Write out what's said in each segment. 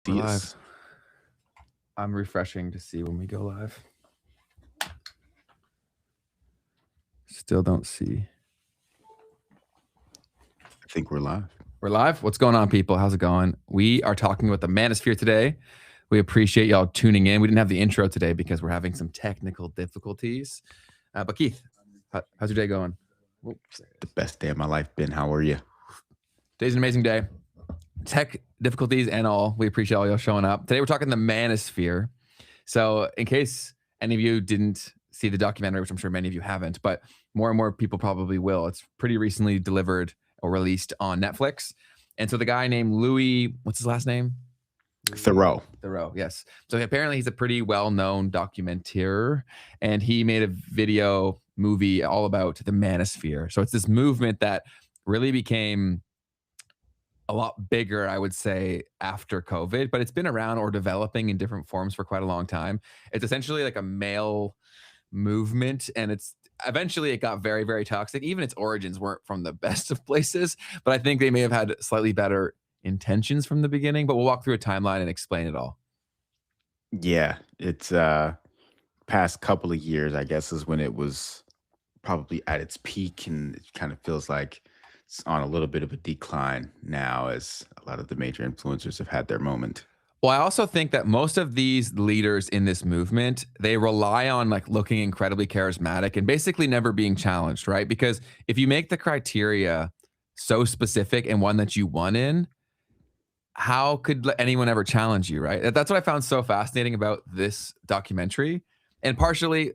We're live. Diaz. I'm refreshing to see when we go live. Still don't see. I think we're live. We're live. What's going on, people? How's it going? We are talking about the Manosphere today. We appreciate y'all tuning in. We didn't have the intro today because we're having some technical difficulties. But Keith, how's your day going? The best day of my life, Ben. How are you? Today's an amazing day. Tech difficulties and all. We appreciate all y'all showing up. Today we're talking the Manosphere. So in case any of you didn't see the documentary, which I'm sure many of you haven't, but more and more people probably will. It's pretty recently delivered or released on Netflix. And so the guy named Louis, what's his last name? Theroux. Theroux, yes. So apparently he's a pretty well-known documentaire, and he made a movie all about the Manosphere. So it's this movement that really became a lot bigger, I would say, after COVID, but it's been around or developing in different forms for quite a long time. It's essentially like a male movement, and it got very, very toxic. Even its origins weren't from the best of places, but I think they may have had slightly better intentions from the beginning. But we'll walk through a timeline and explain it all. Yeah, it's past couple of years, I guess, is when it was probably at its peak, and it kind of feels like it's on a little bit of a decline now as a lot of the major influencers have had their moment. Well, I also think that most of these leaders in this movement, they rely on like looking incredibly charismatic and basically never being challenged, right? Because if you make the criteria so specific and one that you won in, how could anyone ever challenge you, right? That's what I found so fascinating about this documentary. And partially,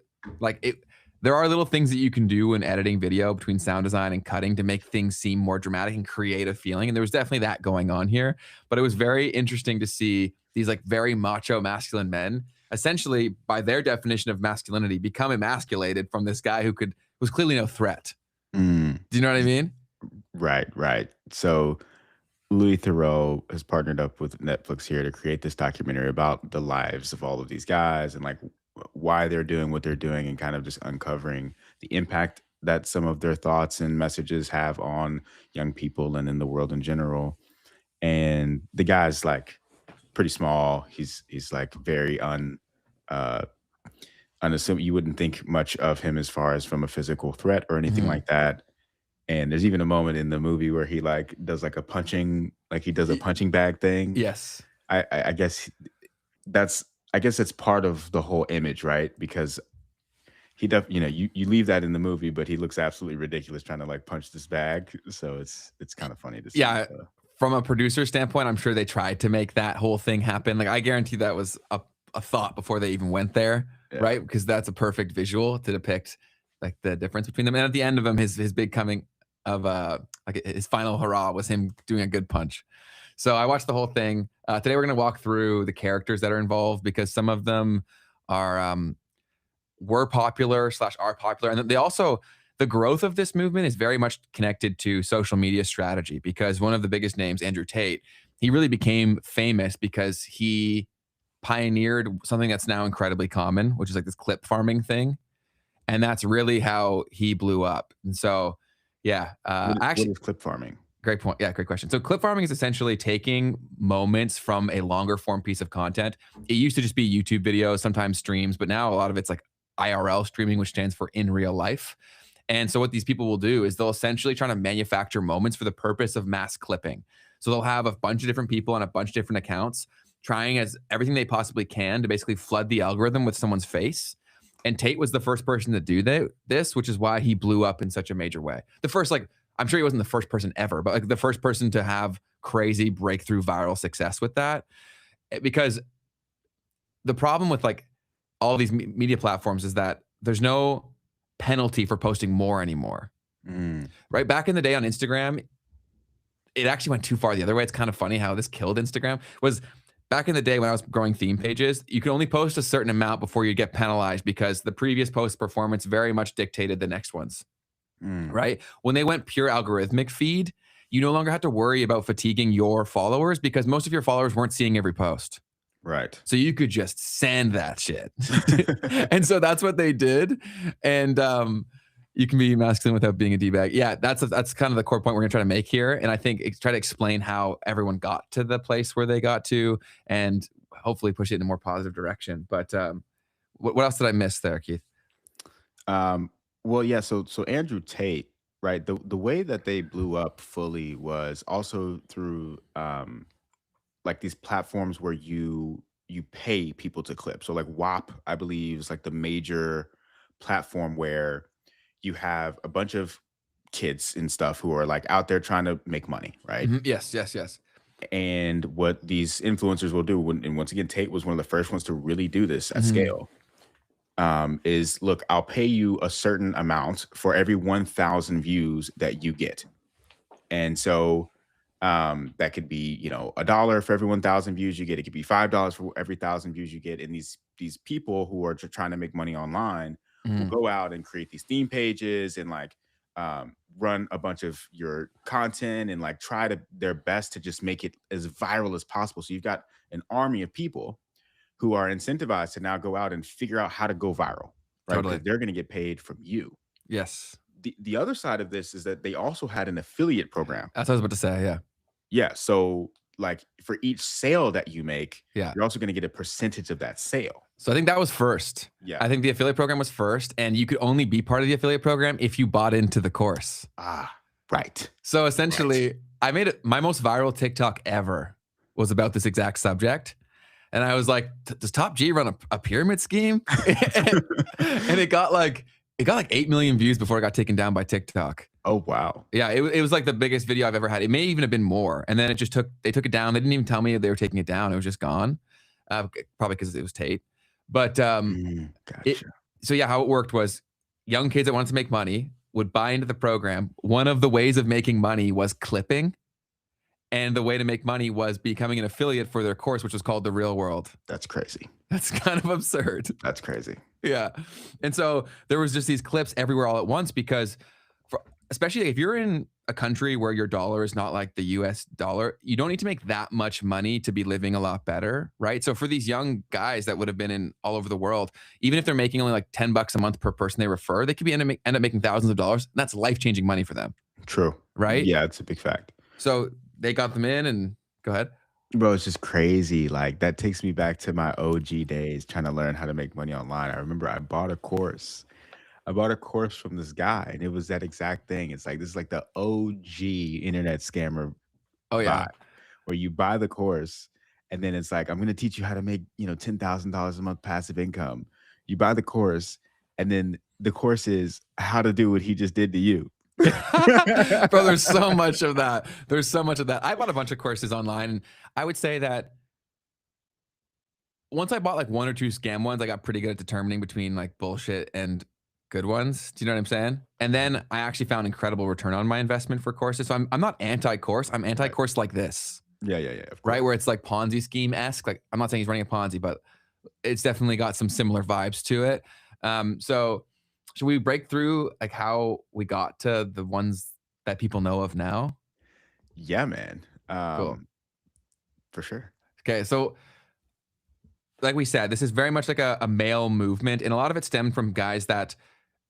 there are little things that you can do in editing video between sound design and cutting to make things seem more dramatic and create a feeling. And there was definitely that going on here. But it was very interesting to see these like very macho masculine men, essentially by their definition of masculinity, become emasculated from this guy who was clearly no threat. Do you know what I mean? Right. So Louis Theroux has partnered up with Netflix here to create this documentary about the lives of all of these guys and like why they're doing what they're doing, and kind of just uncovering the impact that some of their thoughts and messages have on young people and in the world in general. And the guy's like pretty small. He's like very unassuming. You wouldn't think much of him as far as from a physical threat or anything like that. And there's even a moment in the movie where he like does like a punching bag thing. Yes. I guess it's part of the whole image, right? Because he you leave that in the movie, but he looks absolutely ridiculous trying to like punch this bag. So it's kind of funny to see. Yeah. From a producer standpoint, I'm sure they tried to make that whole thing happen. Like I guarantee that was a thought before they even went there, right? Because that's a perfect visual to depict like the difference between them. And at the end of him, his big coming of like his final hurrah was him doing a good punch. So I watched the whole thing. Today we're going to walk through the characters that are involved, because some of them were popular / are popular. And they also, the growth of this movement is very much connected to social media strategy, because one of the biggest names, Andrew Tate, he really became famous because he pioneered something that's now incredibly common, which is like this clip farming thing. And that's really how he blew up. And so, yeah. What is clip farming? Great point. Yeah, great question. So clip farming is essentially taking moments from a longer form piece of content. It used to just be YouTube videos, sometimes streams, but now a lot of it's like IRL streaming, which stands for in real life. And so what these people will do is they'll essentially try to manufacture moments for the purpose of mass clipping. So they'll have a bunch of different people on a bunch of different accounts trying as everything they possibly can to basically flood the algorithm with someone's face. And Tate was the first person to do this, which is why he blew up in such a major way. The first, I'm sure he wasn't the first person ever, but like the first person to have crazy breakthrough viral success with that. Because the problem with like all these media platforms is that there's no penalty for posting more anymore. Right? Back in the day on Instagram, it actually went too far the other way. It's kind of funny how this killed Instagram. Was back in the day when I was growing theme pages, you could only post a certain amount before you get penalized, because the previous post performance very much dictated the next ones. Right? When they went pure algorithmic feed, you no longer had to worry about fatiguing your followers, because most of your followers weren't seeing every post. Right. So you could just send that shit. And so that's what they did. And You can be masculine without being a d-bag. Yeah, that's kind of the core point we're gonna try to make here, and I think try to explain how everyone got to the place where they got to, and hopefully push it in a more positive direction. But what else did I miss there, Keith? Um, well, yeah. So Andrew Tate, right? The way that they blew up fully was also through like these platforms where you pay people to clip. So like WAP, I believe, is like the major platform where you have a bunch of kids and stuff who are like out there trying to make money, right? Mhm. Yes, yes, yes. And what these influencers will do, and once again, Tate was one of the first ones to really do this at Mhm. scale, is look, I'll pay you a certain amount for every 1,000 views that you get. And so that could be, a dollar for every 1,000 views you get. It could be $5 for every 1,000 views you get. And these people who are just trying to make money online will Mhm. go out and create these theme pages and like run a bunch of your content and like try to their best to just make it as viral as possible. So you've got an army of people who are incentivized to now go out and figure out how to go viral, right? Because Totally. they're going to get paid from you. Yes. The other side of this is that they also had an affiliate program. That's what I was about to say, yeah. Yeah, so, like, for each sale that you make, Yeah. you're also gonna get a percentage of that sale. So I think that was first. Yeah. I think the affiliate program was first, and you could only be part of the affiliate program if you bought into the course. Ah, right, So right. essentially, I made it my most viral TikTok ever was about this exact subject. And I was like, does Top G run a pyramid scheme? And it got like 8 million views before it got taken down by TikTok. Oh, wow. Yeah, it was like the biggest video I've ever had. It may even have been more. And then they took it down. They didn't even tell me they were taking it down. It was just gone. Probably because it was Tate. But it Gotcha. so yeah, how it worked was young kids that wanted to make money would buy into the program. One of the ways of making money was clipping. And the way to make money was becoming an affiliate for their course, which was called The Real World. That's crazy. That's kind of absurd. That's crazy. Yeah. And so there was just these clips everywhere all at once because especially if you're in a country where your dollar is not like the US dollar, you don't need to make that much money to be living a lot better, right? So for these young guys that would have been in all over the world, even if they're making only like $10 a month per person they refer, they could end up making thousands of dollars. And that's life-changing money for them, True. right? Yeah, it's a big fact. So they got them in and go ahead. Bro, it's just crazy, like, that takes me back to my OG days trying to learn how to make money online. I remember I bought a course. I bought a course from this guy, and it was that exact thing. It's like, this is like the OG internet scammer Oh vibe, yeah. where you buy the course and then it's like, I'm going to teach you how to make, $10,000 a month passive income. You buy the course and then the course is how to do what he just did to you. Bro, there's so much of that. There's so much of that. I bought a bunch of courses online, and I would say that once I bought like one or two scam ones, I got pretty good at determining between like bullshit and good ones. Do you know what I'm saying? And then I actually found incredible return on my investment for courses. So I'm not anti-course. I'm Right. anti-course like this, Yeah, yeah, yeah, of right? course. Where it's like Ponzi scheme-esque. Like I'm not saying he's running a Ponzi, but it's definitely got some similar vibes to it. So should we break through like how we got to the ones that people know of now? Yeah, man. Cool. For sure. Okay, so like we said, this is very much like a male movement, and a lot of it stemmed from guys that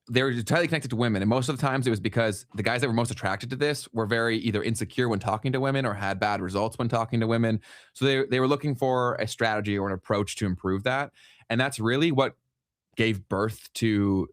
they were tightly connected to women. And most of the times it was because the guys that were most attracted to this were very either insecure when talking to women or had bad results when talking to women. So they were looking for a strategy or an approach to improve that. And that's really what gave birth to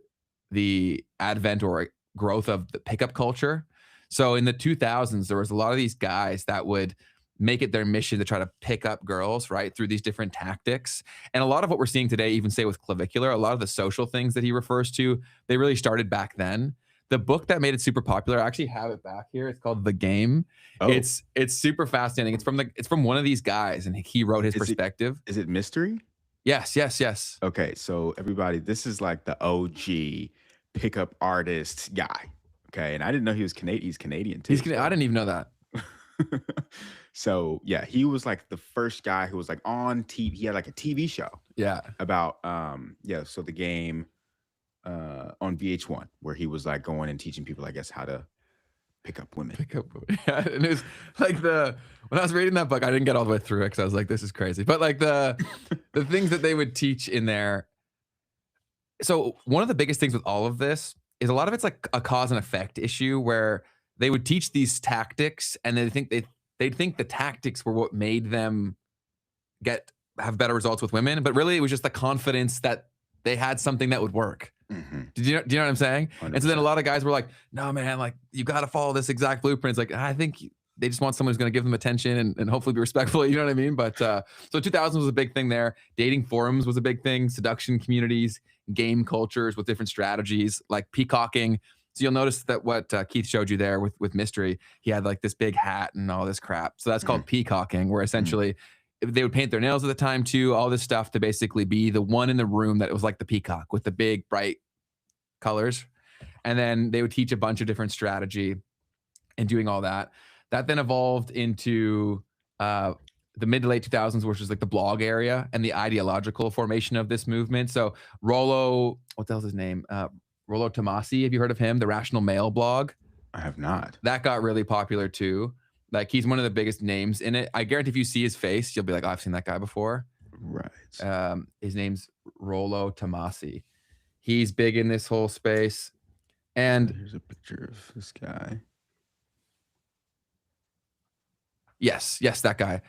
the advent or growth of the pickup culture. So in the 2000s, there was a lot of these guys that would make it their mission to try to pick up girls, right, through these different tactics. And a lot of what we're seeing today, even say with Clavicular, a lot of the social things that he refers to, they really started back then. The book that made it super popular, I actually have it back here. It's called The Game. Oh, It's super fascinating. It's from one of these guys, and he wrote his is it perspective. is it mystery? Yes, yes, yes. Okay, so everybody, this is like the OG pickup artist guy. Okay, and I didn't know he was Canadian. He's Canadian too. I So, didn't even know that. so yeah, he was like the first guy who was like on TV. He had like a TV show Yeah. about so the game on VH1 where he was like going and teaching people, I guess, how to pick up women. Pick up. Yeah, and it was like when I was reading that book, I didn't get all the way through it because I was like, this is crazy. But like the things that they would teach in there. So one of the biggest things with all of this is a lot of it's like a cause and effect issue where they would teach these tactics and they'd think the tactics were what made them have better results with women, but really it was just the confidence that they had something that would work. Mhm. Do you know what I'm saying? And so then a 100%. lot of guys were like, no, man, like you got to follow this exact blueprint. It's like, I think they just want someone who's going to give them attention and hopefully be respectful. You know what I mean? But so 2000s was a big thing there. Dating forums was a big thing. Seduction communities, game cultures with different strategies like peacocking. So you'll notice that what Keith showed you there with Mystery, he had like this big hat and all this crap. So that's called Mhm. peacocking, where Mhm. essentially they would paint their nails at the time too, all this stuff to basically be the one in the room that was like the peacock with the big bright colors. And then they would teach a bunch of different strategy and doing all that. That then evolved into the mid to late 2000s, which was like the blog area and the ideological formation of this movement. So Rollo, what the hell's his name? Rollo Tomasi. Have you heard of him? The Rational Male blog. I have not. That got really popular too. Like he's one of the biggest names in it. I guarantee if you see his face, you'll be like, oh, I've seen that guy before. Right. His name's Rollo Tomasi. He's big in this whole space. And Here's a picture of this guy. yes, that guy.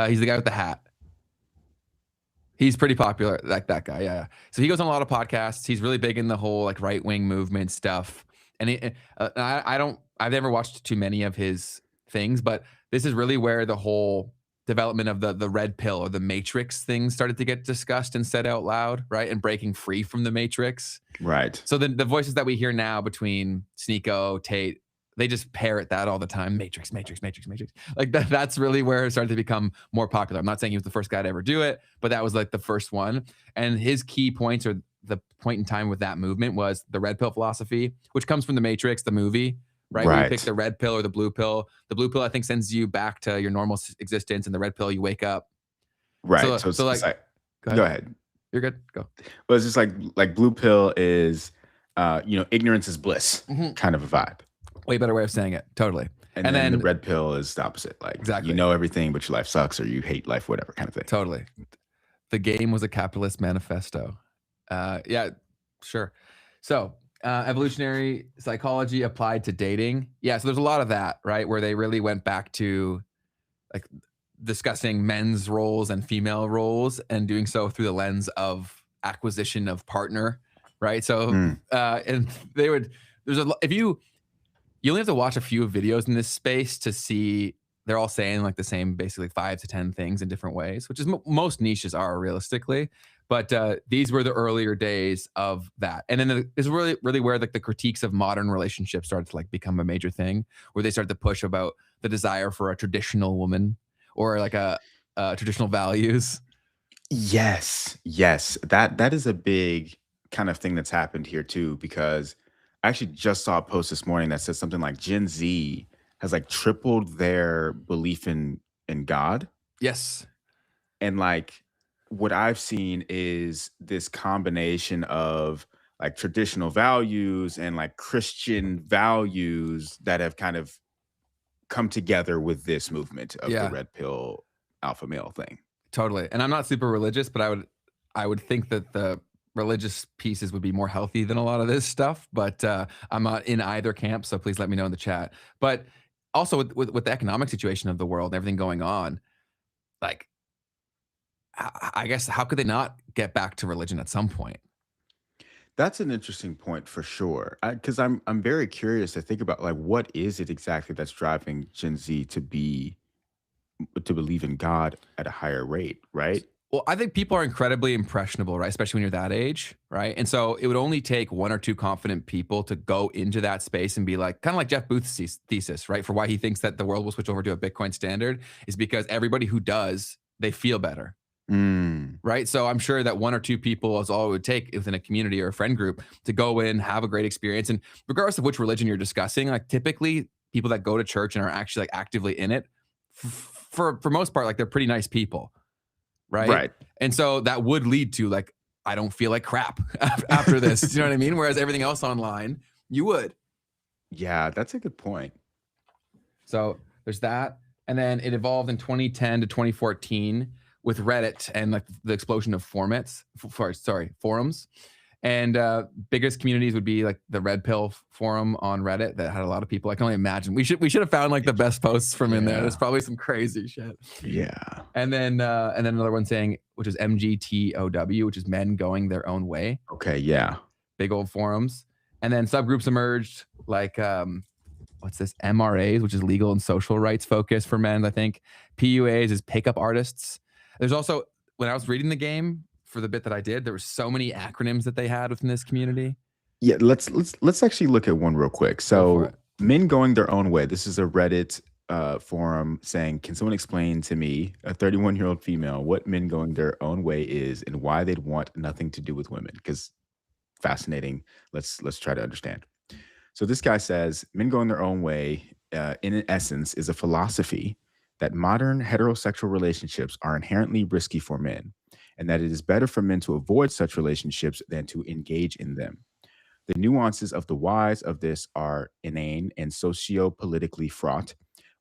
He's the guy with the hat. He's pretty popular, like that guy. Yeah. So he goes on a lot of podcasts. He's really big in the whole like right wing movement stuff. And I've never watched too many of his things, but this is really where the whole development of the red pill or the matrix thing started to get discussed and said out loud, right? And breaking free from the matrix. Right. So the voices that we hear now between Sneeko, Tate, they just parrot that all the time. Matrix. Like that's really where it started to become more popular. I'm not saying he was the first guy to ever do it, but that was like the first one. And his key points, or the point in time with that movement, was the red pill philosophy, which comes from the Matrix, the movie, right? Where you pick the red pill or the blue pill. The blue pill, I think, sends you back to your normal existence, and the red pill, you wake up. Right. So It's like, go ahead. You're good. Go. Well, it's just like blue pill is, ignorance is bliss kind of a vibe. Way better way of saying it. Totally. And then the red pill is the opposite. Like, exactly. You know everything, but your life sucks, or you hate life, whatever kind of thing. Totally. The game was a capitalist manifesto. Yeah, sure. So evolutionary psychology applied to dating. Yeah, so there's a lot of that, right? Where they really went back to like discussing men's roles and female roles and doing so through the lens of acquisition of partner, right? So, and they would, you only have to watch a few videos in this space to see they're all saying like the same, basically 5 to 10 things in different ways, which is most niches are realistically. But these were the earlier days of that. And then this is really, really where like the critiques of modern relationships started to like become a major thing, where they started to push about the desire for a traditional woman or like a traditional values. Yes. That is a big kind of thing that's happened here too, because I actually just saw a post this morning that says something like Gen Z has like tripled their belief in God. Yes. And like what I've seen is this combination of like traditional values and like Christian values that have kind of come together with this movement of the red pill alpha male thing. Totally. And I'm not super religious, but I would think that the religious pieces would be more healthy than a lot of this stuff, but I'm not in either camp, so please let me know in the chat. But also with the economic situation of the world and everything going on, like I guess how could they not get back to religion at some point? That's an interesting point for sure. Because I'm very curious to think about like what is it exactly that's driving Gen Z to believe in God at a higher rate, right? Well, I think people are incredibly impressionable, right? Especially when you're that age, right? And so it would only take 1 or 2 confident people to go into that space and be like, kind of like Jeff Booth's thesis, right? For why he thinks that the world will switch over to a Bitcoin standard is because everybody who does, they feel better. Right. So I'm sure that 1 or 2 people is all it would take within a community or a friend group to go in, have a great experience. And regardless of which religion you're discussing, like typically people that go to church and are actually like actively in it, for most part, like they're pretty nice people. Right. And so that would lead to like, I don't feel like crap after this. You know what I mean? Whereas everything else online, you would. Yeah, that's a good point. So there's that. And then it evolved in 2010 to 2014 with Reddit and like the explosion of forums. And biggest communities would be like the Red Pill forum on Reddit that had a lot of people. I can only imagine. We should have found like the best posts from in there. There's Yeah. probably some crazy shit. Yeah. And then another one saying, which is MGTOW, which is men going their own way. Okay. Yeah. Big old forums. And then subgroups emerged like what's this? MRAs, which is legal and social rights focus for men, I think. PUAs is pickup artists. There's also, when I was reading the game for the bit that I did, there were so many acronyms that they had within this community. Yeah, let's actually look at one real quick. So, men going their own way. This is a Reddit forum saying, "Can someone explain to me, a 31-year-old female, what men going their own way is and why they'd want nothing to do with women?" Because fascinating. Let's try to understand. So this guy says, "Men going their own way, in essence, is a philosophy that modern heterosexual relationships are inherently risky for men, and that it is better for men to avoid such relationships than to engage in them. The nuances of the whys of this are inane and socio-politically fraught,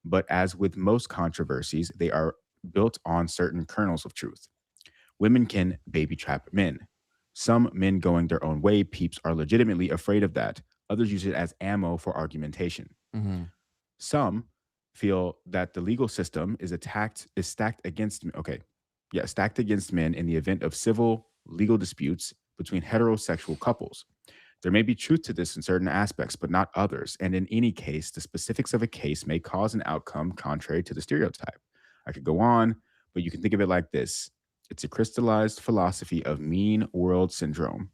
but as with most controversies, they are built on certain kernels of truth. Women can baby trap men. Some men going their own way peeps are legitimately afraid of that. Others use it as ammo for argumentation. Mm-hmm. Some feel that the legal system is stacked against stacked against men in the event of civil legal disputes between heterosexual couples. There may be truth to this in certain aspects, but not others. And in any case, the specifics of a case may cause an outcome contrary to the stereotype." I could go on, but you can think of it like this. It's a crystallized philosophy of mean world syndrome,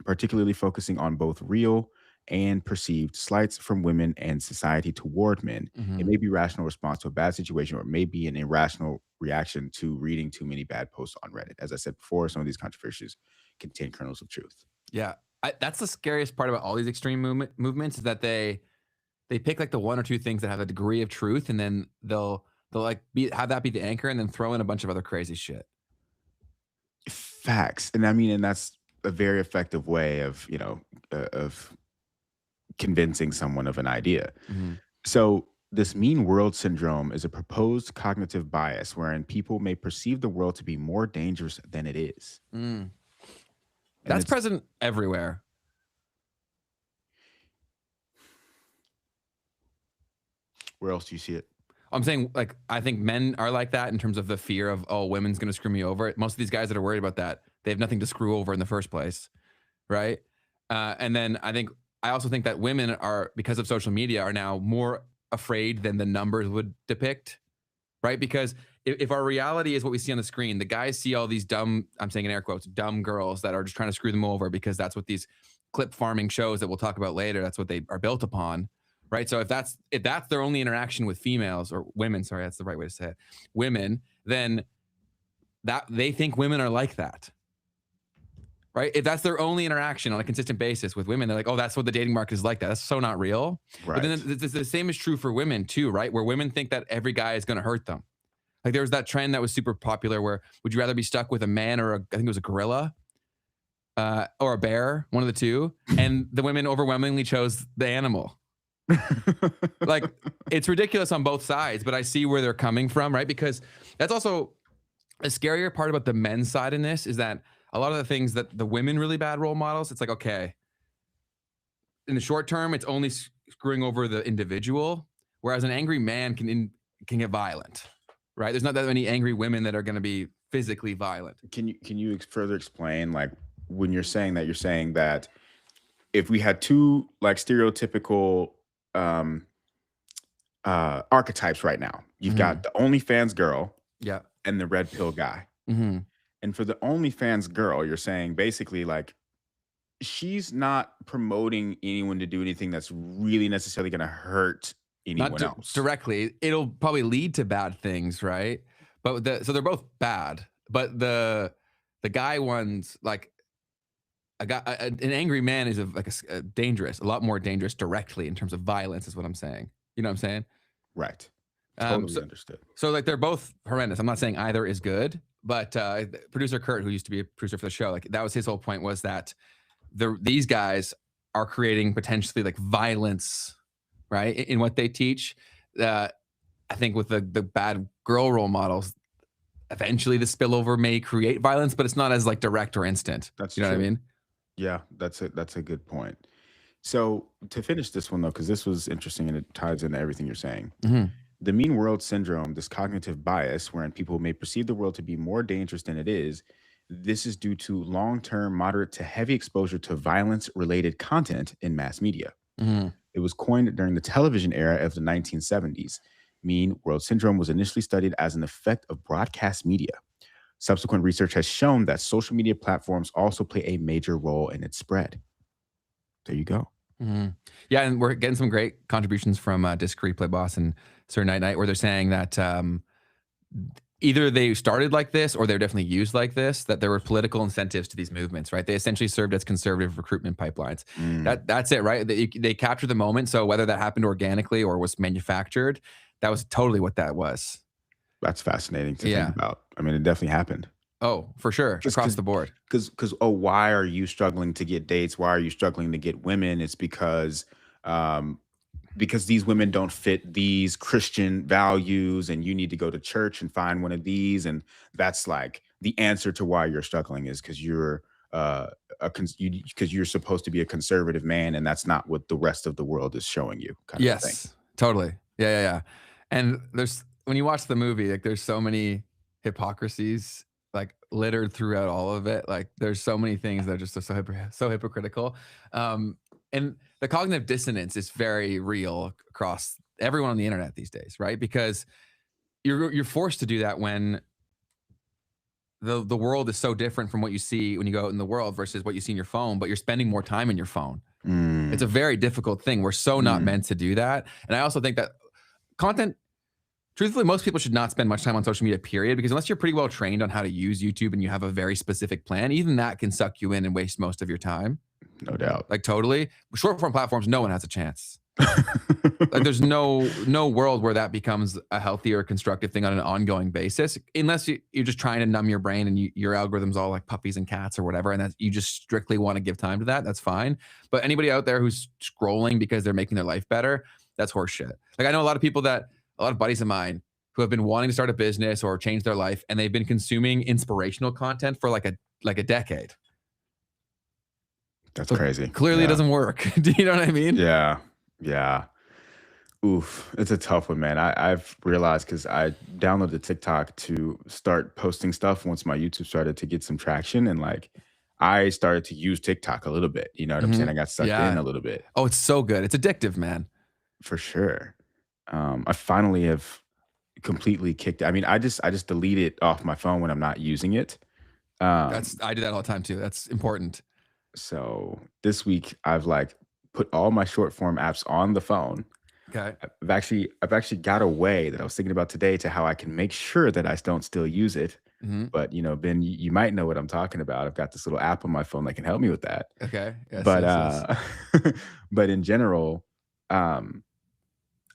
particularly focusing on both real and perceived slights from women and society toward men. Mm-hmm. It may be a rational response to a bad situation, or it may be an irrational reaction to reading too many bad posts on Reddit. As I said before, some of these controversies contain kernels of truth. Yeah. That's the scariest part about all these extreme movements is that they pick like the one or two things that have a degree of truth, and then they'll like have that be the anchor, and then throw in a bunch of other crazy shit. Facts. And I mean, and that's a very effective way of, of convincing someone of an idea. Mm-hmm. So this mean world syndrome is a proposed cognitive bias wherein people may perceive the world to be more dangerous than it is. Mm. That's present everywhere. Where else do you see it? I'm saying, like, I think men are like that in terms of the fear of, oh, women's going to screw me over. Most of these guys that are worried about that, they have nothing to screw over in the first place, right? And then I also think that women are, because of social media, are now more afraid than the numbers would depict, right? Because if our reality is what we see on the screen, the guys see all these dumb, I'm saying in air quotes, dumb girls that are just trying to screw them over, because that's what these clip farming shows that we'll talk about later, that's what they are built upon, right? So if that's their only interaction with females or women, sorry, that's the right way to say it, women, then that they think women are like that, right? If that's their only interaction on a consistent basis with women, they're like, oh, that's what the dating market is like. That's so not real. Right. But then the same is true for women too, right? Where women think that every guy is going to hurt them. Like there was that trend that was super popular where would you rather be stuck with a man or I think it was a gorilla or a bear, one of the two. And the women overwhelmingly chose the animal. Like it's ridiculous on both sides, but I see where they're coming from, right? Because that's also a scarier part about the men's side in this is that a lot of the things that the women really bad role models, it's like, okay, in the short term, it's only screwing over the individual, whereas an angry man can get violent, right? There's not that many angry women that are going to be physically violent. Can you further explain, like, when you're saying that if we had two like stereotypical archetypes right now, you've got the OnlyFans girl, yeah, and the red pill guy. Mm-hmm. And for the OnlyFans girl, you're saying basically like she's not promoting anyone to do anything that's really necessarily going to hurt anyone else directly. It'll probably lead to bad things, right? But so they're both bad. But the guy one's like an angry man is a dangerous, a lot more dangerous directly in terms of violence, is what I'm saying. You know what I'm saying? Right. Totally understood. So like they're both horrendous. I'm not saying either is good, but producer Kurt, who used to be a producer for the show, like that was his whole point, was that these guys are creating potentially like violence, right, in what they teach. I think with the bad girl role models, eventually the spillover may create violence, but it's not as like direct or instant. That's you know true. what I mean? Yeah, that's a good point. So to finish this one though, because this was interesting and it ties into everything you're saying. Mhm. The mean world syndrome, this cognitive bias wherein people may perceive the world to be more dangerous than it is, this is due to long term, moderate to heavy exposure to violence related content in mass media. Mhm. It was coined during the television era of the 1970s. Mean world syndrome was initially studied as an effect of broadcast media. Subsequent research has shown that social media platforms also play a major role in its spread. There you go. Mhm. Yeah, and we're getting some great contributions from Discourse Play Boss and Sir Night Night, where they're saying that either they started like this or they're definitely used like this. That there were political incentives to these movements, right? They essentially served as conservative recruitment pipelines. Mm, That's it, right? They captured the moment. So whether that happened organically or was manufactured, that was totally what that was. that's fascinating to think Yeah. about. I mean, it definitely happened. Oh, for sure, Just across the board. because oh, why are you struggling to get dates? Why are you struggling to get women? It's um, because these women don't fit these Christian values, and you need to go to church and find one of these, and that's like the answer to why you're struggling is because you're because you're supposed to be a conservative man, and that's not what the rest of the world is showing you, kind of a thing. Yes, totally. Yeah, yeah, yeah. And there's when you watch the movie, like there's so many hypocrisies like littered throughout all of it. Like there's so many things that are just so hypocritical. And the cognitive dissonance is very real across everyone on the internet these days, right? Because you're forced to do that when the world is so different from what you see when you go out in the world versus what you see in your phone, but you're spending more time in your phone. It's a Mm, very difficult thing. We're so not mm. meant to do that. And I also think that content, truthfully, most people should not spend much time on social media, period, because unless you're pretty well trained on how to use YouTube and you have a very specific plan, even that can suck you in and waste most of your time. No doubt. Like totally. Short form platforms, no one has a chance. Like there's no world where that becomes a healthy or constructive thing on an ongoing basis, unless you're just trying to numb your brain and your algorithm's all like puppies and cats or whatever, and that you just strictly want to give time to that. That's fine. But anybody out there who's scrolling because they're making their life better, that's horseshit. Like I know a lot of people that a lot of buddies of mine who have been wanting to start a business or change their life, and they've been consuming inspirational content for like a decade. That's So crazy. clearly, it Yeah. doesn't work. Do you know what I mean? Yeah. Yeah. Oof, it's a tough one, man. I've realized because I downloaded TikTok to start posting stuff once my YouTube started to get some traction, and like I started to use TikTok a little bit. You know what I'm saying? Mhm. I got sucked in Yeah. a little bit Oh, it's so good. It's addictive, man. for sure. I finally have completely kicked. I mean, I just delete it off my phone when I'm not using it. That's Um, I do that all the time too. That's important. so this week I've like put all my short form apps on the phone. Okay. I've actually got a way that I was thinking about today to how I can make sure that I don't still use it. Mhm. But Ben, you might know what I'm talking about. I've got this little app on my phone that can help me with that. Okay. Yes, But yes, yes. but in general, um,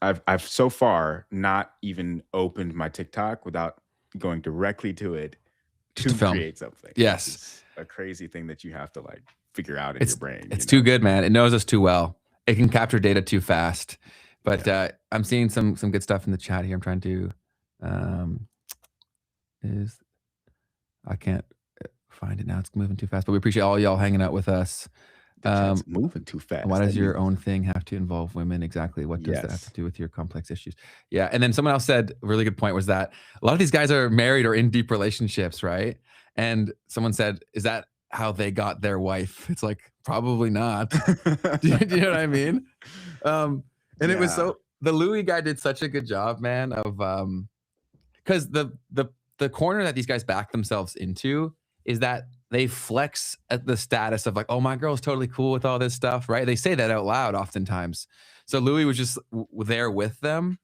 I've so far not even opened my TikTok without going directly to it Just a to film. create something, which Yes. is a crazy thing that you have to like figure out in your It's brain. it's too good, man. It knows us too well. It can capture data too fast. But, Yeah. I'm seeing some good stuff in the chat here. I'm trying to, um, is I can't, find it now. It's moving too fast, but we appreciate all y'all hanging out with us. The chat's Um, moving too why fast. That does means your own thing have to involve women? Exactly. What does that have to yes. do with your complex issues? Yeah. And then someone else said a really good point was that a lot of these guys are married or in deep relationships, right? And someone said, is that how they got their wife? It's like, probably not. Do you know what I mean? And it was Yeah. so the Louis guy did such a good job, man, of because the corner that these guys back themselves into is that they flex at the status of like, oh, my girl's totally cool with all this stuff, right? They say that out loud oftentimes. So Louis was just there with them,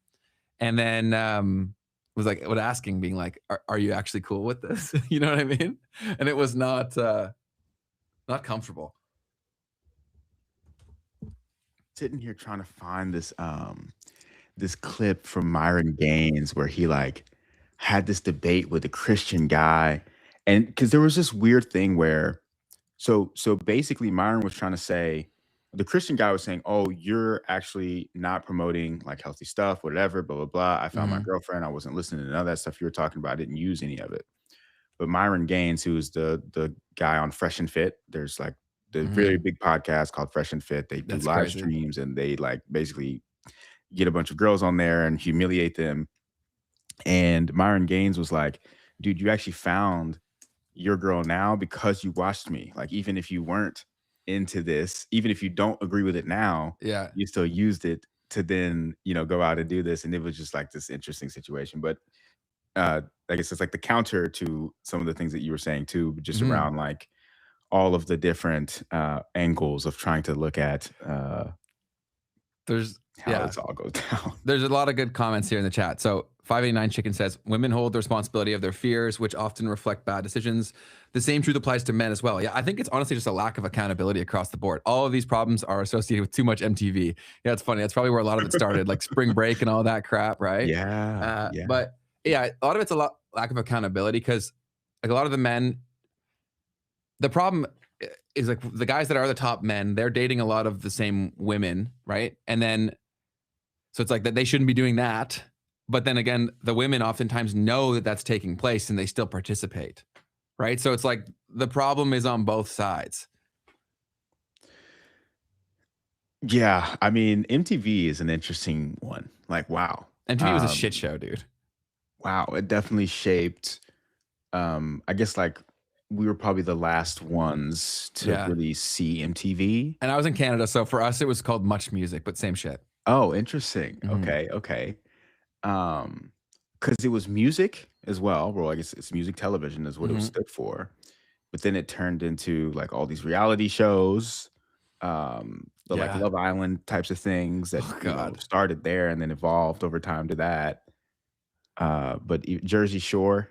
and then was like, would asking, being like, are you actually cool with this? You know what I mean? And it was not comfortable. Sitting here trying to find this clip from Myron Gaines where he like had this debate with a Christian guy. And because there was this weird thing where so basically Myron was trying to say the Christian guy was saying, "Oh, you're actually not promoting like healthy stuff, whatever, blah blah blah. I found my Hmm. girlfriend. I wasn't listening to none of that stuff you were talking about. I didn't use any of it." But Myron Gaines, who's the guy on Fresh and Fit, there's like the very Mhm. big podcast called Fresh and Fit. They do That's live crazy. streams and they like basically get a bunch of girls on there and humiliate them. And Myron Gaines was like, dude, you actually found your girl now because you watched me. Like, even if you weren't into this, even if you don't agree with it now, Yeah. you still used it to then, go out and do this. And it was just like this interesting situation. But I guess it's like the counter to some of the things that you were saying too, just Mhm. around like all of the different angles of trying to look at There's how yeah. this all goes down. There's a lot of good comments here in the chat. So 589 Chicken says, women hold the responsibility of their fears, which often reflect bad decisions. The same truth applies to men as well. Yeah, I think it's honestly just a lack of accountability across the board. All of these problems are associated with too much MTV. Yeah, it's funny. That's probably where a lot of it started, like Spring Break and all that crap, right? Yeah, yeah. But yeah, a lot of it's a lot lack of accountability because like a lot of the men, the problem is like the guys that are the top men, they're dating a lot of the same women, right? And then so it's like that they shouldn't be doing that. But then again, the women oftentimes know that that's taking place and they still participate. Right. So it's like the problem is on both sides. Yeah, I mean, MTV is an interesting one. Like, wow. MTV was a shit Um, show, dude. wow, it definitely shaped I guess like we were probably the last ones to Yeah. really see MTV. And I was in Canada. So for us, it was called Much Music, but same shit. Oh, interesting. Mhm. Okay, okay. Um, because it was music as well. Well, I guess it's music television is what it was Mhm. stood for. But then it turned into like all these reality shows, the like Yeah. Love Island types of things that, Oh, God. started there and then evolved over time to that. But Jersey Shore.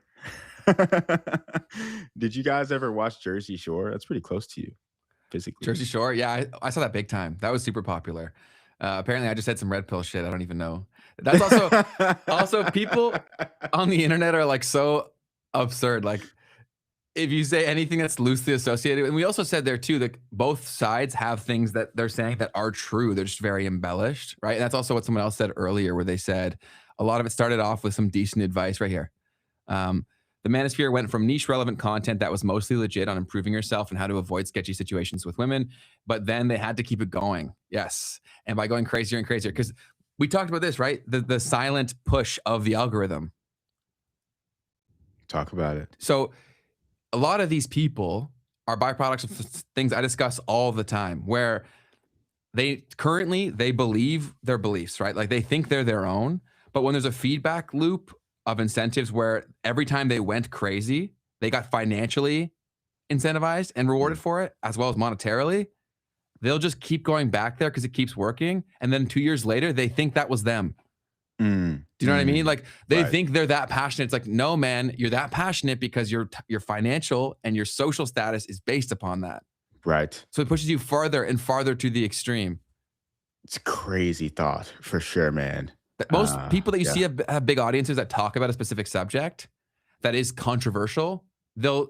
Did you guys ever watch Jersey Shore? That's pretty close to you physically. Jersey Shore. Yeah. I saw that big time. That was super popular. Apparently, I just said some red pill shit. I don't even know. That's also people on the internet are like so absurd. Like, if you say anything that's loosely associated, and we also said there too that both sides have things that they're saying that are true. They're just very embellished, right? And that's also what someone else said earlier, where they said a lot of it started off with some decent advice right here. Um, the Manosphere went from niche relevant content that was mostly legit on improving yourself and how to avoid sketchy situations with women, but then they had to keep it going. Yes. And by going crazier and crazier, because we talked about this, right? The silent push of the algorithm. Talk about it. So a lot of these people are byproducts of things I discuss all the time where they believe their beliefs, right? Like they think they're their own, but when there's a feedback loop of incentives where every time they went crazy, they got financially incentivized and rewarded Mm, for it as well as monetarily, they'll just keep going back there because it keeps working. And then 2 years later, they think that was them. Do you know what I mean? mm. Like they Right, think they're that passionate. It's like, no, man, you're that passionate because your financial and your social status is based upon that. right. So it pushes you farther and farther to the extreme. It's a crazy thought for sure, man. That most people that you see Yeah. have big audiences that talk about a specific subject that is controversial, they'll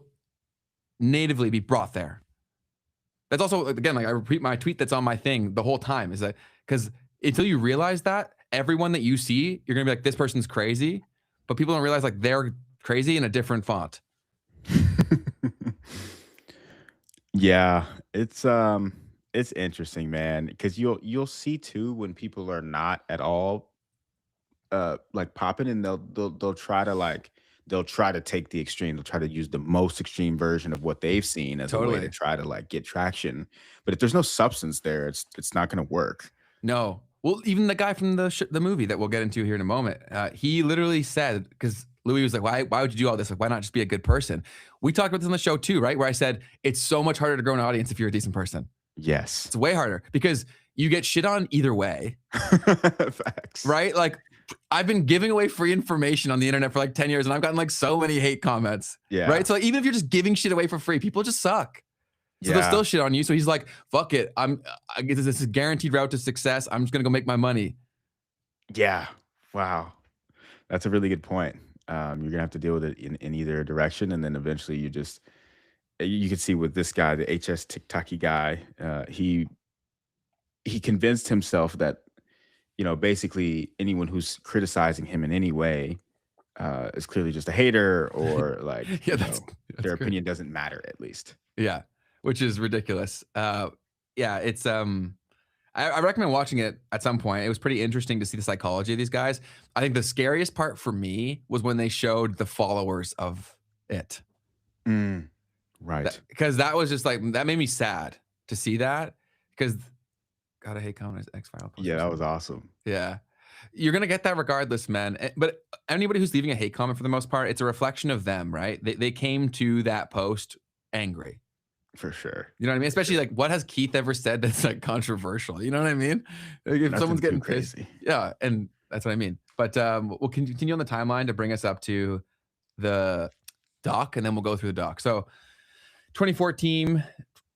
natively be brought there. That's also, again, like I repeat my tweet that's on my thing the whole time is that because until you realize that, everyone that you see, you're gonna be like, this person's crazy, but people don't realize like they're crazy in a different font. Yeah, it's interesting, man, because you'll see too when people are not at all like popping and they'll try to like they'll try to take the extreme. They'll try to use the most extreme version of what they've seen as a way to Totally. try to like get traction. But if there's no substance there, it's not gonna work. No. Well, even the guy from the movie that we'll get into here in a moment, he literally said, because Louis was like, why would you do all this? Like, why not just be a good person? We talked about this on the show too, right? Where I said it's so much harder to grow an audience if you're a decent person. Yes. It's way harder because you get shit on either way, Facts. right? Like I've been giving away free information on the internet for like 10 years and I've gotten like so many hate comments, Yeah. right? So like, even if you're just giving shit away for free, people just suck. So they'll Yeah. still shit on you. So he's like, fuck it. This is a guaranteed route to success. I'm just going to go make my money. Yeah. Wow. That's a really good point. You're gonna have to deal with it in either direction, and then eventually you can see with this guy, the HS TikToky guy, he convinced himself that basically anyone who's criticizing him in any way is clearly just a hater or like Yeah, that's their great. opinion doesn't matter at least. Yeah. which is ridiculous. Yeah, it's I recommend watching it at some point. It was pretty interesting to see the psychology of these guys. I think the scariest part for me was when they showed the followers of it. Mm, right. Because that was just like that made me sad to see that. Because gotta hate comment X file Yeah, posters. that was awesome. Yeah. You're gonna get that regardless, man. But anybody who's leaving a hate comment for the most part, it's a reflection of them, right? They came to that post angry. For sure. You know what I mean? Especially like what has Keith ever said that's like controversial? You know what I mean? Like if Nothing someone's too getting pissed, crazy. yeah, and that's what I mean. But we'll continue on the timeline to bring us up to the doc, and then we'll go through the doc. So 2014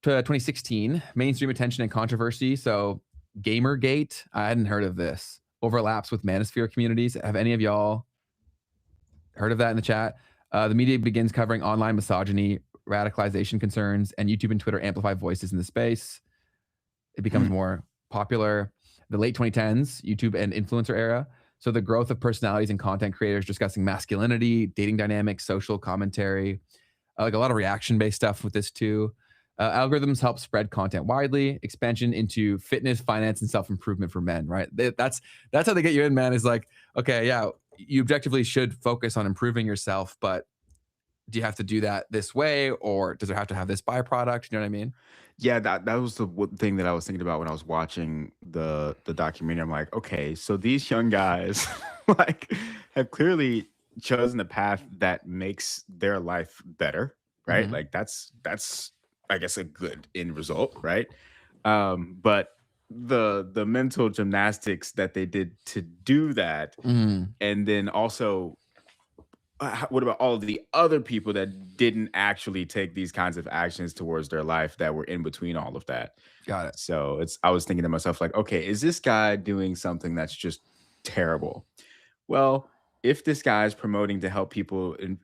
to 2016, mainstream attention and controversy. So Gamergate, I hadn't heard of this. Overlaps with Manosphere communities. Have any of y'all heard of that in the chat? The media begins covering online misogyny, radicalization concerns, and YouTube and Twitter amplify voices in the space. It becomes more popular. The late 2010s, YouTube and influencer era. So the growth of personalities and content creators discussing masculinity, dating dynamics, social commentary, like a lot of reaction-based stuff with this too. Algorithms help spread content widely. Expansion into fitness, finance, and self-improvement for men. Right? That's how they get you in, man. Is like, okay, yeah, you objectively should focus on improving yourself, but do you have to do that this way, or does it have to have this byproduct? You know what I mean? Yeah, that was the thing that I was thinking about when I was watching the documentary. I'm like, okay, so these young guys like have clearly chosen a path that makes their life better, right? Mhm. Like that's I guess a good end result, right? But the mental gymnastics that they did to do that, Mhm. and then also what about all of the other people that didn't actually take these kinds of actions towards their life that were in between all of that? Got it. So I was thinking to myself, like, okay, is this guy doing something that's just terrible? Well, if this guy is promoting to help people and,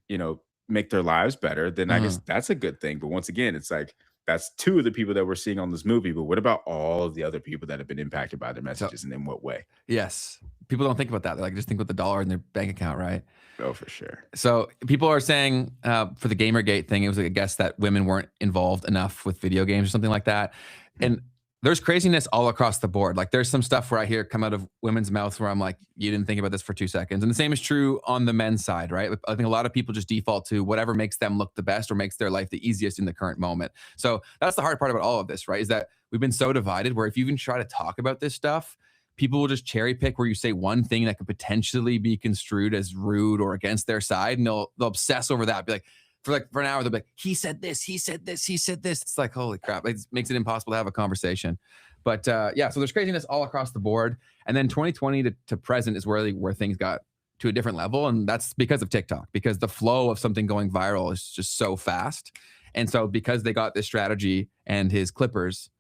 make their lives better, then I guess Mhm. that's a good thing. But once again, it's like that's two of the people that we're seeing on this movie. But what about all of the other people that have been impacted by their So messages, and in what way? yes, people don't think about that. They like just think about the dollar in their bank account, right? Oh, for sure. So people are saying for the Gamergate thing, it was like a guess that women weren't involved enough with video games or something like that. Hmm. And there's craziness all across the board. Like there's some stuff where I hear come out of women's mouths where I'm like, you didn't think about this for 2 seconds. And the same is true on the men's side, right? I think a lot of people just default to whatever makes them look the best or makes their life the easiest in the current moment. So that's the hard part about all of this, right? Is that we've been so divided where if you even try to talk about this stuff, people will just cherry pick where you say one thing that could potentially be construed as rude or against their side, and they'll obsess over that. Be like, for an hour, they'll be like, he said this, he said this, he said this. It's like, holy crap, it makes it impossible to have a conversation. But yeah, so there's craziness all across the board. And then 2020 to present is where things got to a different level, and that's because of TikTok, because the flow of something going viral is just so fast. And so because they got this strategy and his clippers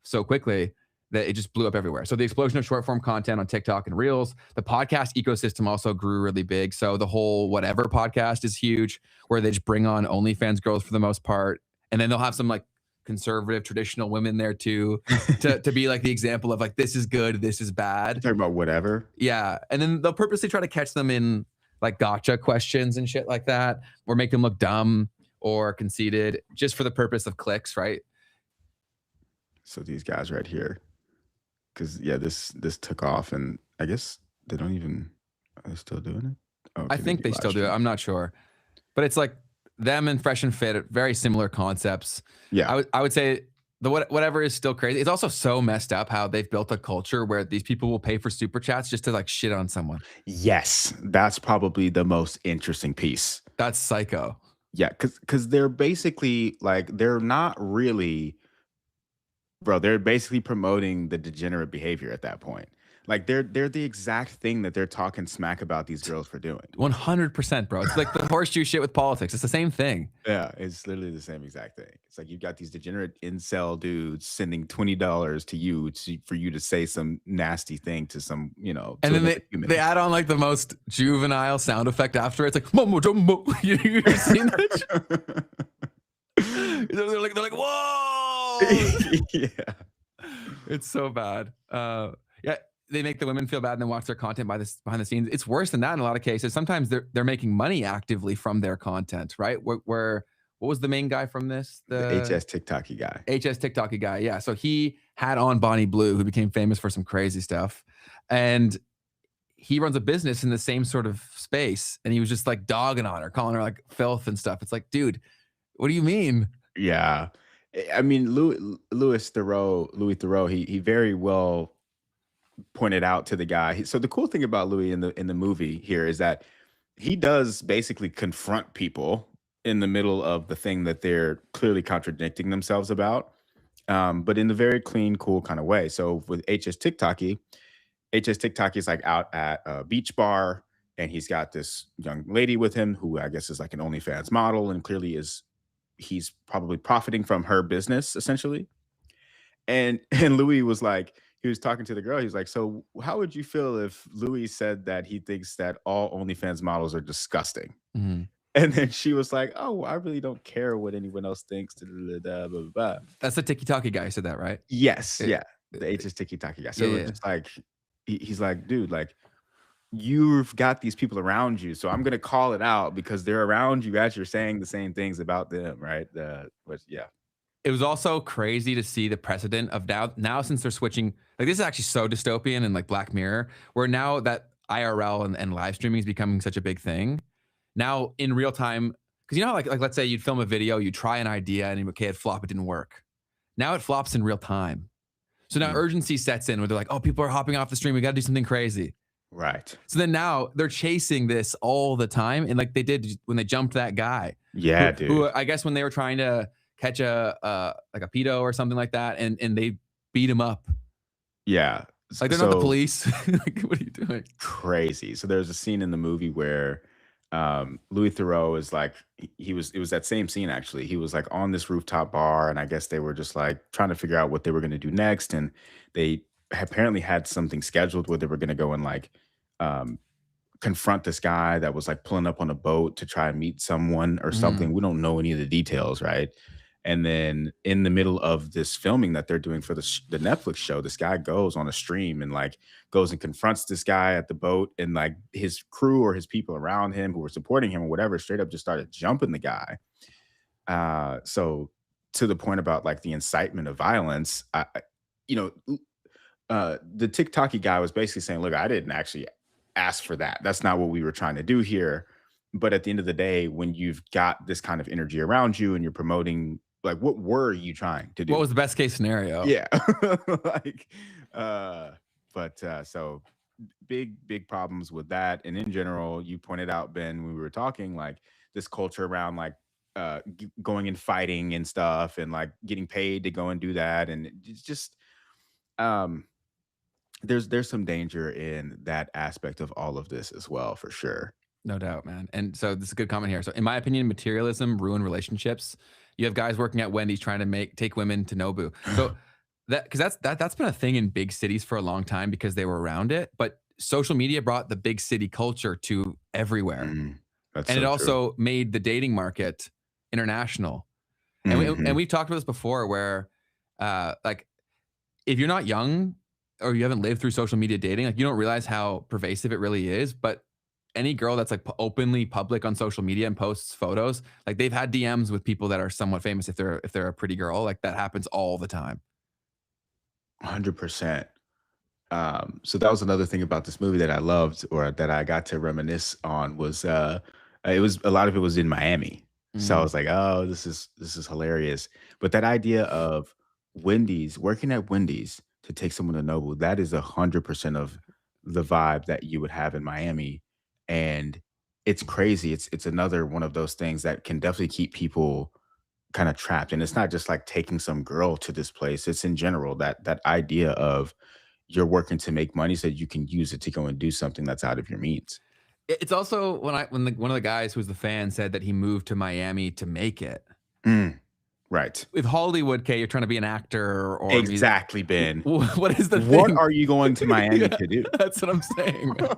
so quickly, that it just blew up everywhere. So the explosion of short form content on TikTok and Reels, the podcast ecosystem also grew really big. So the whole Whatever podcast is huge, where they just bring on OnlyFans girls for the most part. And then they'll have some like conservative traditional women there too, to be like the example of like, this is good, this is bad. Talking about whatever. Yeah. And then they'll purposely try to catch them in like gotcha questions and shit like that, or make them look dumb or conceited just for the purpose of clicks, right? So these guys right here, because yeah, this took off, and I guess they don't even are they still doing it? Oh, I okay, think do they live still do it. streams. I'm not sure, but it's like them and Fresh and Fit, very similar concepts. Yeah, I would say the whatever is still crazy. It's also so messed up how they've built a culture where these people will pay for super chats just to like shit on someone. yes, that's probably the most interesting piece. That's psycho. Yeah, because they're basically like they're not really, bro. They're basically promoting the degenerate behavior at that point. Like they're the exact thing that they're talking smack about these girls for doing. 100%, bro. It's like the horseshoe shit with politics. It's the same thing. Yeah, it's literally the same exact thing. It's like you've got these degenerate incel dudes sending $20 to you for you to say some nasty thing to some, And to then another human. they add on like the most juvenile sound effect after it. It's like, Momo Jumbo. You've seen that? They're like, whoa. Yeah. It's so bad. Yeah, they make the women feel bad and then watch their content behind the scenes. It's worse than that in a lot of cases. Sometimes they're making money actively from their content, right? Where what was the main guy from this? The The HS TikToky guy. HS TikToky guy. Yeah. So he had on Bonnie Blue, who became famous for some crazy stuff. And he runs a business in the same sort of space. And he was just like dogging on her, calling her like filth and stuff. It's like, dude, what do you mean? Yeah. I mean, Louis Theroux, he very well pointed out to the guy. So the cool thing about Louis in the movie here is that he does basically confront people in the middle of the thing that they're clearly contradicting themselves about, but in a very clean, cool kind of way. So with HS TikTok is like out at a beach bar, and he's got this young lady with him who I guess is like an OnlyFans model, and clearly is he's probably profiting from her business essentially. And Louis was like, he was talking to the girl. He was like, "So how would you feel if Louis said that he thinks that all OnlyFans models are disgusting?" Mhm. And then she was like, "Oh, I really don't care what anyone else thinks." Da, da, da, da, blah, blah, blah. That's the TikToky guy who said that, right? Yes, It, yeah, the HS Tiki Taki guy. yeah, So yeah, it yeah. was just like he's like, dude, like you've got these people around you, so I'm gonna call it out because they're around you as you're saying the same things about them, right? Which, yeah, It was also crazy to see the precedent of now since they're switching, like this is actually so dystopian and like Black Mirror, where now that IRL and live streaming is becoming such a big thing. Now in real time, because you know, like let's say you'd film a video, you try an idea, and okay, it flop, it didn't work. Now it flops in real time. So now mm, urgency sets in where they're like, oh, people are hopping off the stream, we got to do something crazy. right, So then now they're chasing this all the time, and like they did when they jumped that guy, yeah, who dude, I guess when they were trying to catch a like a pedo or something like that, and they beat him up. yeah. Like they're not the So police. Like, what are you doing? crazy. So there's a scene in the movie where Louis Theroux is like he was it was that same scene actually. He was like on this rooftop bar, and I guess they were just like trying to figure out what they were going to do next, and they apparently had something scheduled where they were going to go and like um confront this guy that was like pulling up on a boat to try and meet someone or Mm, something. We don't know any of the details, right? And then in the middle of this filming that they're doing for the Netflix show, this guy goes on a stream and like goes and confronts this guy at the boat, and like his crew or his people around him who were supporting him or whatever straight up just started jumping the guy. So to the point about like the incitement of violence, you know, the TikToky guy was basically saying, "Look, I didn't actually ask for that. That's not what we were trying to do here." But at the end of the day, when you've got this kind of energy around you and you're promoting, like, what were you trying to what do? was the best case scenario? Yeah, like, uh, so big problems with that. And in general, you pointed out, Ben, when we were talking, like this culture around like going and fighting and stuff, and like getting paid to go and do that, and it's just um there's some danger in that aspect of all of this as well, for sure. No doubt, man. And so this is a good comment here. So in my opinion, materialism ruin relationships. You have guys working at Wendy's trying to take women to Nobu. So that because that's been a thing in big cities for a long time because they were around it. But social media brought the big city culture to everywhere. Mm, that's And it so true. also made the dating market international. And Mhm. we've talked about this before where like if you're not young or you haven't lived through social media dating, like you don't realize how pervasive it really is. But any girl that's like openly public on social media and posts photos, like they've had DMs with people that are somewhat famous if they're a pretty girl. Like that happens all the time. 100%. So that was another thing about this movie that I loved, or that I got to reminisce on, was it was a lot of it was in Miami. So I Mm. was like, oh, this is hilarious. But that idea of Wendy's, working at Wendy's to take someone to Noble, that is 100% of the vibe that you would have in Miami. And it's crazy. It's another one of those things that can definitely keep people kind of trapped. And it's not just like taking some girl to this place. It's in general that idea of you're working to make money so you can use it to go and do something that's out of your means. It's also one of the guys who was the fan said that he moved to Miami to make it. Mm, right. With Hollywood, okay, you're trying to be an actor or Exactly, Ben. what is the What thing? are you going to Miami Yeah, to do? that's what I'm saying, man.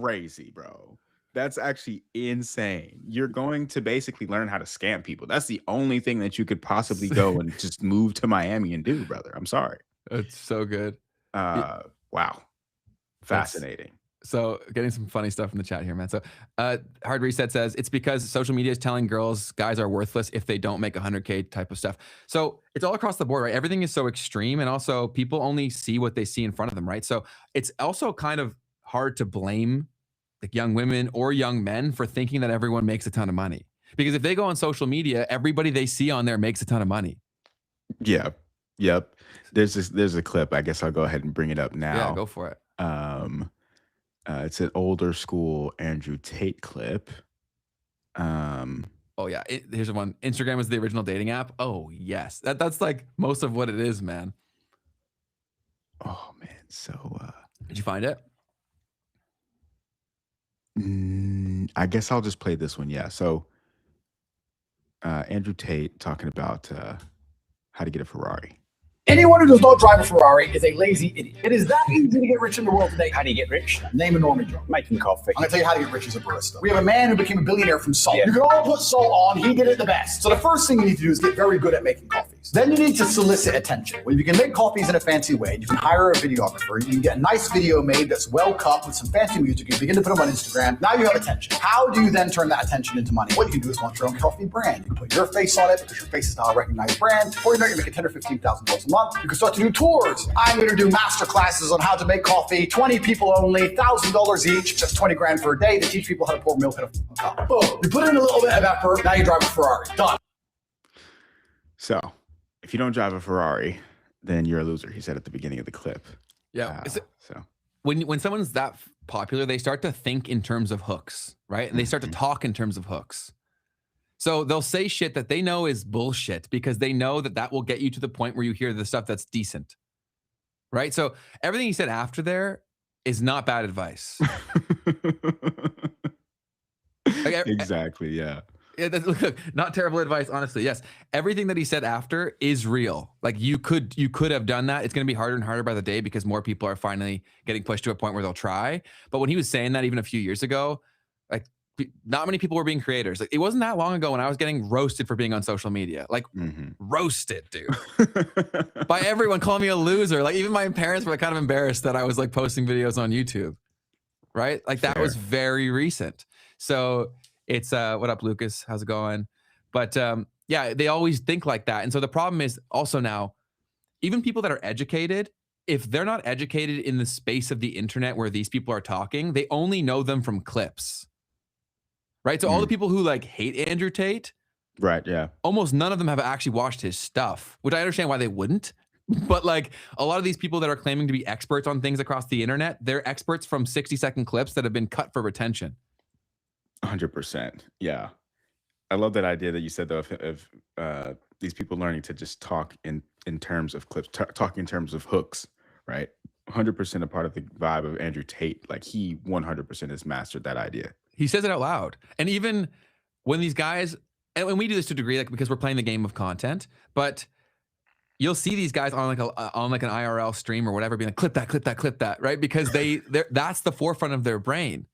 Crazy, bro. That's actually insane. You're going to basically learn how to scam people. That's the only thing that you could possibly go and just move to Miami and do, brother. I'm sorry. It's so good. It, Uh, wow. that's Fascinating. So getting some funny stuff in the chat here, man. So Hard Reset says it's because social media is telling girls guys are worthless if they don't make 100K type of stuff. So it's all across the board, right? Everything is so extreme, and also people only see what they see in front of them, right? So it's also kind of hard to blame like young women or young men for thinking that everyone makes a ton of money. Because if they go on social media, everybody they see on there makes a ton of money. Yeah. Yep. There's a clip. I guess I'll go ahead and bring it up now. Yeah, go for it. It's an older school Andrew Tate clip. Oh yeah, here's one. Instagram is the original dating app. Oh yes, that's like most of what it is, man. Oh man, so did you find it? I guess I'll just play this one. Yeah. So Andrew Tate talking about how to get a Ferrari. Anyone who does not drive a Ferrari is a lazy idiot. It is that easy to get rich in the world today. How do you get rich? Name a normie job. Making coffee. I'm going to tell you how to get rich as a barista. We have a man who became a billionaire from salt. Yeah. You can all put salt on. He did it the best. So the first thing you need to do is get very good at making coffees. Then you need to solicit attention. Well, you can make coffees in a fancy way. You can hire a videographer. You can get a nice video made that's well cut with some fancy music. You begin to put them on Instagram. Now you have attention. How do you then turn that attention into money? What you can do is launch your own coffee brand. You can put your face on it because your face is now a recognized brand. Or you know, you're making $10,000 or $15,000 a month. You can start to do tours. I'm going to do master classes on how to make coffee. 20 people only, $1,000 each, just 20 grand for a day to teach people how to pour milk in a cup. Boom. You put in a little bit of effort. Now you drive a Ferrari. Done. So, if you don't drive a Ferrari, then you're a loser, he said at the beginning of the clip. Yeah. So when someone's that popular, they start to think in terms of hooks, right? And they start to talk in terms of hooks. So they'll say shit that they know is bullshit because they know that that will get you to the point where you hear the stuff that's decent, right? So everything he said after there is not bad advice. Exactly, yeah. Yeah, look, not terrible advice, honestly. Yes, everything that he said after is real. Like you could have done that. It's going to be harder and harder by the day because more people are finally getting pushed to a point where they'll try. But when he was saying that even a few years ago, like not many people were being creators. Like it wasn't that long ago when I was getting roasted for being on social media. Like roasted, dude, by everyone calling me a loser. Like even my parents were like, kind of embarrassed that I was like posting videos on YouTube, right? Like that was very recent. So it's what up, Lucas? How's it going? But yeah, they always think like that. And so the problem is also now, even people that are educated, if they're not educated in the space of the internet where these people are talking, they only know them from clips. Right? So all the people who like hate Andrew Tate, right? Yeah. Almost none of them have actually watched his stuff, which I understand why they wouldn't. But like a lot of these people that are claiming to be experts on things across the internet, they're experts from 60-second clips that have been cut for retention. 100%. Yeah. I love that idea that you said though, of these people learning to just talk in terms of clips, talking in terms of hooks, right? 100% a part of the vibe of Andrew Tate. Like he 100% has mastered that idea. He says it out loud. And even when these guys, and when we do this to a degree, like because we're playing the game of content, but you'll see these guys on like an IRL stream or whatever being like, clip that, right? Because that's the forefront of their brain,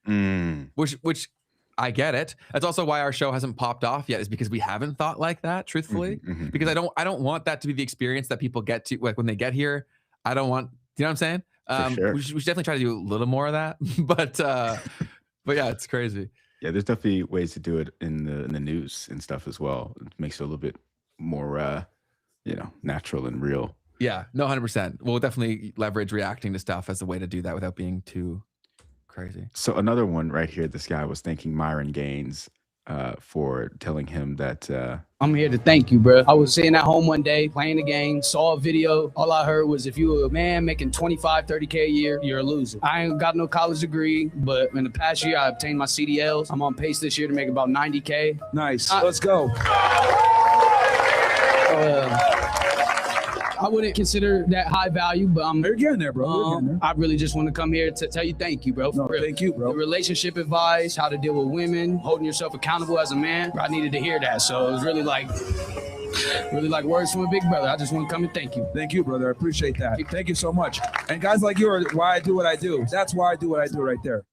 which I get it. That's also why our show hasn't popped off yet, is because we haven't thought like that, truthfully. Because I don't want that to be the experience that people get to, like when they get here. I don't want, you know what I'm saying? Sure. We should definitely try to do a little more of that, but yeah, it's crazy. Yeah, there's definitely ways to do it in the news and stuff as well. It makes it a little bit more, natural and real. Yeah, no, 100%. We'll definitely leverage reacting to stuff as a way to do that without being too crazy. So another one right here, this guy was thanking Myron Gaines for telling him that I'm here to thank you, bro. I was sitting at home one day playing the game, saw a video. All I heard was, if you were a man making 25, 30K a year, you're a loser. I ain't got no college degree, but in the past year, I obtained my CDLs. I'm on pace this year to make about 90K. Nice. Let's go. I wouldn't consider that high value, but You're getting there, bro. I really just want to come here to tell you thank you, bro. No, thank you, bro. The relationship advice, how to deal with women, holding yourself accountable as a man. I needed to hear that, so it was really like words from a big brother. I just want to come and thank you. Thank you, brother. I appreciate that. Thank you so much. And guys like you are why I do what I do. That's why I do what I do right there.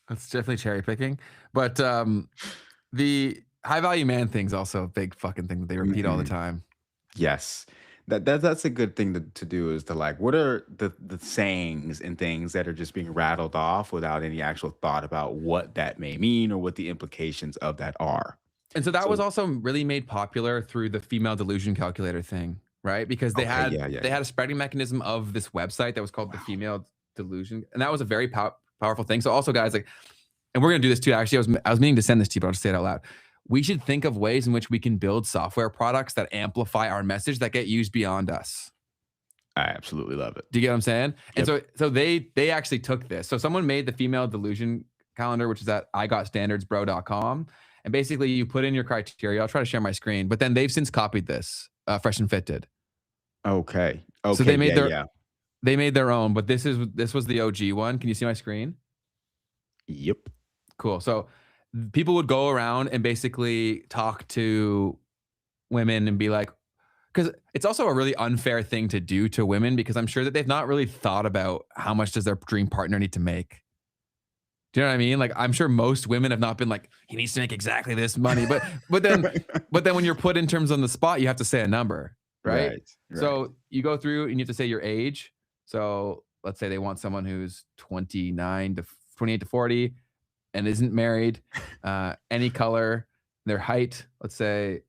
That's definitely cherry picking, but the high value man thing's also a big fucking thing that they repeat all the time. Yes. That's a good thing to do, is to like, what are the sayings and things that are just being rattled off without any actual thought about what that may mean or what the implications of that are. And so that was So also really made popular through the female delusion calculator thing, right? Because they okay, had yeah, yeah, they yeah. had a spreading mechanism of this website that was called the Wow. female delusion, and that was a very powerful thing. So also, guys, like, and we're gonna do this too. Actually, I was meaning to send this to you, but I'll just say it out loud. We should think of ways in which we can build software products that amplify our message that get used beyond us. I absolutely love it. Do you get what I'm saying? And Yep. so they actually took this. So someone made the female delusion calendar, which is at igotstandardsbro.com. And basically you put in your criteria. I'll try to share my screen, but then they've since copied this, Fresh and Fit did. Okay. So Okay. they Yeah. made their own, but this was the OG one. Can you see my screen? Yep. Cool. So people would go around and basically talk to women and be like, because it's also a really unfair thing to do to women, because I'm sure that they've not really thought about how much does their dream partner need to make. Do you know what I mean? Like, I'm sure most women have not been like, he needs to make exactly this money, but then when you're put in terms on the spot, you have to say a number, right? Right. So you go through and you have to say your age. So let's say they want someone who's 28 to 40 and isn't married, any color, their height, let's say,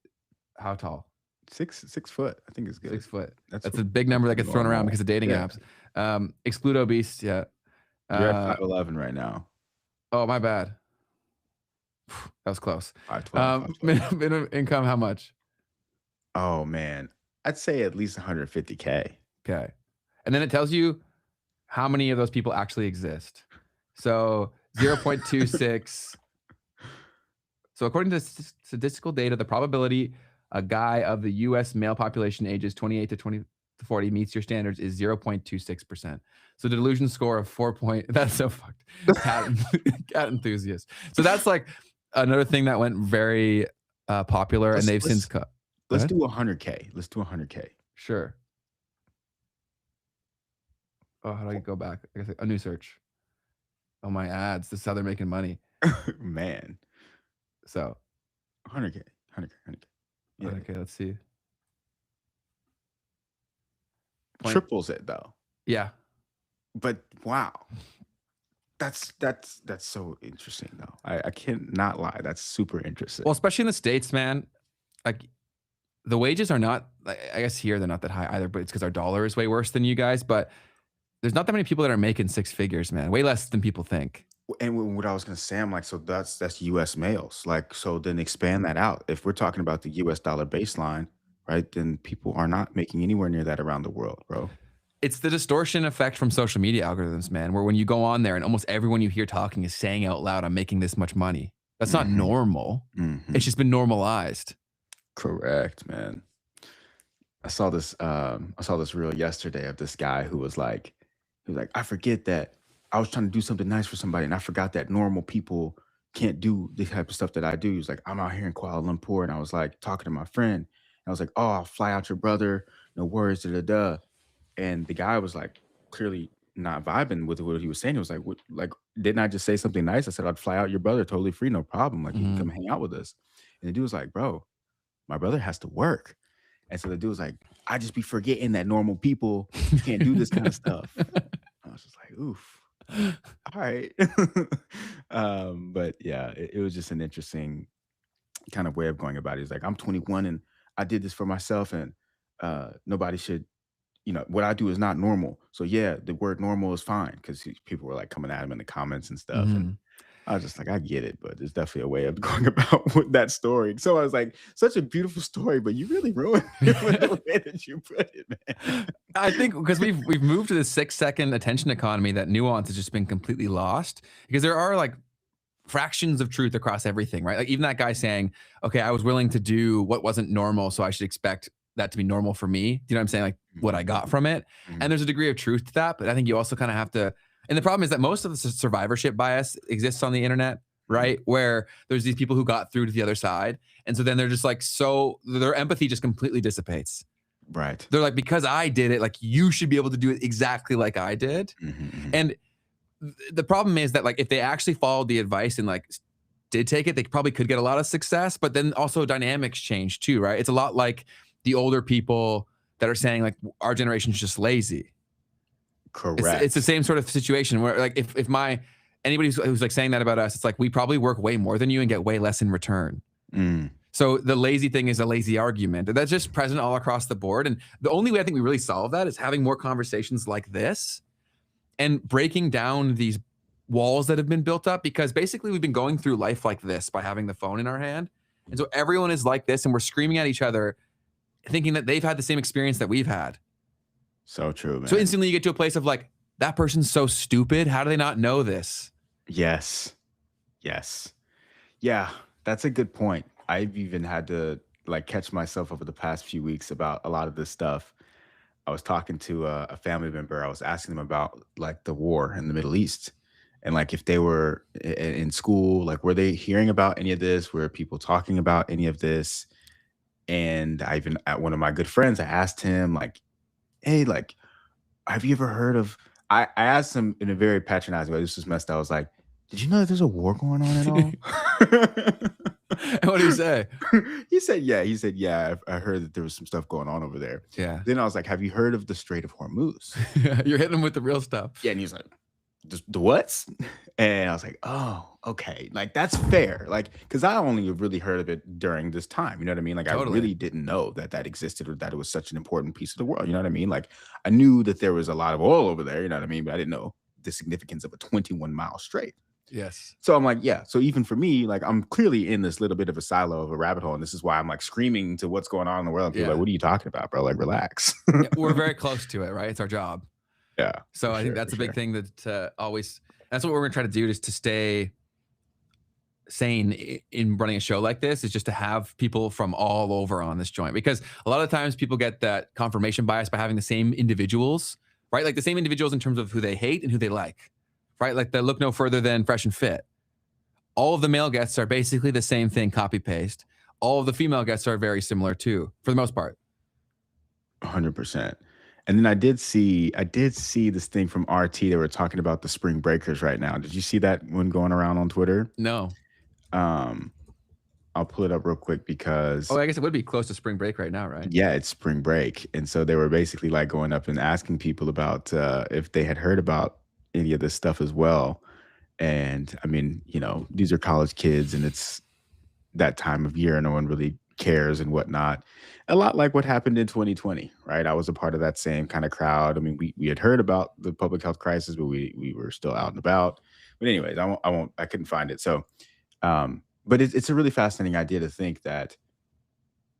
how tall? 6 foot, I think is good. 6 foot. That's That's a big number that gets thrown around because of dating Yeah. apps. Exclude obese. Yeah. You're at 5'11" right now. Oh, my bad. That was close. 5'12". Minimum income, how much? Oh man, I'd say at least 150K. Okay. And then it tells you how many of those people actually exist. So 0.26. So according to statistical data, the probability a guy of the US male population ages 28 to 40 meets your standards is 0.26%. So the delusion score of 4 that's so fucked. Cat enthusiast. So that's like another thing that went very popular, and they've since cut. Let's do 100K. Let's do 100K. Sure. Oh, how do I go back? I guess a new search. Oh, my ads. This is how they're making money. Man. So 100K. 100K. yeah. Okay, let's see. Triples it though. Yeah. But wow. That's so interesting though. I cannot lie. That's super interesting. Well, especially in the States, man. Like, the wages are not, like, I guess here they're not that high either, but it's because our dollar is way worse than you guys. But there's not that many people that are making 6 figures, man. Way less than people think. And what I was gonna say, I'm like, so that's US males. Like, so then expand that out. If we're talking about the US dollar baseline, right, then people are not making anywhere near that around the world, bro. It's the distortion effect from social media algorithms, man, where when you go on there and almost everyone you hear talking is saying out loud, I'm making this much money. That's not normal. It's just been normalized. Correct, man. I saw this reel yesterday of this guy who was like, I forget that I was trying to do something nice for somebody, and I forgot that normal people can't do the type of stuff that I do. He was like, I'm out here in Kuala Lumpur, and I was like talking to my friend, and I was like, oh, I'll fly out your brother, no worries, da. And the guy was like clearly not vibing with what he was saying. He was like, what, like, didn't I just say something nice? I said, I'd fly out your brother totally free, no problem. Like, you can come hang out with us. And the dude was like, bro, my brother has to work. And so the dude was like, I just be forgetting that normal people can't do this kind of stuff. I was just like, oof. All right. But yeah, it was just an interesting kind of way of going about it. He's like, I'm 21 and I did this for myself, and nobody should, what I do is not normal. So yeah, the word normal is fine, because people were like coming at him in the comments and stuff. And I was just like, I get it, but there's definitely a way of going about with that story. So I was like, such a beautiful story, but you really ruined it with the way that you put it, man. I think because we've moved to this 6-second attention economy, that nuance has just been completely lost, because there are like fractions of truth across everything, right? Like even that guy saying, okay, I was willing to do what wasn't normal, so I should expect that to be normal for me. Do you know what I'm saying? Like what I got from it. And there's a degree of truth to that, but I think you also kind of have to, and the problem is that most of the survivorship bias exists on the internet, right? Where there's these people who got through to the other side. And so then they're just like, so their empathy just completely dissipates. Right. They're like, because I did it, like you should be able to do it exactly like I did. And the problem is that like, if they actually followed the advice and like did take it, they probably could get a lot of success, but then also dynamics change too, right? It's a lot like the older people that are saying like our generation's just lazy. Correct. It's the same sort of situation where like if anybody who's like saying that about us, it's like we probably work way more than you and get way less in return. So the lazy thing is a lazy argument. That's just present all across the board. And the only way I think we really solve that is having more conversations like this and breaking down these walls that have been built up, because basically we've been going through life like this by having the phone in our hand. And so everyone is like this and we're screaming at each other thinking that they've had the same experience that we've had. So true, man. So instantly you get to a place of like, that person's so stupid. How do they not know this? Yes. Yeah, that's a good point. I've even had to like catch myself over the past few weeks about a lot of this stuff. I was talking to a family member. I was asking them about like the war in the Middle East and like if they were in school, like were they hearing about any of this? Were people talking about any of this? And I even at one of my good friends, I asked him like, hey, like, have you ever heard of, I asked him in a very patronizing way, this was messed up. I was like, did you know that there's a war going on at all? And what did he say? He said, yeah, I heard that there was some stuff going on over there. Yeah. Then I was like, have you heard of the Strait of Hormuz? You're hitting him with the real stuff. Yeah. And he was like, the what? And I was like, oh, okay. Like, that's fair. Like, because I only really heard of it during this time. You know what I mean? Like, Totally. I really didn't know that existed or that it was such an important piece of the world. You know what I mean? Like, I knew that there was a lot of oil over there. You know what I mean? But I didn't know the significance of a 21-mile strait. Yes. So I'm like, yeah. So even for me, like I'm clearly in this little bit of a silo of a rabbit hole. And this is why I'm like screaming to what's going on in the world. And people are like, what are you talking about, bro? Like, relax. Yeah, we're very close to it, right? It's our job. Yeah. So I think that's a big thing that always, that's what we're going to try to do, is to stay sane in running a show like this, is just to have people from all over on this joint. Because a lot of times people get that confirmation bias by having the same individuals, right? Like the same individuals in terms of who they hate and who they like. Right? Like they look no further than Fresh and Fit. All of the male guests are basically the same thing, copy paste. All of the female guests are very similar too, for the most part. 100%. And then I did see this thing from RT. They were talking about the spring breakers right now. Did you see that one going around on Twitter? No. I'll pull it up real quick because I guess it would be close to spring break right now, right? Yeah, it's spring break. And so they were basically like going up and asking people about if they had heard about any of this stuff as well. And I mean, you know, these are college kids and it's that time of year. No one really cares and whatnot. A lot like what happened in 2020, right? I was a part of that same kind of crowd. I mean, we had heard about the public health crisis, but we were still out and about. But anyways, I couldn't find it. So, but it's a really fascinating idea to think that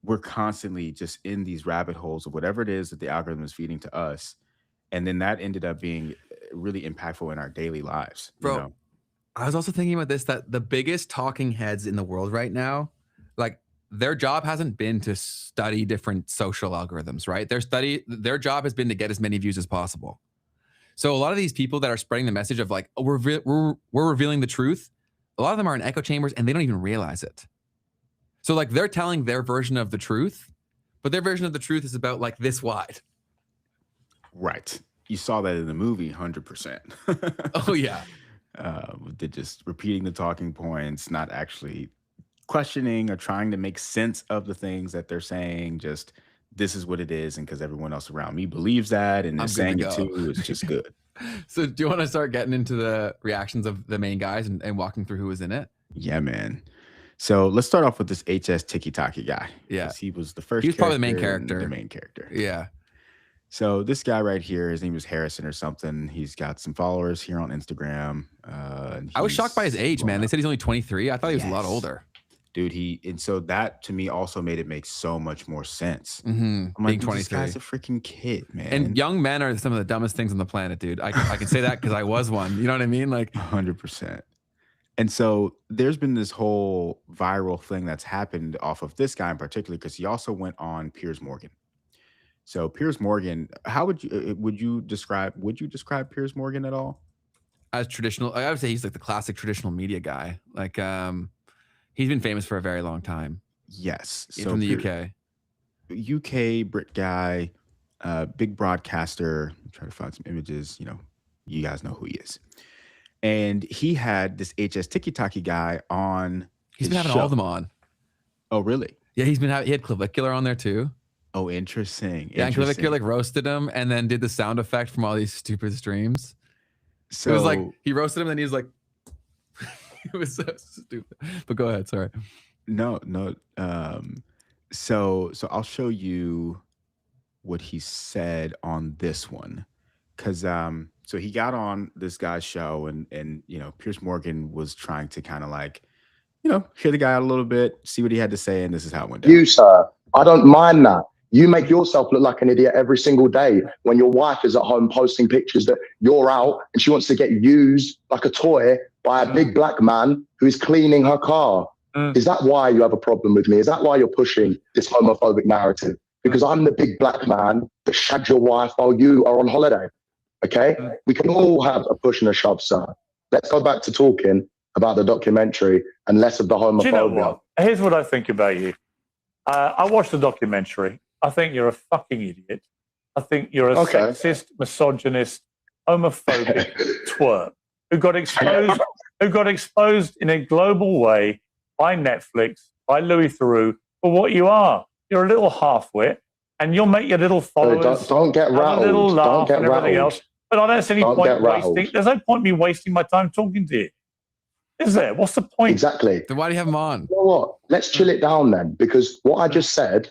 we're constantly just in these rabbit holes of whatever it is that the algorithm is feeding to us. And then that ended up being really impactful in our daily lives. Bro, you know? I was also thinking about this, that the biggest talking heads in the world right now, like their job hasn't been to study different social algorithms, right? Their job has been to get as many views as possible. So a lot of these people that are spreading the message of like, oh, we're revealing the truth, a lot of them are in echo chambers and they don't even realize it. So like they're telling their version of the truth, but their version of the truth is about like this wide. Right. You saw that in the movie, 100%. Oh, yeah. They're just repeating the talking points, not actually questioning or trying to make sense of the things that they're saying. Just, this is what it is. And because everyone else around me believes that and is saying it too, it's just good. So do you want to start getting into the reactions of the main guys and walking through who was in it? Yeah, man. So let's start off with this HS Tiki Taki guy. Yeah. He was the first. He was probably the main character. The main character. Yeah. So this guy right here, his name was Harrison or something. He's got some followers here on Instagram. I was shocked by his age, man. They said he's only 23. I thought he was a lot older. Dude, and so that to me also made it make so much more sense. I'm like, this guy's a freaking kid, man. And young men are some of the dumbest things on the planet, dude. I can say that because I was one. You know what I mean? Like 100%. And so there's been this whole viral thing that's happened off of this guy in particular, because he also went on Piers Morgan. So Piers Morgan, how would you describe Piers Morgan at all? As traditional, I would say he's like the classic traditional media guy. Like he's been famous for a very long time. Yes. So from the UK Brit guy, big broadcaster. I'm trying to find some images, you know, you guys know who he is. And he had this HS Tiki Taki guy on. He's been having all of them on. Oh, really? Yeah, he had Clavicular on there too. Oh, interesting. Yeah, and Interesting. Clivic like roasted him and then did the sound effect from all these stupid streams. So it was like he roasted him and then he was like, it was so stupid. But go ahead, sorry. no. So I'll show you what he said on this one, because so he got on this guy's show, and Piers Morgan was trying to kind of like hear the guy out a little bit, see what he had to say, and this is how it went down. You, sir, I don't mind that. You make yourself look like an idiot every single day when your wife is at home posting pictures that you're out and she wants to get used like a toy by a big black man who is cleaning her car. Is that why you have a problem with me? Is that why you're pushing this homophobic narrative? Because I'm the big black man that shagged your wife while you are on holiday. Okay? We can all have a push and a shove, sir. Let's go back to talking about the documentary and less of the homophobia. Do you know what? Here's what I think about you. I watched the documentary. I think you're a fucking idiot. I think you're a sexist, misogynist, homophobic twerp who got exposed in a global way by Netflix, by Louis Theroux, for what you are. You're a little half-wit, and you'll make your little followers don't get rattled. A little laugh Don't get and everything rattled. else. But I don't see any point wasting. There's no point me wasting my time talking to you. Is there? What's the point? Exactly. Then why do you have him on? You know what? Let's chill it down then, because what I just said,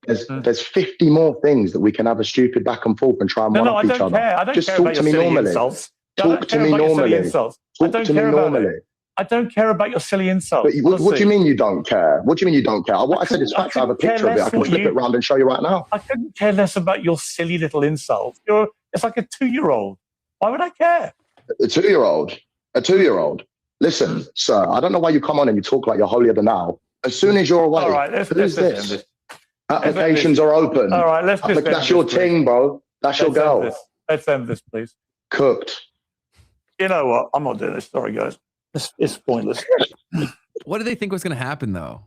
there's 50 more things that we can have a stupid back and forth and try and one up each other. Care. I don't just care talk about to your me silly normally. insults. Talk to me normally. Talk to me normally. I don't care about your silly insults. But what do you mean you don't care? What do you mean you don't care? What I said is facts. I have a picture of it. I can flip it around and show you right now. I couldn't care less about your silly little insults. It's like a 2-year-old. Why would I care? A 2-year-old? A 2-year-old? Listen, sir, I don't know why you come on and you talk like you're holier than thou. As soon as you're away, all right, who's this? Applications are open. All right, let's just that's your ting, bro. That's your girl. Let's end this, please. Cooked. You know what? I'm not doing this. Sorry, guys. It's pointless. What did they think was going to happen, though?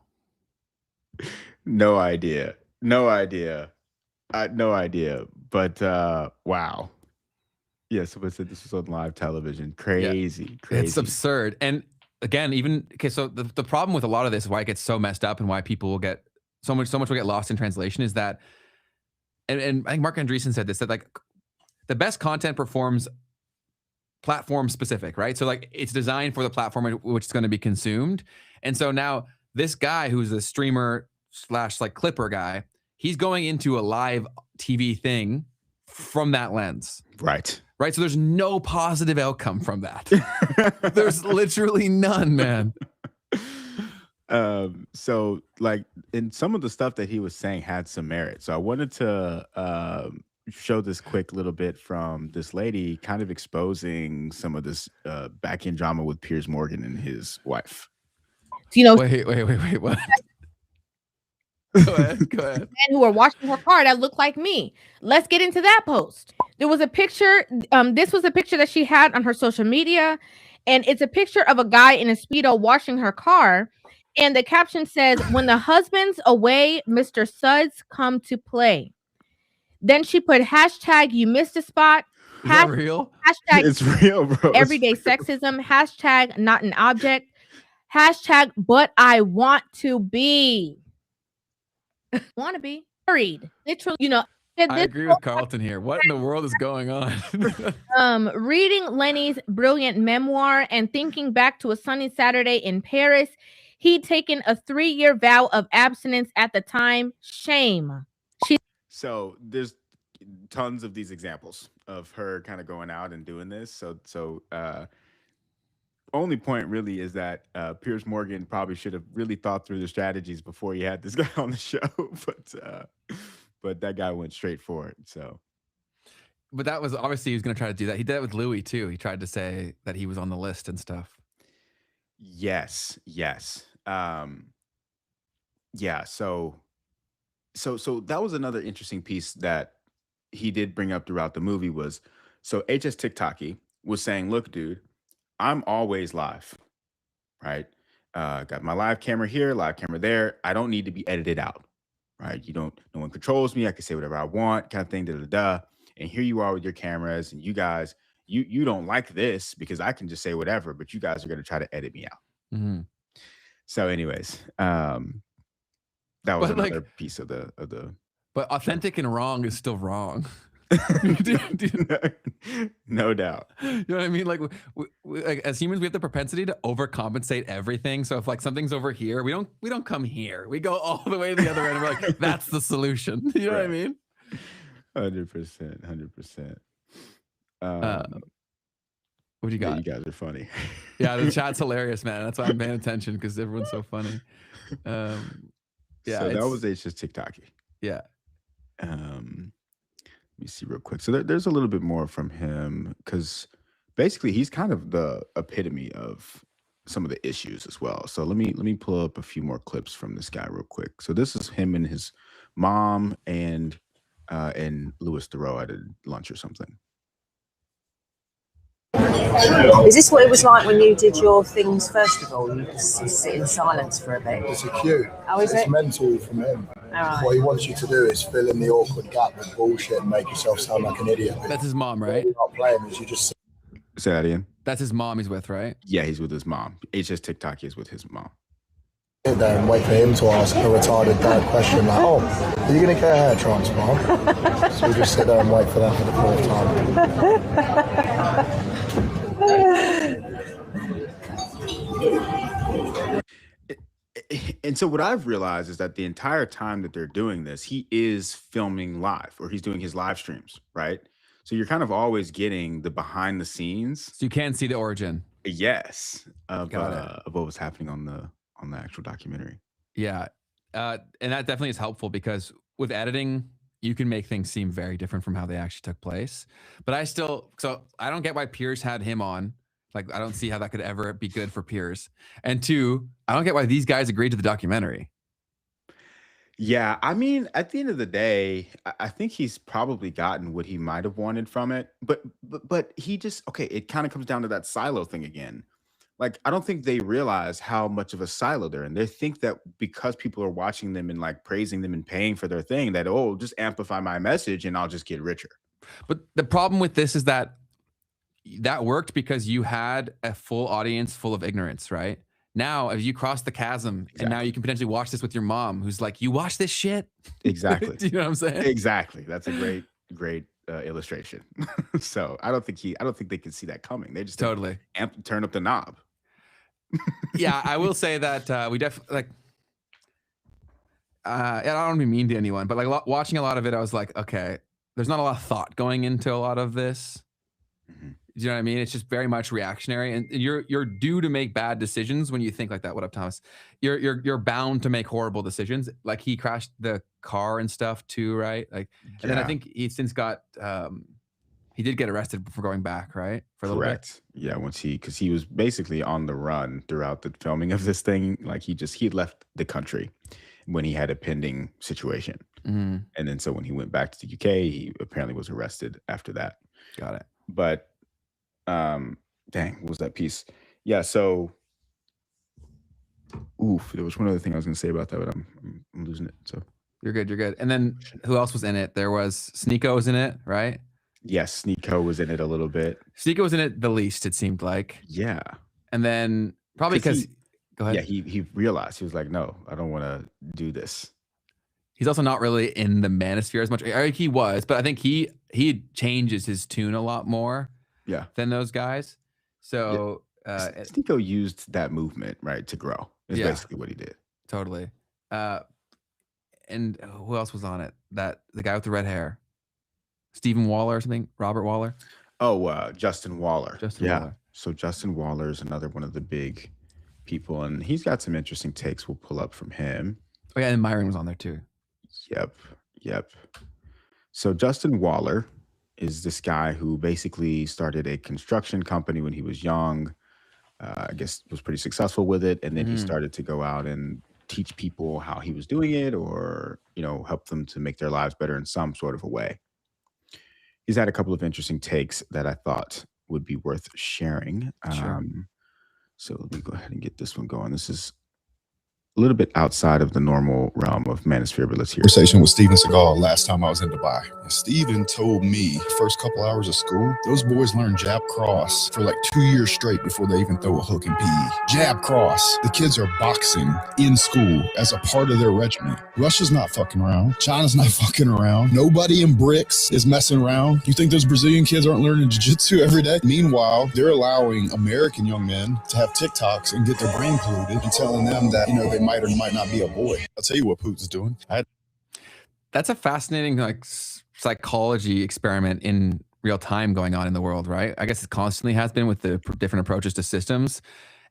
No idea. No idea. But wow. Yes, this was on live television. Crazy. It's absurd. And again, so the problem with a lot of this, why it gets so messed up and why people will get so much will get lost in translation is that, and I think Mark Andreessen said this, that like the best content performs platform specific, right? So like it's designed for the platform in which it's going to be consumed. And so now this guy who's a streamer / like clipper guy, he's going into a live TV thing from that lens. Right. So there's no positive outcome from that. There's literally none, man. So like in some of the stuff that he was saying had some merit. So I wanted to show this quick little bit from this lady kind of exposing some of this back-end drama with Piers Morgan and his wife. Wait, what? Go ahead. Men who are washing her car that look like me. Let's get into that post. There was a picture. This was a picture that she had on her social media, and it's a picture of a guy in a Speedo washing her car. And the caption says, "When the husband's away, Mr. Suds come to play." Then she put hashtag you missed a spot. Is that real? Hashtag It's real, bro. everyday sexism. Hashtag not an object. Hashtag but I want to be. Want to be married. Literally, I agree with Carlton here. What in the world is going on? Reading Lenny's brilliant memoir and thinking back to a sunny Saturday in Paris, he'd taken a 3-year vow of abstinence at the time. Shame. So there's tons of these examples of her kind of going out and doing this. So only point really is that Piers Morgan probably should have really thought through the strategies before he had this guy on the show, but that guy went straight for it. So, but that was obviously he was going to try to do that. He did that with Louis too. He tried to say that he was on the list and stuff. Yes. Yeah. So that was another interesting piece that he did bring up throughout the movie was, so HS TikToky was saying, look, dude, I'm always live, right? Got my live camera here, live camera there. I don't need to be edited out, right? No one controls me. I can say whatever I want, kind of thing, And here you are with your cameras, and you guys, you don't like this because I can just say whatever, but you guys are going to try to edit me out. Mm-hmm. So anyways, that was another piece of the But authentic and wrong is still wrong. No doubt. You know what I mean? Like, like as humans, we have the propensity to overcompensate everything. So if like something's over here, we don't come here. We go all the way to the other end. And we're like, that's the solution. You know what I mean? 100%. What do you got? Yeah, you guys are funny. Yeah, the chat's hilarious, man. That's why I'm paying attention because everyone's so funny. Yeah, so that was just TikToky. Yeah. Let me see real quick. So there's a little bit more from him because basically he's kind of the epitome of some of the issues as well. So let me pull up a few more clips from this guy real quick. So this is him and his mom and Louis Theroux at a lunch or something. Is this what it was like when you did your things first of all? You just sit in silence for a bit. It's cute. How is it's it? mental from him. Right. What he wants you to do is fill in the awkward gap with bullshit and make yourself sound like an idiot. That's his mom, right? You're not playing is you just Say that again. That's his mom he's with, right? Yeah, he's with his mom. HS TikTok is with his mom. sit there and wait for him to ask a retarded dad question like, oh, are you going to get a hair transplant? So we just sit there and wait for that for the fourth time. And so what I've realized is that the entire time that they're doing this, he is filming live, or he's doing his live streams, right? So you're kind of always getting the behind the scenes. So you can see the origin. Yes, of what was happening on the actual documentary. Yeah, and that definitely is helpful because with editing, you can make things seem very different from how they actually took place. But I don't get why Piers had him on. Like, I don't see how that could ever be good for Piers. And two, I don't get why these guys agreed to the documentary. Yeah, I mean, at the end of the day, I think he's probably gotten what he might have wanted from it. But he just, okay, it kind of comes down to that silo thing again. Like, I don't think they realize how much of a silo they're in. They think that because people are watching them and like praising them and paying for their thing, that, oh, just amplify my message and I'll just get richer. But the problem with this is that worked because you had a full audience full of ignorance, right? Now, if you cross the chasm, exactly. And now you can potentially watch this with your mom, who's like, "You watch this shit." Exactly. Do you know what I'm saying? Exactly. That's a great illustration. So I don't think they can see that coming. They just totally turn up the knob. Yeah, I will say that we definitely like. I don't want to be mean to anyone, but like watching a lot of it, I was like, okay, there's not a lot of thought going into a lot of this. Mm-hmm. Do you know what I mean? It's just very much reactionary, and you're due to make bad decisions when you think like that. What up, Thomas? You're bound to make horrible decisions. Like he crashed the car and stuff too, right? Like, and then I think he since got he did get arrested for going back, right? For a little bit. Yeah, because he was basically on the run throughout the filming of this thing. Like he left the country when he had a pending situation, mm-hmm. And then so when he went back to the UK, he apparently was arrested after that. Got it. But dang, what was that piece? Yeah, so there was one other thing I was gonna say about that, but I'm losing it. So you're good. And then who else was in it? There was Sneeko was in it, right? Yes, Sneeko was in it a little bit. Sneeko was in it the least, it seemed like. Yeah. And then probably because go ahead. Yeah, he realized, he was like, no, I don't want to do this. He's also not really in the Manosphere as much. He was, but I think he changes his tune a lot more. Yeah. Than those guys. So Sneeko used that movement, right, to grow. Is basically what he did. Totally. And who else was on it? The guy with the red hair. Stephen Waller or something? Robert Waller? Oh, Justin Waller. Waller. So Justin Waller is another one of the big people, and he's got some interesting takes we'll pull up from him. Oh, yeah, and Myron was on there too. Yep. So Justin Waller is this guy who basically started a construction company when he was young. I guess was pretty successful with it, and then he started to go out and teach people how he was doing it, or help them to make their lives better in some sort of a way. He's had a couple of interesting takes that I thought would be worth sharing. Sure. So let me go ahead and get this one going. This is a little bit outside of the normal realm of Manosphere, but let's hear it. Conversation with Steven Seagal last time I was in Dubai. And Steven told me first couple hours of school, those boys learn jab cross for like 2 years straight before they even throw a hook in PE. Jab cross. The kids are boxing in school as a part of their regimen. Russia's not fucking around. China's not fucking around. Nobody in BRICS is messing around. You think those Brazilian kids aren't learning jiu-jitsu every day? Meanwhile, they're allowing American young men to have TikToks and get their brain polluted and telling them that, they might or might not be a boy. I'll tell you what Putin's doing. That's a fascinating psychology experiment in real time going on in the world, right? I guess it constantly has been with the different approaches to systems,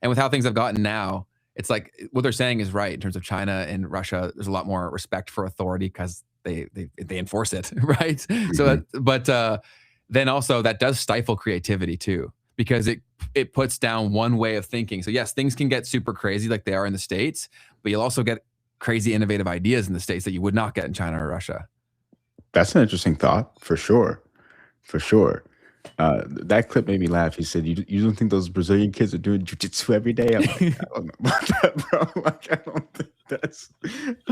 and with how things have gotten now. It's like what they're saying is right in terms of China and Russia. There's a lot more respect for authority because they enforce it, right? Mm-hmm. So, but then also that does stifle creativity too, because it puts down one way of thinking. So yes, things can get super crazy like they are in the States, but you'll also get crazy innovative ideas in the States that you would not get in China or Russia. That's an interesting thought, for sure. For sure. That clip made me laugh. He said, you don't think those Brazilian kids are doing jiu-jitsu every day? I'm like, I don't know about that, bro. Like, I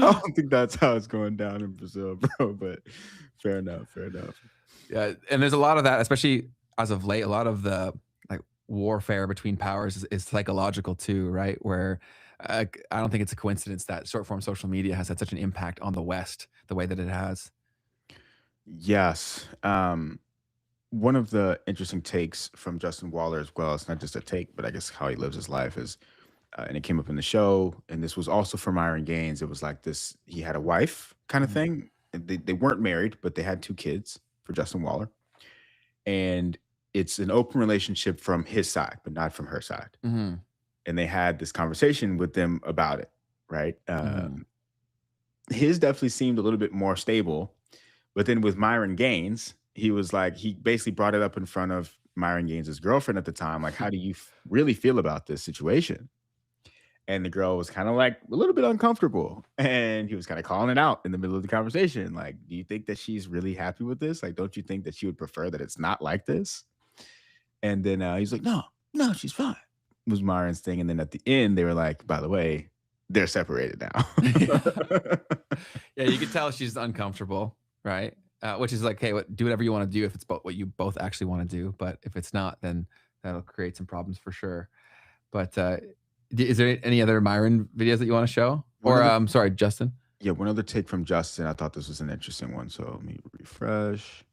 don't think that's how it's going down in Brazil, bro. But fair enough. Yeah, and there's a lot of that, especially as of late. A lot of the warfare between powers is psychological too, right? Where I don't think it's a coincidence that short form social media has had such an impact on the West the way that it has. Yes. One of the interesting takes from Justin Waller as well, it's not just a take, but I guess how he lives his life is, and it came up in the show, and this was also for Myron Gaines. It was like this, he had a wife kind of thing. They weren't married, but they had 2 kids for Justin Waller. And it's an open relationship from his side, but not from her side. Mm-hmm. And they had this conversation with them about it, right? His definitely seemed a little bit more stable. But then with Myron Gaines, he was like, he basically brought it up in front of Myron Gaines' girlfriend at the time. Like, how do you really feel about this situation? And the girl was kind of like a little bit uncomfortable. And he was kind of calling it out in the middle of the conversation. Like, do you think that she's really happy with this? Like, don't you think that she would prefer that it's not like this? And then he's like, no, she's fine. Was Myron's thing. And then at the end, they were like, by the way, they're separated now. Yeah, you could tell she's uncomfortable, right? Which is like, hey, do whatever you want to do if it's what you both actually want to do. But if it's not, then that'll create some problems for sure. But is there any other Myron videos that you want to show? Or sorry, Justin? Yeah, one other take from Justin. I thought this was an interesting one. So let me refresh.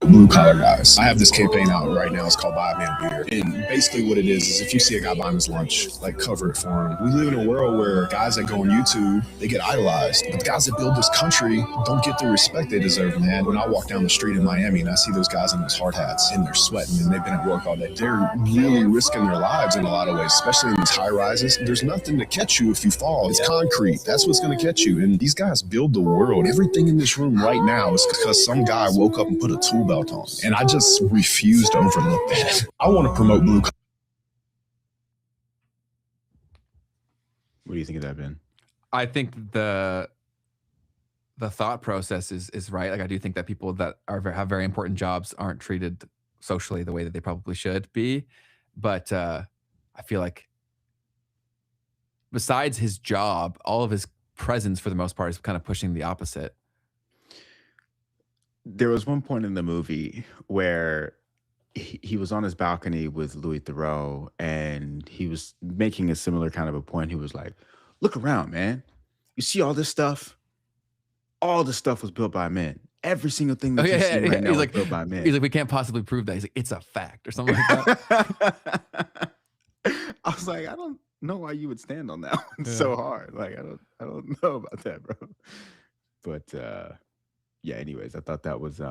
Blue collar guys. I have this campaign out right now. It's called Buy a Man Beer. And basically what it is if you see a guy buying his lunch, like cover it for him. We live in a world where guys that go on YouTube, they get idolized. But the guys that build this country don't get the respect they deserve, man. When I walk down the street in Miami and I see those guys in those hard hats and they're sweating and they've been at work all day, they're really risking their lives in a lot of ways, especially in these high rises. There's nothing to catch you if you fall. It's concrete. That's what's going to catch you. And these guys build the world. Everything in this room right now is because some guy woke up and put a tool belt on. And I just refuse to overlook that. I want to promote blue. What do you think of that, Ben? I think the thought process is right. Like, I do think that people that have very important jobs aren't treated socially the way that they probably should be. But I feel like besides his job, all of his presence for the most part is kind of pushing the opposite. There was one point in the movie where he was on his balcony with Louis Theroux, and he was making a similar kind of a point. He was like, look around, man. You see all this stuff? All this stuff was built by men. Every single thing that you see right now was built by men. He's like, we can't possibly prove that. He's like, it's a fact or something like that. I was like, I don't know why you would stand on that one so hard. Like, I don't know about that, bro. But yeah, anyways, I thought that was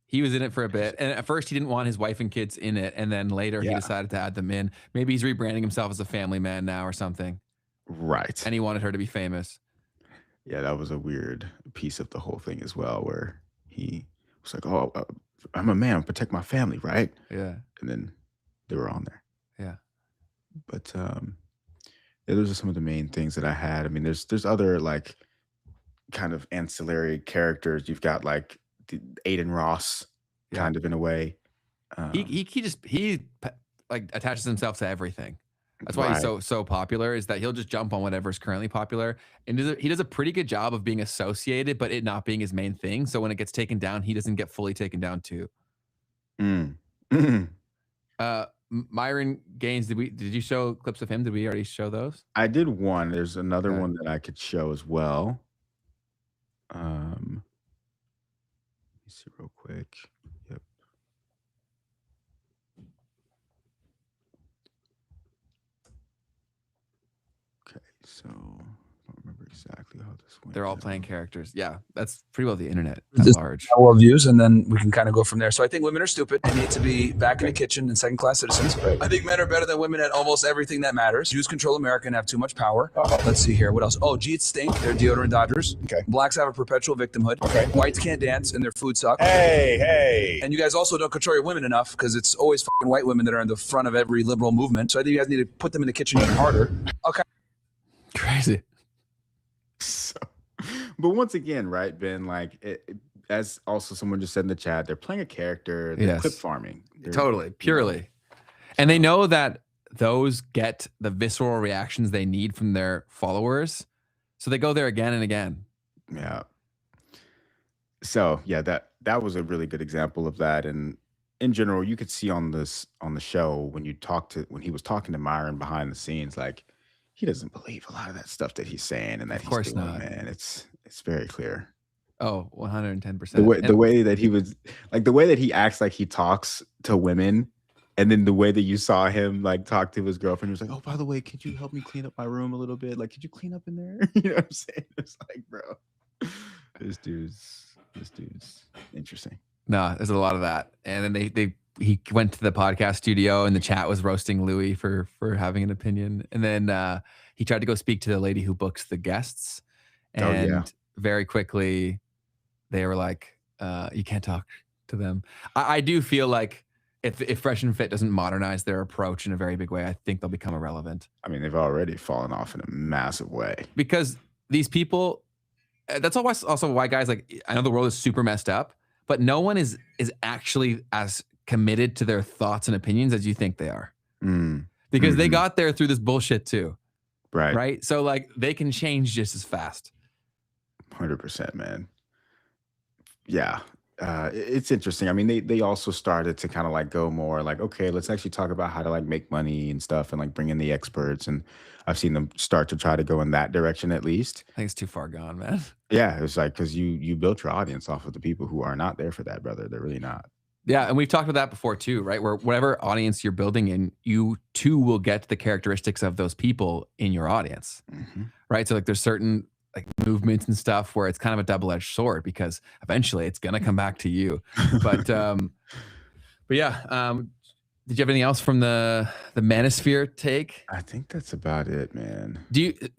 he was in it for a bit, and at first he didn't want his wife and kids in it, and then later he decided to add them in. Maybe he's rebranding himself as a family man now or something, right? And he wanted her to be famous. Yeah, that was a weird piece of the whole thing as well, where he was like, oh, I'm a man, protect my family, right? Yeah. And then they were on there. Yeah. But yeah, those are some of the main things that I had. I mean, there's other like kind of ancillary characters. You've got like Aiden Ross, kind of in a way. He like attaches himself to everything. That's why he's so popular, is that he'll just jump on whatever is currently popular. And he does a pretty good job of being associated, but it not being his main thing. So when it gets taken down, he doesn't get fully taken down too. Myron Gaines, did you show clips of him? Did we already show those? I did one. There's another one that I could show as well. Let me see real quick. Yep. Okay, so I don't remember exactly how this went. They're all playing characters. Yeah, that's pretty well the internet at This large. our views, and then we can kind of go from there. So I think women are stupid. They need to be back in the kitchen and second-class citizens. I think men are better than women at almost everything that matters. Jews control America and have too much power. Let's see here. What else? Oh, Jeets stink. They're deodorant dodgers. Okay. Blacks have a perpetual victimhood. Okay. Whites can't dance and their food sucks. Hey. And you guys also don't control your women enough, because it's always fucking white women that are in the front of every liberal movement. So I think you guys need to put them in the kitchen even harder. Okay. Crazy. So, but once again, right, Ben, like as also someone just said in the chat, they're playing a character. They're clip farming. Totally, purely. And they know that those get the visceral reactions they need from their followers. So they go there again and again. Yeah. So yeah, that was a really good example of that. And in general, you could see on the show when he was talking to Myron behind the scenes, like he doesn't believe a lot of that stuff that he's saying and that he's doing, not. Man. It's very clear. Oh, 110%. The way that he was like, the way that he acts like he talks to women, and then the way that you saw him like talk to his girlfriend, he was like, "Oh, by the way, could you help me clean up my room a little bit? Like, could you clean up in there?" You know what I'm saying? It's like, bro, this dude's interesting. No, there's a lot of that. And then he went to the podcast studio and the chat was roasting Louis for having an opinion. And then he tried to go speak to the lady who books the guests. And very quickly they were like, you can't talk to them. I do feel like if Fresh and Fit doesn't modernize their approach in a very big way, I think they'll become irrelevant. I mean, they've already fallen off in a massive way. Because these people, that's also why guys, like, I know the world is super messed up, but no one is actually as committed to their thoughts and opinions as you think they are. Because they got there through this bullshit too. Right. So like they can change just as fast. 100%, man. Yeah. It's interesting. I mean, they also started to kind of like go more like, okay, let's actually talk about how to like make money and stuff and like bring in the experts. And I've seen them start to try to go in that direction at least. I think it's too far gone, man. Yeah. It was like, because you built your audience off of the people who are not there for that, brother. They're really not. Yeah, and we've talked about that before too, right? Where whatever audience you're building in, you too will get the characteristics of those people in your audience, right? So like there's certain like movements and stuff where it's kind of a double-edged sword, because eventually it's gonna come back to you. But yeah, did you have anything else from the Manosphere take? I think that's about it, man.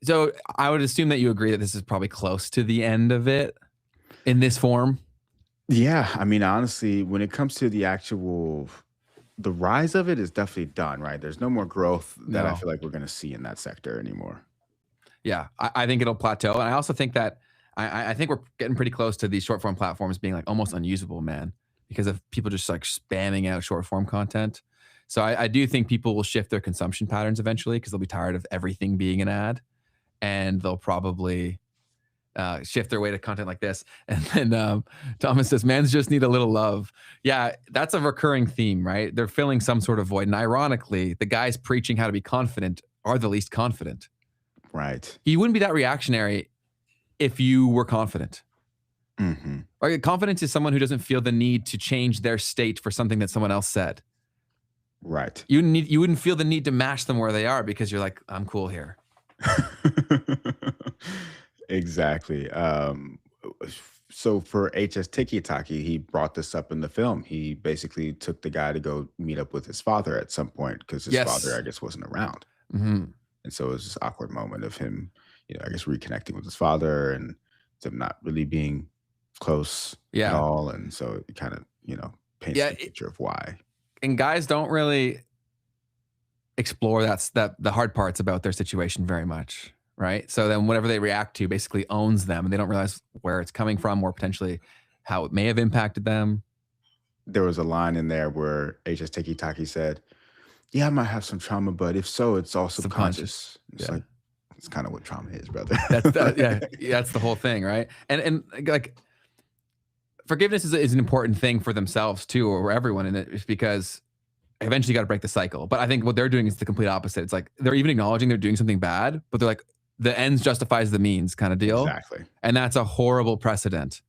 So I would assume that you agree that this is probably close to the end of it in this form. Yeah, I mean, honestly, when it comes to the rise of it is definitely done, right? There's no more growth that I feel like we're going to see in that sector anymore. Yeah, I think it'll plateau. And I also think that I think we're getting pretty close to these short form platforms being like almost unusable, man, because of people just like spamming out short form content. So I do think people will shift their consumption patterns eventually, because they'll be tired of everything being an ad, and they'll probably shift their way to content like this. And then Thomas says, "Mans just need a little love." Yeah, that's a recurring theme, right? They're filling some sort of void. And ironically, the guys preaching how to be confident are the least confident. Right. You wouldn't be that reactionary if you were confident. Right? Confidence is someone who doesn't feel the need to change their state for something that someone else said. Right. You wouldn't feel the need to match them where they are, because you're like, I'm cool here. Exactly. So for HS Tiki Taki, he brought this up in the film. He basically took the guy to go meet up with his father at some point, because his father, I guess, wasn't around. And so it was this awkward moment of him, I guess, reconnecting with his father and them not really being close at all. And so it kind of, paints the picture of why. And guys don't really explore the hard parts about their situation very much. Right. So then whatever they react to basically owns them, and they don't realize where it's coming from or potentially how it may have impacted them. There was a line in there where HS Tiki Taki said, yeah, I might have some trauma, but if so, it's all subconscious. It's Yeah. like, it's kind of what trauma is, brother. That's that's the whole thing, right? And like forgiveness is an important thing for themselves too, or everyone in it, because eventually you got to break the cycle. But I think what they're doing is the complete opposite. It's like they're even acknowledging they're doing something bad, but they're like the ends justifies the means kind of deal. Exactly. And that's a horrible precedent.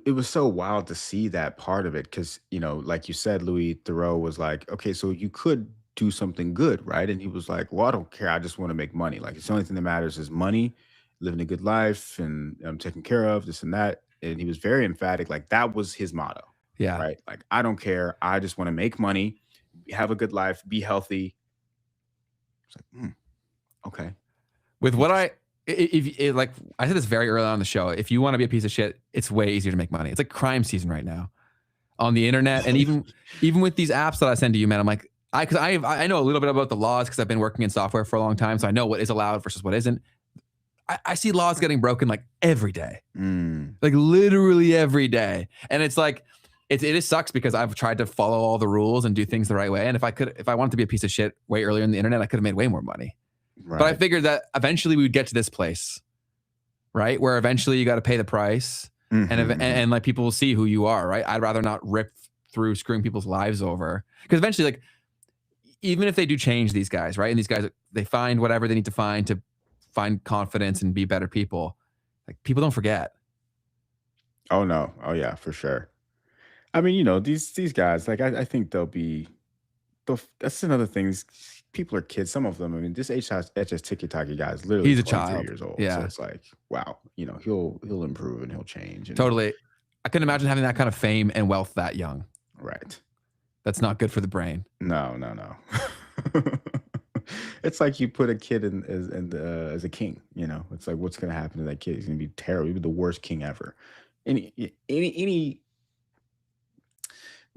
It was so wild to see that part of it because, you know, like you said, Louis Theroux was like, okay, so you could do something good, right? And he was like, well, I don't care. I just want to make money. Like, it's the only thing that matters is money, living a good life, and I'm taken care of, this and that. And he was very emphatic. Like, that was his motto. Yeah. Right. Like, I don't care. I just want to make money, have a good life, be healthy. It's like, okay. With what like I said this very early on in the show, if you want to be a piece of shit, it's way easier to make money. It's like crime season right now on the internet. And even with these apps that I send to you, man, I'm like, I know a little bit about the laws because I've been working in software for a long time. So I know what is allowed versus what isn't. I see laws getting broken like every day, like literally every day. And it's like, it just sucks because I've tried to follow all the rules and do things the right way. And if I wanted to be a piece of shit way earlier in the internet, I could have made way more money. Right. But I figured that eventually we would get to this place, right? Where eventually you got to pay the price and like people will see who you are, right? I'd rather not rip through screwing people's lives over, because eventually, like, even if they do change these guys, right? And these guys, they find whatever they need to find confidence and be better people. Like, people don't forget. Oh no. Oh yeah, for sure. I mean, you know, these guys, like, I think that's another thing. People are kids. Some of them, I mean, this HS Tiki-Taki guy is literally he's a child. years old. Yeah. So it's like, wow, you know, he'll improve and he'll change. And, totally. I couldn't imagine having that kind of fame and wealth that young. Right. That's not good for the brain. No. It's like you put a kid as a king, you know. It's like, what's going to happen to that kid? He's going to be terrible. He'll be the worst king ever.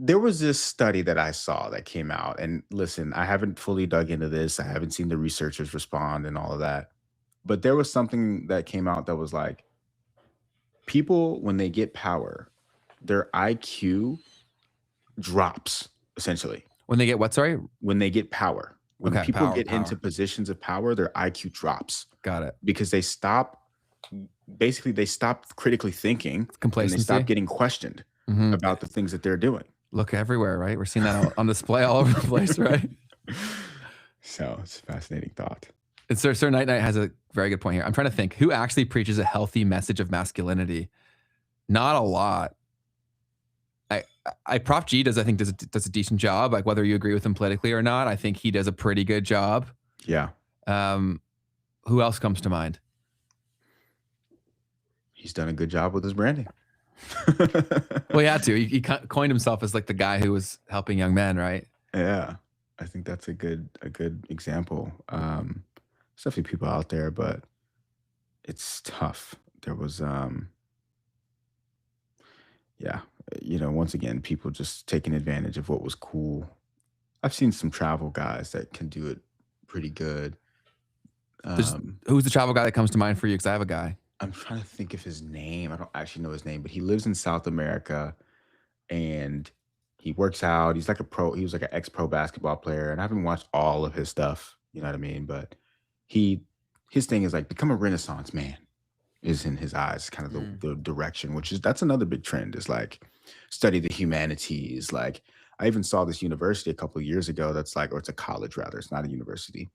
There was this study that I saw that came out, and listen, I haven't fully dug into this. I haven't seen the researchers respond and all of that. But there was something that came out that was like, people, when they get power, their IQ drops, essentially. When they get what, sorry? When they get power. When people power. into positions of power, their IQ drops. Got it. Because they stop critically thinking. Complacency. And they stop getting questioned about the things that they're doing. Look everywhere, right? We're seeing that on display all over the place, right? So it's a fascinating thought. And Sir Night has a very good point here. I'm trying to think who actually preaches a healthy message of masculinity. Not a lot. Prof G does a decent job. Like, whether you agree with him politically or not, I think he does a pretty good job. Yeah. Who else comes to mind? He's done a good job with his branding. Well, he had to. He coined himself as like the guy who was helping young men, right? Yeah, I think that's a good example. There's definitely people out there, but it's tough. There was, you know, once again, people just taking advantage of what was cool. I've seen some travel guys that can do it pretty good. Who's the travel guy that comes to mind for you? Because I have a guy. I'm trying to think of his name. I don't actually know his name, but he lives in South America and he works out. He's like a pro. He was like an ex-pro basketball player, and I haven't watched all of his stuff. You know what I mean? But his thing is like, become a Renaissance man is in his eyes, kind of the direction, that's another big trend, is like study the humanities. Like, I even saw this university a couple of years ago that's like, or it's a college rather, it's not a university.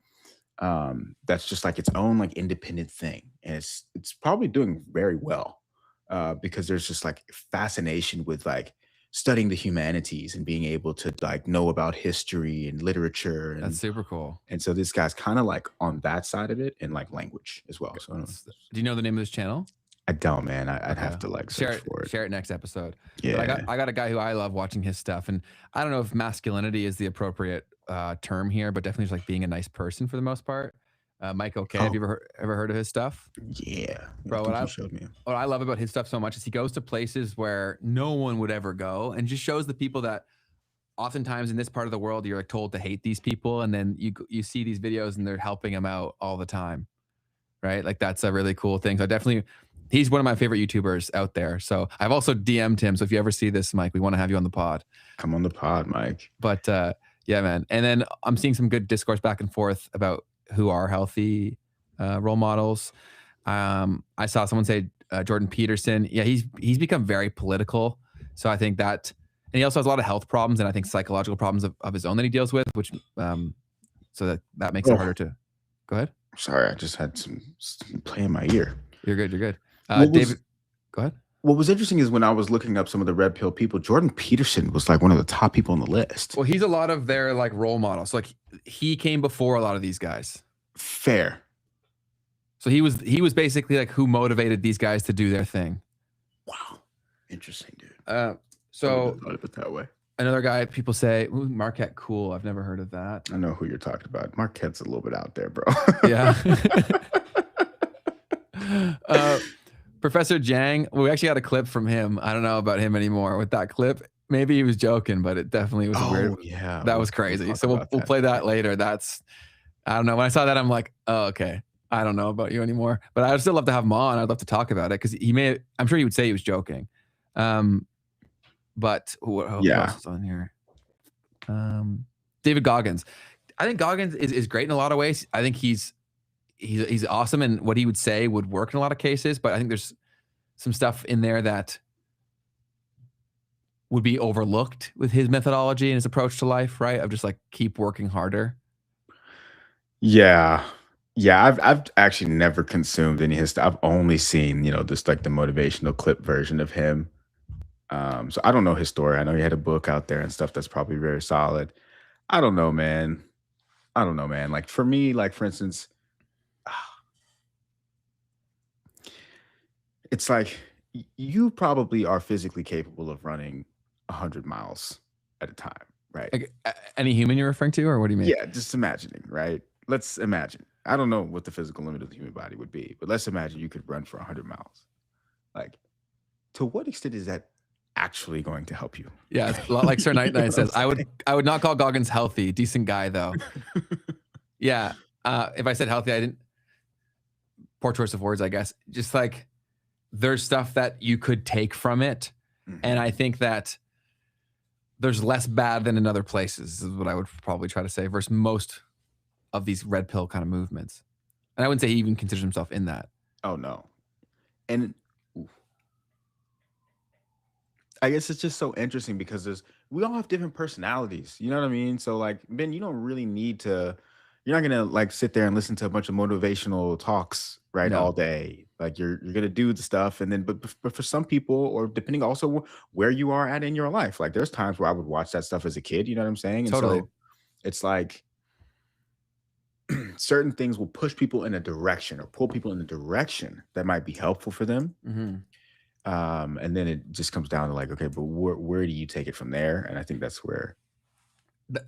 That's just like its own like independent thing, and it's probably doing very well because there's just like fascination with like studying the humanities and being able to like know about history and literature. And that's super cool. And so this guy's kind of like on that side of it, and like language as well. So do you know the name of this channel? I don't, man. I'd have to like search for it. Share it next episode. Yeah, but I got a guy who I love watching his stuff, and I don't know if masculinity is the appropriate term here, but definitely just like being a nice person for the most part. Mike OK, have you ever heard of his stuff? Yeah, bro. What I love about his stuff so much is he goes to places where no one would ever go, and just shows the people that oftentimes in this part of the world you're like told to hate these people, and then you see these videos and they're helping them out all the time, right? Like, that's a really cool thing. So he's one of my favorite YouTubers out there. So I've also DM'd him. So if you ever see this, Mike, we want to have you on the pod. Come on the pod, Mike. But Yeah, man. And then I'm seeing some good discourse back and forth about who are healthy role models. I saw someone say Jordan Peterson. Yeah, he's become very political. So I think that, and he also has a lot of health problems and I think psychological problems of his own that he deals with, which so that makes it harder to. Go ahead. Sorry, I just had some play in my ear. You're good. You're good. David, go ahead. What was interesting is when I was looking up some of the red pill people, Jordan Peterson was like one of the top people on the list. Well, he's a lot of their like role models. So, like he came before a lot of these guys. Fair. So he was basically like who motivated these guys to do their thing. Wow. Interesting, dude. So I thought of it that way. Another guy, people say, ooh, Marquette Cool. I've never heard of that. I know who you're talking about. Marquette's a little bit out there, bro. Yeah. Professor Jang, we actually had a clip from him. I don't know about him anymore with that clip. Maybe he was joking, but it definitely was weird. Yeah. That was crazy. So we'll play that later. I don't know. When I saw that, I'm like, oh, okay. I don't know about you anymore. But I'd still love to have him on. I'd love to talk about it because I'm sure he would say he was joking. But who else is on here? David Goggins. I think Goggins is great in a lot of ways. I think he's awesome, and what he would say would work in a lot of cases. But I think there's some stuff in there that would be overlooked with his methodology and his approach to life, right? Of just like keep working harder. Yeah. I've actually never consumed any of his stuff. I've only seen, just like the motivational clip version of him. So I don't know his story. I know he had a book out there and stuff that's probably very solid. I don't know, man. Like for me, like for instance, it's like you probably are physically capable of running 100 miles at a time, right? Like, any human you're referring to, or what do you mean? Yeah, just imagining, right? Let's imagine. I don't know what the physical limit of the human body would be, but let's imagine you could run for 100 miles. Like, to what extent is that actually going to help you? Yeah, it's a lot like Sir Night says. I would not call Goggins healthy. Decent guy though. Yeah. If I said healthy, I didn't. Poor choice of words, I guess. Just like there's stuff that you could take from it, and I think that there's less bad than in other places. Is what I would probably try to say. Versus most of these red pill kind of movements, and I wouldn't say he even considers himself in that. Oh no, and I guess it's just so interesting because we all have different personalities. You know what I mean? So like, Ben, you don't really need to. You're not gonna like sit there and listen to a bunch of motivational talks, right, all day. Like you're gonna do the stuff, and then but for some people, or depending also where you are at in your life, like there's times where I would watch that stuff as a kid. You know what I'm saying? And Totally. so it's like certain things will push people in a direction or pull people in a direction that might be helpful for them. And then it just comes down to like, okay, but where do you take it from there? And I think that's where.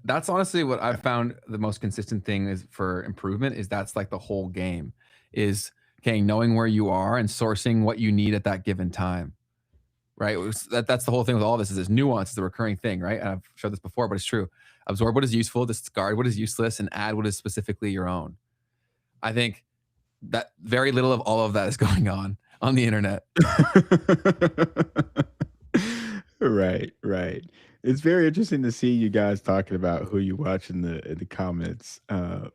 That's honestly what I've found the most consistent thing is for improvement is that's like the whole game is knowing where you are and sourcing what you need at that given time. Right. That's the whole thing with all this is this nuance is the recurring thing. Right. And I've showed this before, but it's true. Absorb what is useful, discard what is useless, and add what is specifically your own. I think that very little of all of that is going on the internet. Right. It's very interesting to see you guys talking about who you watch in the comments.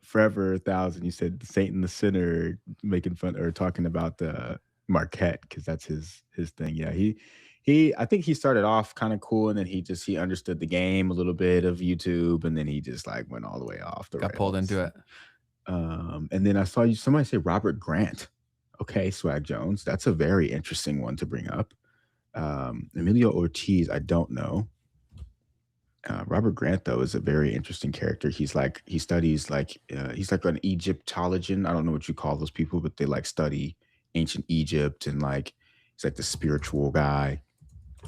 Forever 1000, you said Saint and the Sinner, making fun or talking about the Marquette because that's his thing. Yeah, he I think he started off kind of cool, and then he understood the game a little bit of YouTube, and then he just like went all the way off the got pulled into it. And then I saw somebody say Robert Grant. Okay, Swag Jones, that's a very interesting one to bring up. Emilio Ortiz, I don't know. Robert Grant though is a very interesting character. He studies like he's like an Egyptologian. I don't know what you call those people, but they like study ancient Egypt, and like he's like the spiritual guy.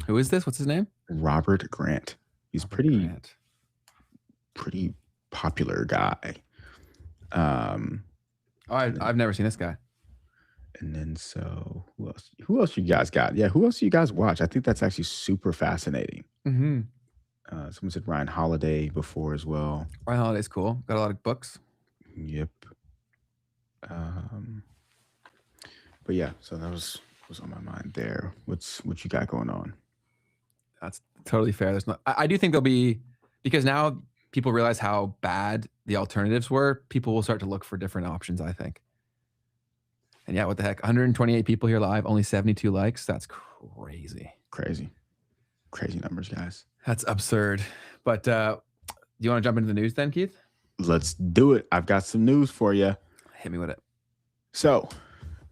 Who is this? What's his name? Robert Grant. He's pretty popular guy. I've never seen this guy. And then so who else you guys got? Yeah, who else do you guys watch? I think that's actually super fascinating. Someone said Ryan Holiday before as well. Ryan Holiday's cool. Got a lot of books. Yep. But yeah, so that was on my mind there. What you got going on? That's totally fair. There's I do think there'll be, because now people realize how bad the alternatives were, people will start to look for different options, I think. And yeah, what the heck? 128 people here live, only 72 likes. That's crazy. Crazy numbers, guys. That's absurd. But do you want to jump into the news then, Keith? Let's do it. I've got some news for you. Hit me with it. So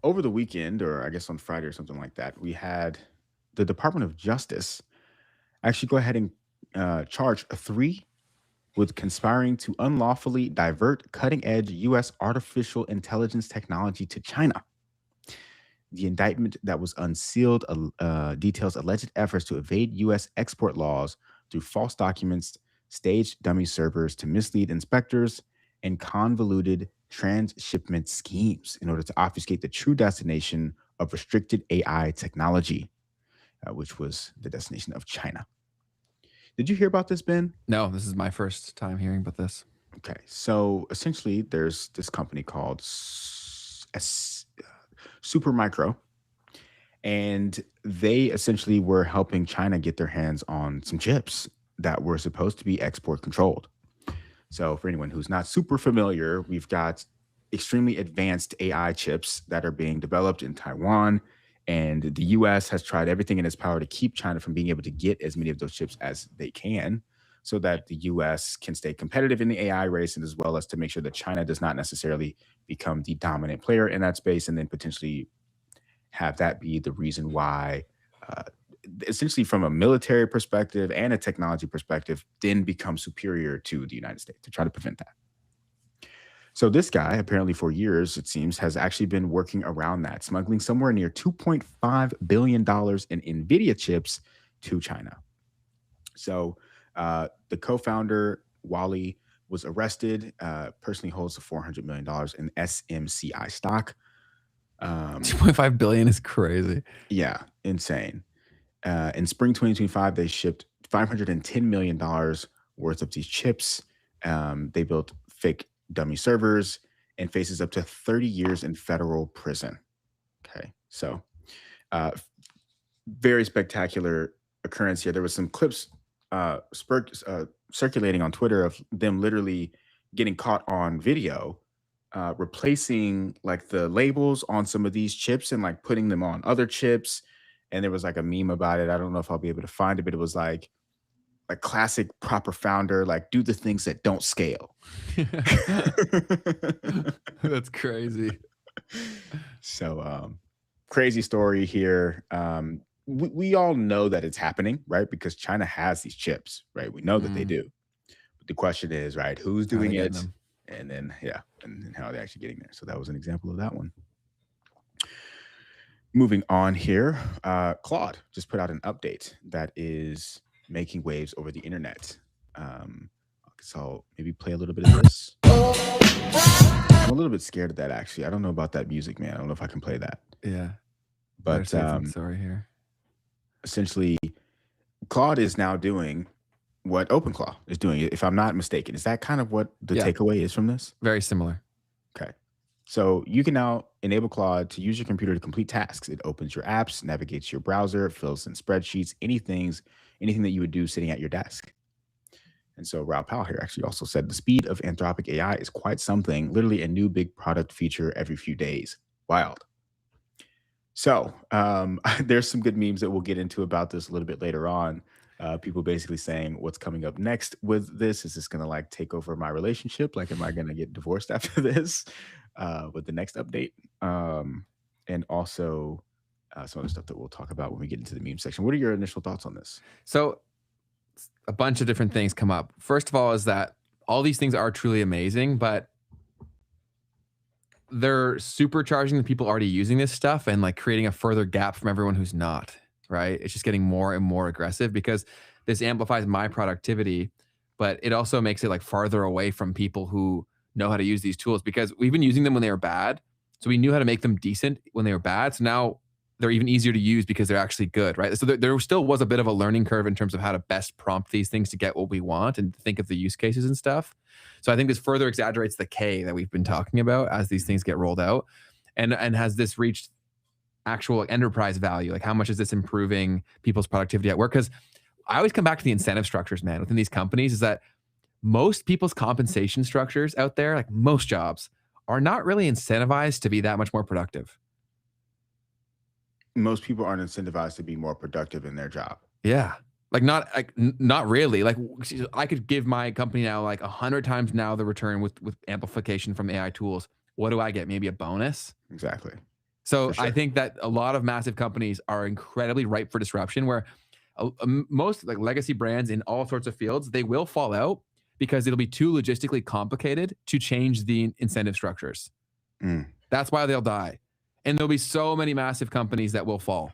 over the weekend, or I guess on Friday or something like that, we had the Department of Justice actually go ahead and charge 3 with conspiring to unlawfully divert cutting-edge U.S. artificial intelligence technology to China. The indictment that was unsealed details alleged efforts to evade U.S. export laws through false documents, staged dummy servers to mislead inspectors, and convoluted transshipment schemes in order to obfuscate the true destination of restricted AI technology, which was the destination of China. Did you hear about this, Ben? No, this is my first time hearing about this. Okay, so essentially there's this company called Supermicro, and they essentially were helping China get their hands on some chips that were supposed to be export controlled. So for anyone who's not super familiar, we've got extremely advanced AI chips that are being developed in Taiwan, and the US has tried everything in its power to keep China from being able to get as many of those chips as they can, so that the US can stay competitive in the AI race, and as well as to make sure that China does not necessarily become the dominant player in that space, and then potentially have that be the reason why, essentially from a military perspective and a technology perspective, then become superior to the United States, to try to prevent that. So this guy, apparently for years, it seems, has actually been working around that, smuggling somewhere near $2.5 billion in NVIDIA chips to China. So the co-founder, Wally, was arrested, personally holds the $400 million in SMCI stock. 2.5 billion is crazy. Yeah, insane. In spring 2025, they shipped $510 million worth of these chips. They built fake dummy servers and faces up to 30 years in federal prison. Okay, so very spectacular occurrence here. There was some clips circulating on Twitter of them literally getting caught on video, replacing like the labels on some of these chips and like putting them on other chips. And there was like a meme about it. I don't know if I'll be able to find it, but it was like a classic proper founder, like do the things that don't scale. That's crazy. So crazy story here. We all know that it's happening, right? Because China has these chips, right? We know that they do. But the question is, right, who's doing it? And then, and how are they actually getting there? So that was an example of that one. Moving on here, Claude just put out an update that is making waves over the internet. So maybe play a little bit of this. I'm a little bit scared of that, actually. I don't know about that music, man. I don't know if I can play that. Yeah. But sorry here. Essentially, Claude is now doing what OpenClaw is doing, if I'm not mistaken. Is that kind of what the takeaway is from this? Very similar. Okay. So you can now enable Claude to use your computer to complete tasks. It opens your apps, navigates your browser, fills in spreadsheets, anything that you would do sitting at your desk. And so Raoul Pal here actually also said the speed of Anthropic AI is quite something, literally a new big product feature every few days. Wild. So there's some good memes that we'll get into about this a little bit later on. People basically saying what's coming up next with this. Is this going to like take over my relationship? Like, am I going to get divorced after this with the next update? And also some other stuff that we'll talk about when we get into the meme section. What are your initial thoughts on this? So a bunch of different things come up. First of all, is that all these things are truly amazing, but they're supercharging the people already using this stuff and like creating a further gap from everyone who's not, right? It's just getting more and more aggressive because this amplifies my productivity, but it also makes it like farther away from people who know how to use these tools, because we've been using them when they were bad. So we knew how to make them decent when they were bad. So now they're even easier to use because they're actually good, right? So there still was a bit of a learning curve in terms of how to best prompt these things to get what we want and think of the use cases and stuff. So I think this further exaggerates the K that we've been talking about as these things get rolled out. And has this reached actual enterprise value? Like, how much is this improving people's productivity at work? Because I always come back to the incentive structures, man, within these companies, is that most people's compensation structures out there, like most jobs, are not really incentivized to be that much more productive. Most people aren't incentivized to be more productive in their job. Yeah. Like not really. Like I could give my company now like 100 times now the return with amplification from AI tools. What do I get? Maybe a bonus? Exactly. So Sure. I think that a lot of massive companies are incredibly ripe for disruption, where most like legacy brands in all sorts of fields, they will fall out because it'll be too logistically complicated to change the incentive structures. That's why they'll die. And there'll be so many massive companies that will fall.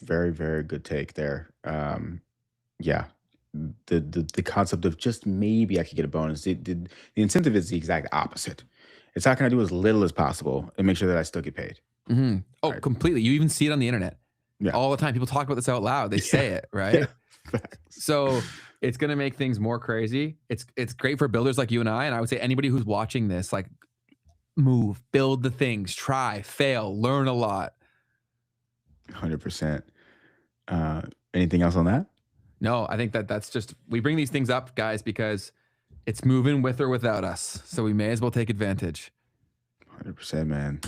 Very, very good take there. Yeah. The concept of just maybe I could get a bonus. The incentive is the exact opposite. It's not going to do as little as possible and make sure that I still get paid. Mm-hmm. Oh, Right. completely. You even see it on the internet all the time. People talk about this out loud. They say it, right? Yeah. So it's going to make things more crazy. It's great for builders like you and I would say anybody who's watching this, like, move, build the things, try, fail, learn a lot. 100%. Anything else on that? No, I think that's just, we bring these things up, guys, because it's moving with or without us. So we may as well take advantage. 100%, man.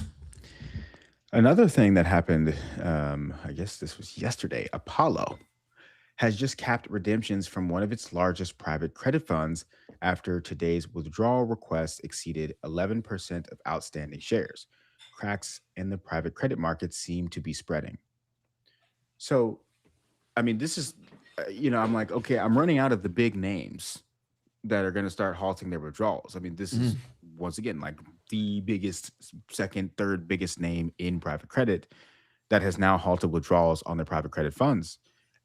Another thing that happened, I guess this was yesterday, Apollo has just capped redemptions from one of its largest private credit funds after today's withdrawal request exceeded 11% of outstanding shares. Cracks in the private credit market seem to be spreading. So, I mean, this is, I'm like, okay, I'm running out of the big names that are going to start halting their withdrawals. I mean, this is, once again, like the biggest, second, third biggest name in private credit that has now halted withdrawals on their private credit funds.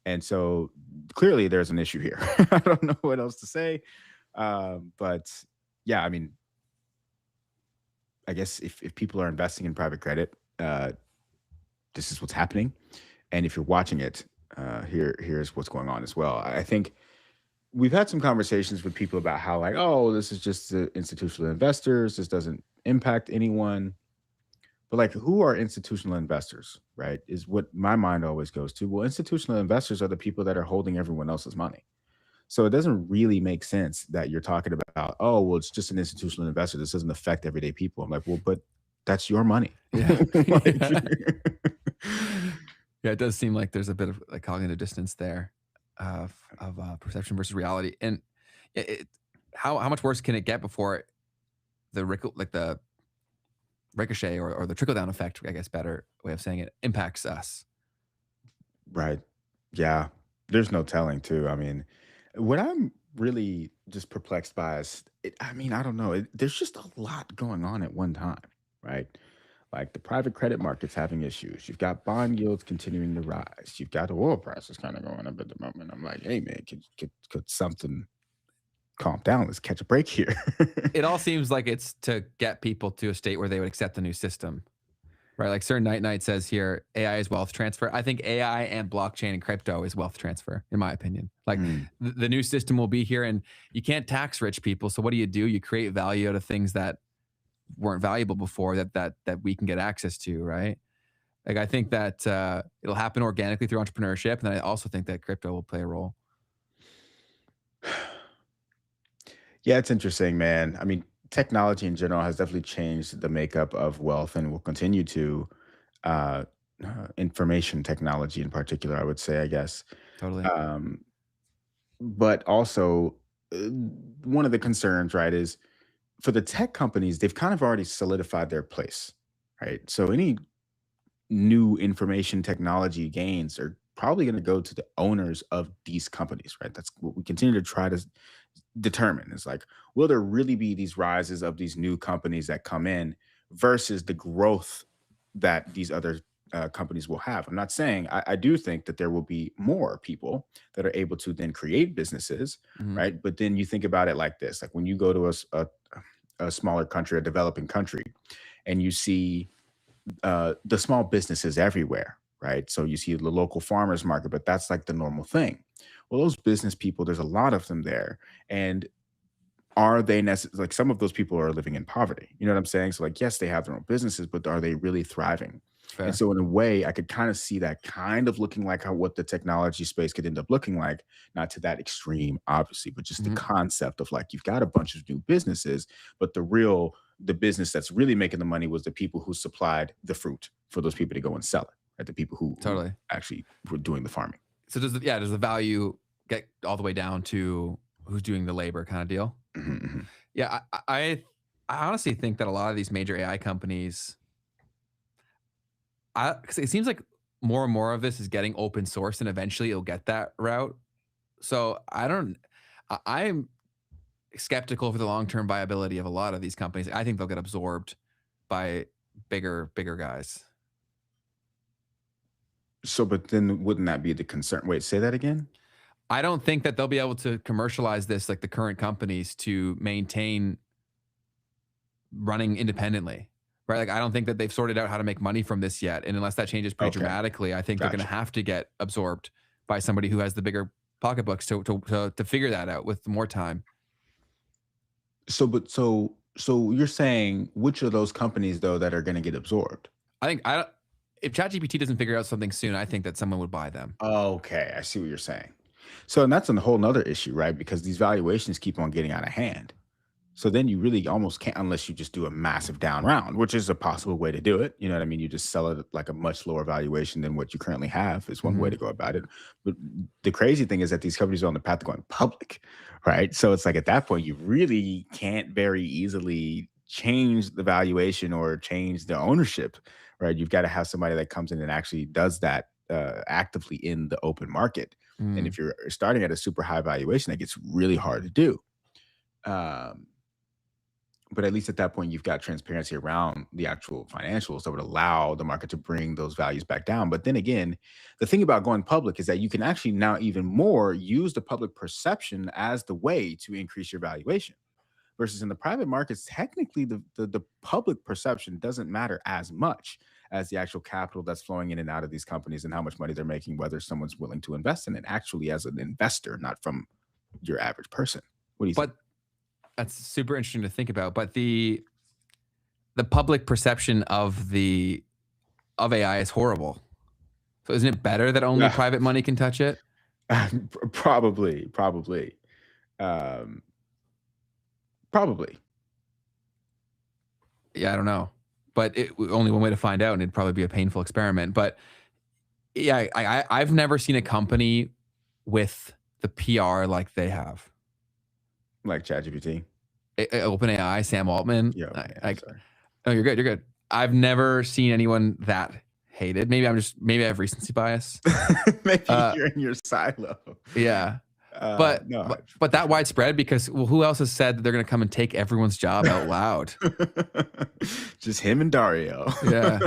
And so clearly there's an issue here. I don't know what else to say. But yeah, I mean, I guess if people are investing in private credit, this is what's happening. And if you're watching it, here's what's going on as well. I think we've had some conversations with people about how, like, oh, this is just the institutional investors. This doesn't impact anyone. But like, who are institutional investors, right? Is what my mind always goes to. Well, institutional investors are the people that are holding everyone else's money. So it doesn't really make sense that you're talking about, oh, well, it's just an institutional investor. This doesn't affect everyday people. I'm like, well, but that's your money. Yeah. Yeah, it does seem like there's a bit of like cognitive distance there of perception versus reality. And how much worse can it get before the ricochet or the trickle down effect, I guess better way of saying it, impacts us? Right. Yeah. There's no telling too. I mean, what I'm really just perplexed by is, I don't know. There's just a lot going on at one time, right? Like the private credit market's having issues. You've got bond yields continuing to rise. You've got oil prices kind of going up at the moment. I'm like, hey man, could something calm down? Let's catch a break here. It all seems like it's to get people to a state where they would accept the new system, right? Like Sir Night says here, AI is wealth transfer. I think AI and blockchain and crypto is wealth transfer, in my opinion. Like the new system will be here, and you can't tax rich people. So what do? You create value out of things that weren't valuable before that we can get access to, right? Like I think that it'll happen organically through entrepreneurship, and I also think that crypto will play a role. Yeah, it's interesting, man. I mean, technology in general has definitely changed the makeup of wealth and will continue to. Information technology in particular, I would say, I guess. Totally. But also, one of the concerns, right, is for the tech companies, they've kind of already solidified their place, right? So any new information technology gains are probably going to go to the owners of these companies, right? That's what we continue to try to determine. It's like, will there really be these rises of these new companies that come in versus the growth that these other companies will have? I'm not saying, I do think that there will be more people that are able to then create businesses, right? But then you think about it like this, like when you go to a smaller country, a developing country, and you see the small businesses everywhere, right? So you see the local farmers market, but that's like the normal thing. Well, those business people, there's a lot of them there. And are they necessarily, like some of those people are living in poverty? You know what I'm saying? So like, yes, they have their own businesses, but are they really thriving? Fair. And so in a way, I could kind of see that kind of looking like what the technology space could end up looking like, not to that extreme, obviously, but just the concept of like, you've got a bunch of new businesses, but the business that's really making the money was the people who supplied the fruit for those people to go and sell it, right? The people who actually were doing the farming. So does the value get all the way down to who's doing the labor kind of deal? Yeah, I honestly think that a lot of these major AI companies, because it seems like more and more of this is getting open source, and eventually it'll get that route. So I'm skeptical for the long-term viability of a lot of these companies. I think they'll get absorbed by bigger guys. So, but then wouldn't that be the concern? Wait, say that again? I don't think that they'll be able to commercialize this like the current companies to maintain running independently, right? Like, I don't think that they've sorted out how to make money from this yet. And unless that changes pretty dramatically, I think they're going to have to get absorbed by somebody who has the bigger pocketbooks to figure that out with more time. So you're saying which of those companies though that are going to get absorbed? If ChatGPT doesn't figure out something soon, I think that someone would buy them. Okay, I see what you're saying. So, and that's a whole nother issue, right? Because these valuations keep on getting out of hand. So then you really almost can't, unless you just do a massive down round, which is a possible way to do it. You know what I mean? You just sell it at like a much lower valuation than what you currently have is one way to go about it. But the crazy thing is that these companies are on the path to going public, right? So it's like at that point, you really can't very easily change the valuation or change the ownership, right? You've got to have somebody that comes in and actually does that actively in the open market. And if you're starting at a super high valuation, that gets really hard to do. But at least at that point, you've got transparency around the actual financials that would allow the market to bring those values back down. But then again, the thing about going public is that you can actually now even more use the public perception as the way to increase your valuation. Versus in the private markets, technically the public perception doesn't matter as much as the actual capital that's flowing in and out of these companies and how much money they're making, whether someone's willing to invest in it actually as an investor, not from your average person. What do you think? That's super interesting to think about. But the public perception of AI is horrible. So isn't it better that only private money can touch it? Probably. Yeah, I don't know. But only one way to find out, and it'd probably be a painful experiment. But yeah, I've never seen a company with the PR like they have. Like ChatGPT? OpenAI, Sam Altman. Yeah. Oh, you're good. You're good. I've never seen anyone that hated. Maybe I have recency bias. Maybe you're in your silo. Yeah. But that widespread because who else has said that they're going to come and take everyone's job out loud? Just him and Dario. Yeah.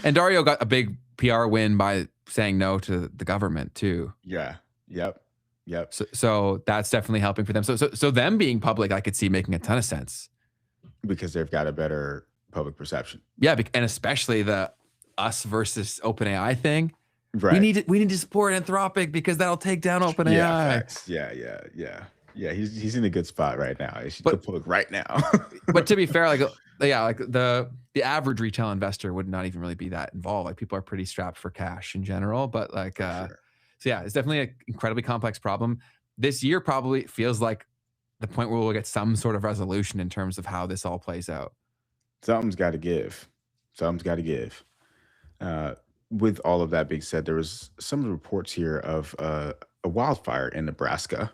And Dario got a big PR win by saying no to the government too. Yeah. Yep. So that's definitely helping for them. So them being public, I could see making a ton of sense because they've got a better public perception. Yeah, and especially the us versus OpenAI thing. Right. We need to support Anthropic because that'll take down OpenAI. Yeah. He's in a good spot right now. He should go public right now. But to be fair, like the average retail investor would not even really be that involved. Like people are pretty strapped for cash in general. But like so yeah, it's definitely an incredibly complex problem. This year probably feels like the point where we'll get some sort of resolution in terms of how this all plays out. Something's got to give. With all of that being said, there was some reports here of a wildfire in Nebraska.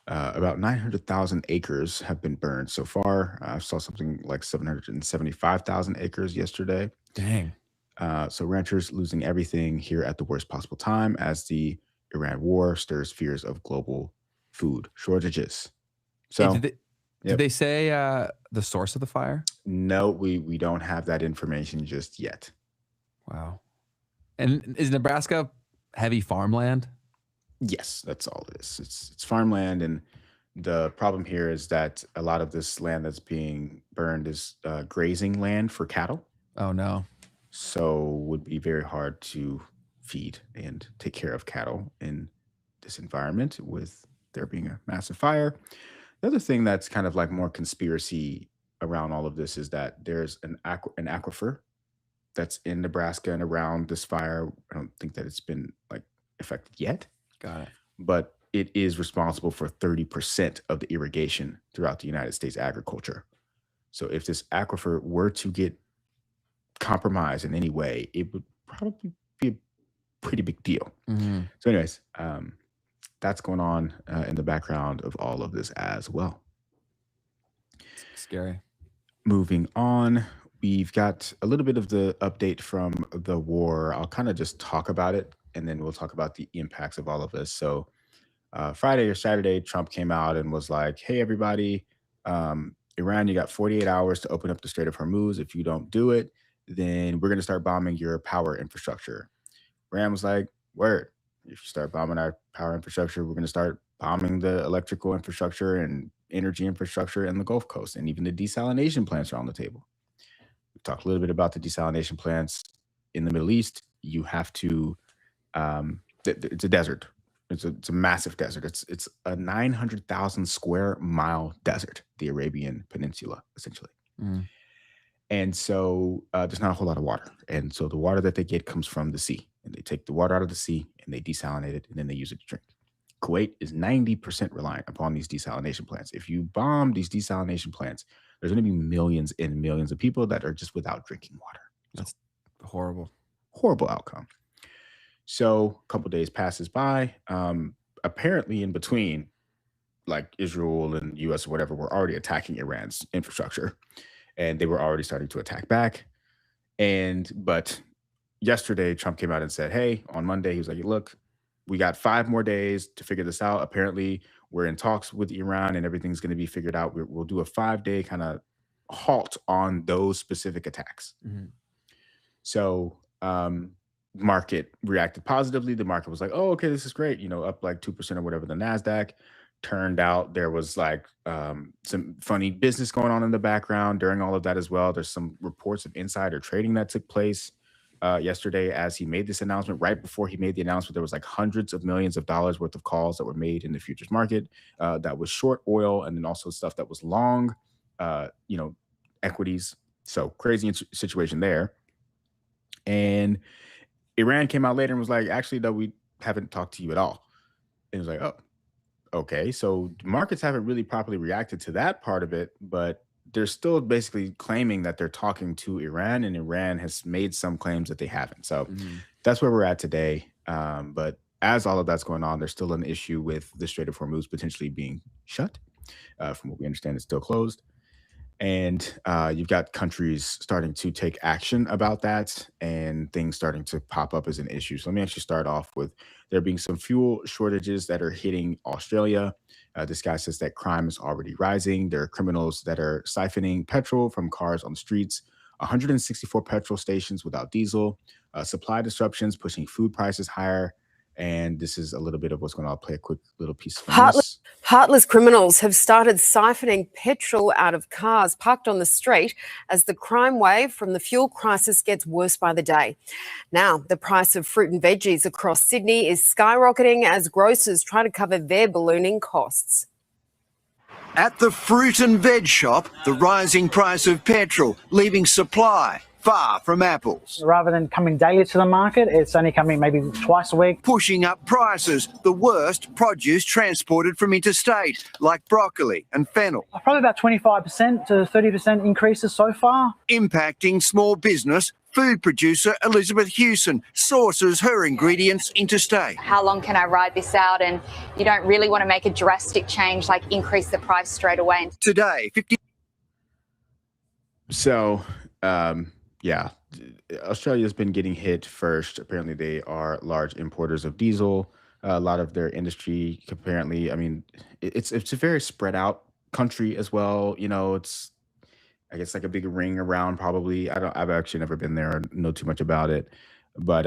About 900,000 acres have been burned so far. I saw something like 775,000 acres yesterday. Dang. So ranchers losing everything here at the worst possible time as the Iran war stirs fears of global food shortages. So did they say the source of the fire? No, we don't have that information just yet. Wow. And is Nebraska heavy farmland? Yes, that's all it is. It's farmland, and the problem here is that a lot of this land that's being burned is grazing land for cattle. Oh no. So would be very hard to feed and take care of cattle in this environment with there being a massive fire. The other thing that's kind of like more conspiracy around all of this is that there's an aquifer that's in Nebraska and around this fire. I don't think that it's been like affected yet. Got it. But it is responsible for 30% of the irrigation throughout the United States agriculture. So if this aquifer were to get compromised in any way, it would probably be a pretty big deal. Mm-hmm. So anyways, that's going on in the background of all of this as well. Scary. Moving on, we've got a little bit of the update from the war. I'll kind of just talk about it, and then we'll talk about the impacts of all of this. So Friday or Saturday, Trump came out and was like, hey, everybody, Iran, you got 48 hours to open up the Strait of Hormuz. If you don't do it, then we're going to start bombing your power infrastructure. Iran was like, word, if you start bombing our power infrastructure, we're going to start bombing the electrical infrastructure and energy infrastructure in the Gulf Coast. And even the desalination plants are on the table. We talked a little bit about the desalination plants in the Middle East. You have to, it's a desert. It's a massive desert. It's a 900,000 square mile desert, the Arabian Peninsula, essentially. Mm. And so there's not a whole lot of water. And so the water that they get comes from the sea. And they take the water out of the sea and they desalinate it, and then they use it to drink. Kuwait is 90% reliant upon these desalination plants. If you bomb these desalination plants, there's going to be millions and millions of people that are just without drinking water. That's horrible. Horrible outcome. So a couple days passes by. Apparently in between, like Israel and US or whatever were already attacking Iran's infrastructure, and they were already starting to attack back. But yesterday, Trump came out and said, hey, on Monday, he was like, look, we got 5 more days to figure this out. Apparently, we're in talks with Iran and everything's going to be figured out. We'll do a 5-day kind of halt on those specific attacks. Mm-hmm. So market reacted positively. The market was like, oh, okay, this is great. Up like 2% or whatever the NASDAQ. Turned out there was like some funny business going on in the background during all of that as well. There's some reports of insider trading that took place yesterday as he made this announcement. Right before he made the announcement, there was like hundreds of millions of dollars worth of calls that were made in the futures market that was short oil, and then also stuff that was long, equities. So crazy situation there. And Iran came out later and was like, actually, no, we haven't talked to you at all. And it was like, oh, okay. So markets haven't really properly reacted to that part of it, but they're still basically claiming that they're talking to Iran, and Iran has made some claims that they haven't. So that's where we're at today. But as all of that's going on, there's still an issue with the Strait of Hormuz potentially being shut. From what we understand, it's still closed. And you've got countries starting to take action about that, and things starting to pop up as an issue. So let me actually start off with there being some fuel shortages that are hitting Australia. This guy says that crime is already rising. There are criminals that are siphoning petrol from cars on the streets. 164 petrol stations without diesel. Supply disruptions pushing food prices higher. And this is a little bit of what's going on. I'll play a quick little piece from this. Heartless criminals have started siphoning petrol out of cars parked on the street as the crime wave from the fuel crisis gets worse by the day. Now, the price of fruit and veggies across Sydney is skyrocketing as grocers try to cover their ballooning costs. At the fruit and veg shop, the rising price of petrol leaving supply far from apples. Rather than coming daily to the market, it's only coming maybe twice a week. Pushing up prices, the worst produce transported from interstate, like broccoli and fennel. Probably about 25% to 30% increases so far. Impacting small business, food producer Elizabeth Hewson sources her ingredients interstate. How long can I ride this out? And you don't really want to make a drastic change, like increase the price straight away. Today, 50. So, yeah, Australia's been getting hit first. Apparently, they are large importers of diesel. A lot of their industry, apparently, I mean, it's a very spread out country as well. It's, I guess, like a big ring around probably. I've actually never been there or know too much about it. But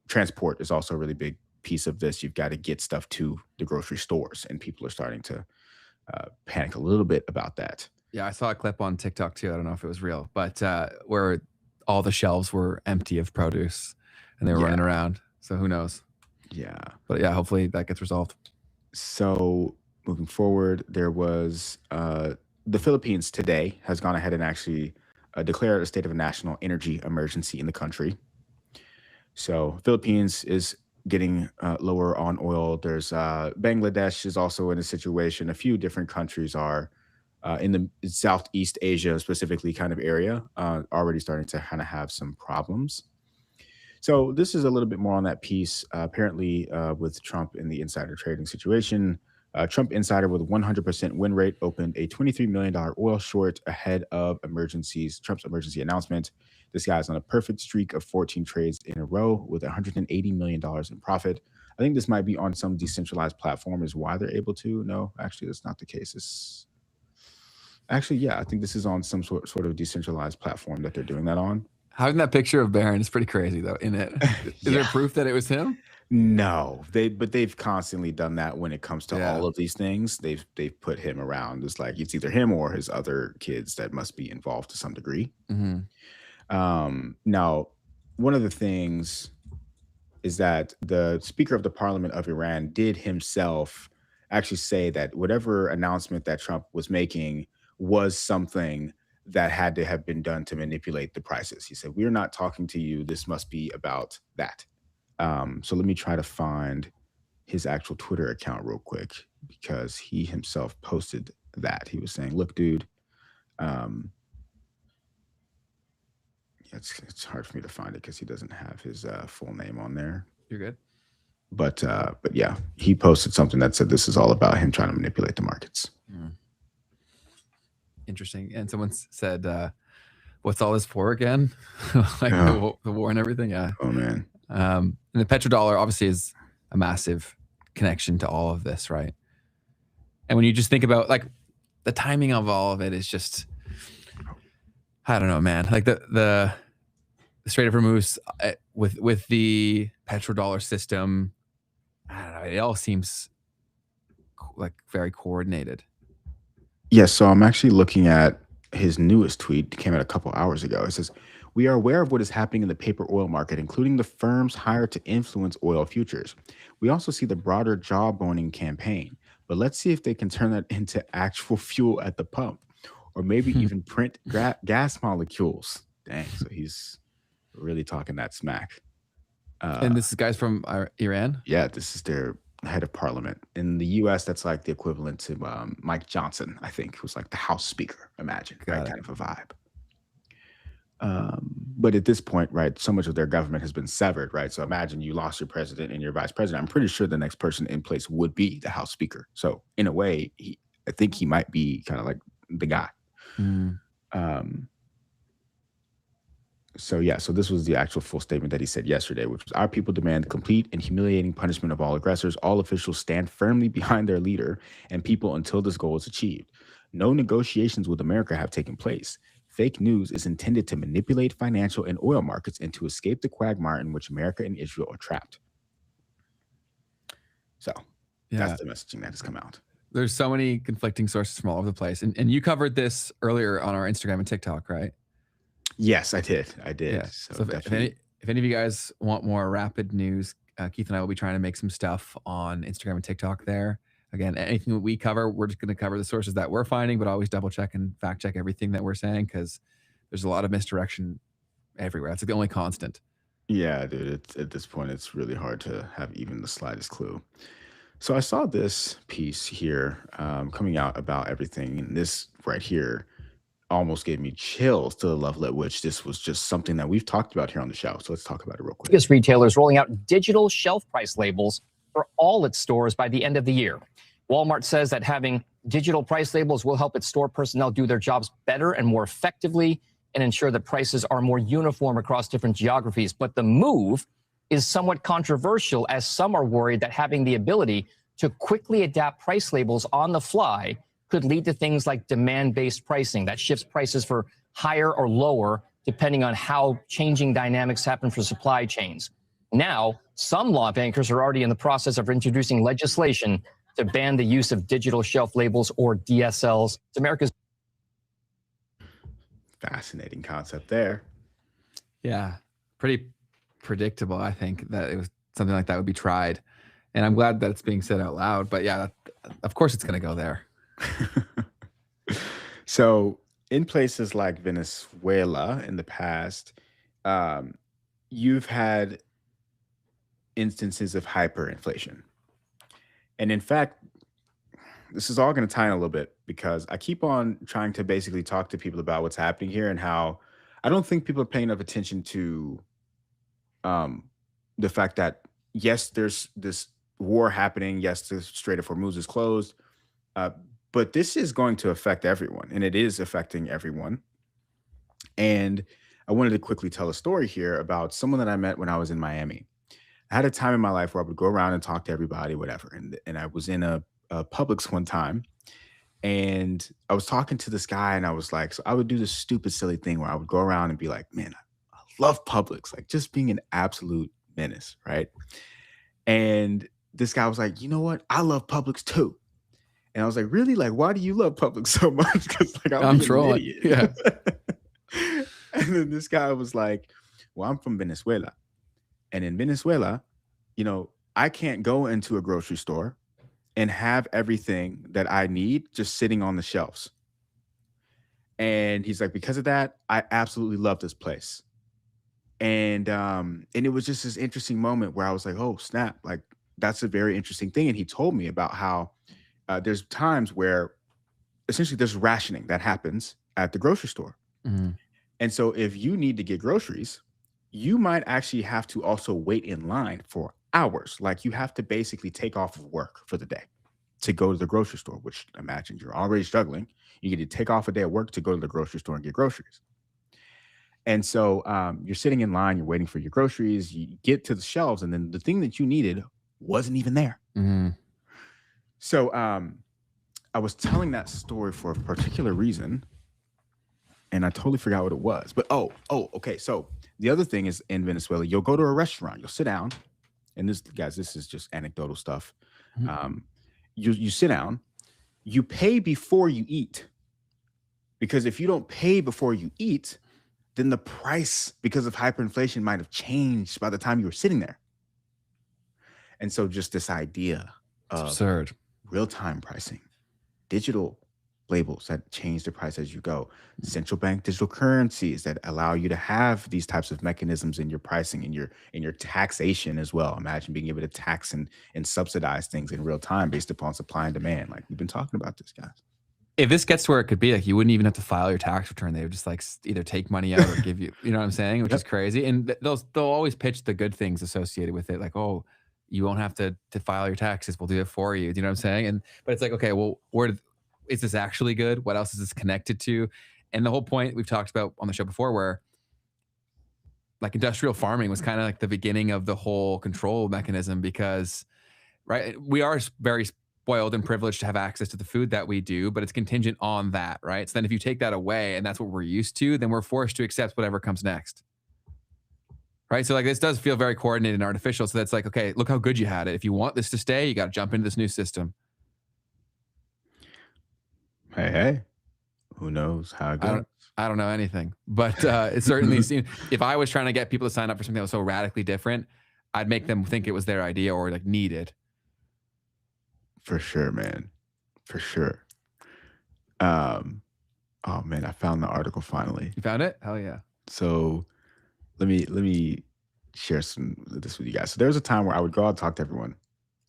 transport is also a really big piece of this. You've got to get stuff to the grocery stores, and people are starting to panic a little bit about that. Yeah, I saw a clip on TikTok too. I don't know if it was real, but where all the shelves were empty of produce and they were running around. So who knows? Yeah. But yeah, hopefully that gets resolved. So moving forward, there was the Philippines today has gone ahead and actually declared a state of a national energy emergency in the country. So Philippines is getting lower on oil. There's Bangladesh is also in a situation. A few different countries are in the Southeast Asia, specifically kind of area, already starting to kind of have some problems. So this is a little bit more on that piece. Apparently, with Trump in the insider trading situation, Trump insider with a 100% win rate opened a $23 million oil short ahead of Trump's emergency announcement. This guy's on a perfect streak of 14 trades in a row with $180 million in profit. I think this might be on some decentralized platform is why they're able to. No, actually, that's not the case. Actually, yeah, I think this is on some sort of decentralized platform that they're doing that on. Having that picture of Barron is pretty crazy, though, isn't it? Is there proof that it was him? No, they've constantly done that when it comes to all of these things. They've put him around. It's like it's either him or his other kids that must be involved to some degree. Mm-hmm. Now, one of the things is that the Speaker of the Parliament of Iran did himself actually say that whatever announcement that Trump was making was something that had to have been done to manipulate the prices. He said, "We're not talking to you. This must be about that." So let me try to find his actual Twitter account real quick because he himself posted that. He was saying, "Look, dude, it's hard for me to find it because he doesn't have his full name on there." You're good. But yeah, he posted something that said this is all about him trying to manipulate the markets. Interesting. And someone said, "What's all this for again?" Like the war and everything. Yeah. Oh man. And the petrodollar obviously is a massive connection to all of this, right? And when you just think about like the timing of all of it is just, I don't know, man. Like the Strait of Hormuz with the petrodollar system, I don't know. It all seems like very coordinated. Yes. So I'm actually looking at his newest tweet. It came out a couple hours ago. It says, "We are aware of what is happening in the paper oil market, including the firms hired to influence oil futures. We also see the broader jawboning campaign, but let's see if they can turn that into actual fuel at the pump, or maybe even print gas molecules." Dang, so he's really talking that smack. And this is guys from Iran? Yeah, this is their head of parliament. In the U.S., that's like the equivalent to Mike Johnson, I think, who's like the House Speaker, imagine, right? Kind of a vibe. But at this point, right, so much of their government has been severed, right? So imagine you lost your president and your vice president. I'm pretty sure the next person in place would be the House Speaker. So in a way, I think he might be kind of like the guy. So this was the actual full statement that he said yesterday, which was, "Our people demand the complete and humiliating punishment of all aggressors. All officials stand firmly behind their leader and people until this goal is achieved. No negotiations with America have taken place. Fake news is intended to manipulate financial and oil markets and to escape the quagmire in which America and Israel are trapped." So that's the messaging that has come out. There's so many conflicting sources from all over the place. And you covered this earlier on our Instagram and TikTok, right? Yes, I did. Yeah. So if any of you guys want more rapid news, Keith and I will be trying to make some stuff on Instagram and TikTok there. Again, anything that we cover, we're just going to cover the sources that we're finding, but always double check and fact check everything that we're saying because there's a lot of misdirection everywhere. That's the only constant. Yeah, dude. At this point, it's really hard to have even the slightest clue. So I saw this piece here coming out about everything, and this right here almost gave me chills to the level at which this was just something that we've talked about here on the show. So let's talk about it real quick. Biggest retailers rolling out digital shelf price labels for all its stores by the end of the year. Walmart says that having digital price labels will help its store personnel do their jobs better and more effectively and ensure that prices are more uniform across different geographies. But the move is somewhat controversial, as some are worried that having the ability to quickly adapt price labels on the fly could lead to things like demand-based pricing that shifts prices for higher or lower depending on how changing dynamics happen for supply chains. Now, some lawmakers are already in the process of introducing legislation to ban the use of digital shelf labels, or DSLs. It's America's fascinating concept there. Yeah, pretty predictable, I think, that it was something like that would be tried. And I'm glad that it's being said out loud. But yeah, of course it's going to go there. So in places like Venezuela in the past, you've had instances of hyperinflation. And in fact, this is all going to tie in a little bit because I keep on trying to basically talk to people about what's happening here and how I don't think people are paying enough attention to the fact that, yes, there's this war happening. Yes, the Strait of Hormuz is closed. But this is going to affect everyone, and it is affecting everyone. And I wanted to quickly tell a story here about someone that I met when I was in Miami. I had a time in my life where I would go around and talk to everybody, whatever. And I was in a Publix one time, and I was talking to this guy, and I was like, so I would do this stupid, silly thing where I would go around and be like, man, I love Publix, like just being an absolute menace, right? And this guy was like, you know what? I love Publix too. And I was like, really? Like, why do you love Publix so much? Because like I'm trolling. Yeah. And then this guy was like, well, I'm from Venezuela. And in Venezuela, you know, I can't go into a grocery store and have everything that I need just sitting on the shelves. And he's like, because of that, I absolutely love this place. And it was just this interesting moment where I was like, oh, snap, like that's a very interesting thing. And he told me about how there's times where essentially there's rationing that happens at the grocery store. Mm-hmm. And so if you need to get groceries, you might actually have to also wait in line for hours. Like you have to basically take off of work for the day to go to the grocery store, which imagine you're already struggling. You get to take off a day of work to go to the grocery store and get groceries. And so you're sitting in line, you're waiting for your groceries, you get to the shelves, and then the thing that you needed wasn't even there. Mm-hmm. So I was telling that story for a particular reason, and I totally forgot what it was. But okay. So the other thing is in Venezuela, you'll go to a restaurant, you'll sit down, and this, guys, this is just anecdotal stuff. Mm-hmm. You sit down, you pay before you eat, because if you don't pay before you eat, then the price, because of hyperinflation, might have changed by the time you were sitting there. And so just this idea of absurd real-time pricing, digital labels that change the price as you go, central bank digital currencies that allow you to have these types of mechanisms in your pricing and your taxation as well. Imagine being able to tax and subsidize things in real time based upon supply and demand. Like we've been talking about this, guys. If this gets to where it could be, like you wouldn't even have to file your tax return. They would just like either take money out or give you, you know what I'm saying? Which is crazy. And they'll always pitch the good things associated with it. Like, oh, you won't have to file your taxes. We'll do it for you. Do you know what I'm saying? But it's like, okay, well, is this actually good? What else is this connected to? And the whole point we've talked about on the show before, where like industrial farming was kind of like the beginning of the whole control mechanism, because, right, we are very spoiled and privileged to have access to the food that we do, but it's contingent on that, right? So then if you take that away and that's what we're used to, then we're forced to accept whatever comes next. Right. So like this does feel very coordinated and artificial. So that's like, okay, look how good you had it. If you want this to stay, you got to jump into this new system. Hey, who knows how it goes? I don't know anything, but it certainly seemed, if I was trying to get people to sign up for something that was so radically different, I'd make them think it was their idea or like needed. For sure, man. For sure. Oh man, I found the article finally. You found it? Hell yeah. So let me share some of this with you guys. So there was a time where I would go out and talk to everyone,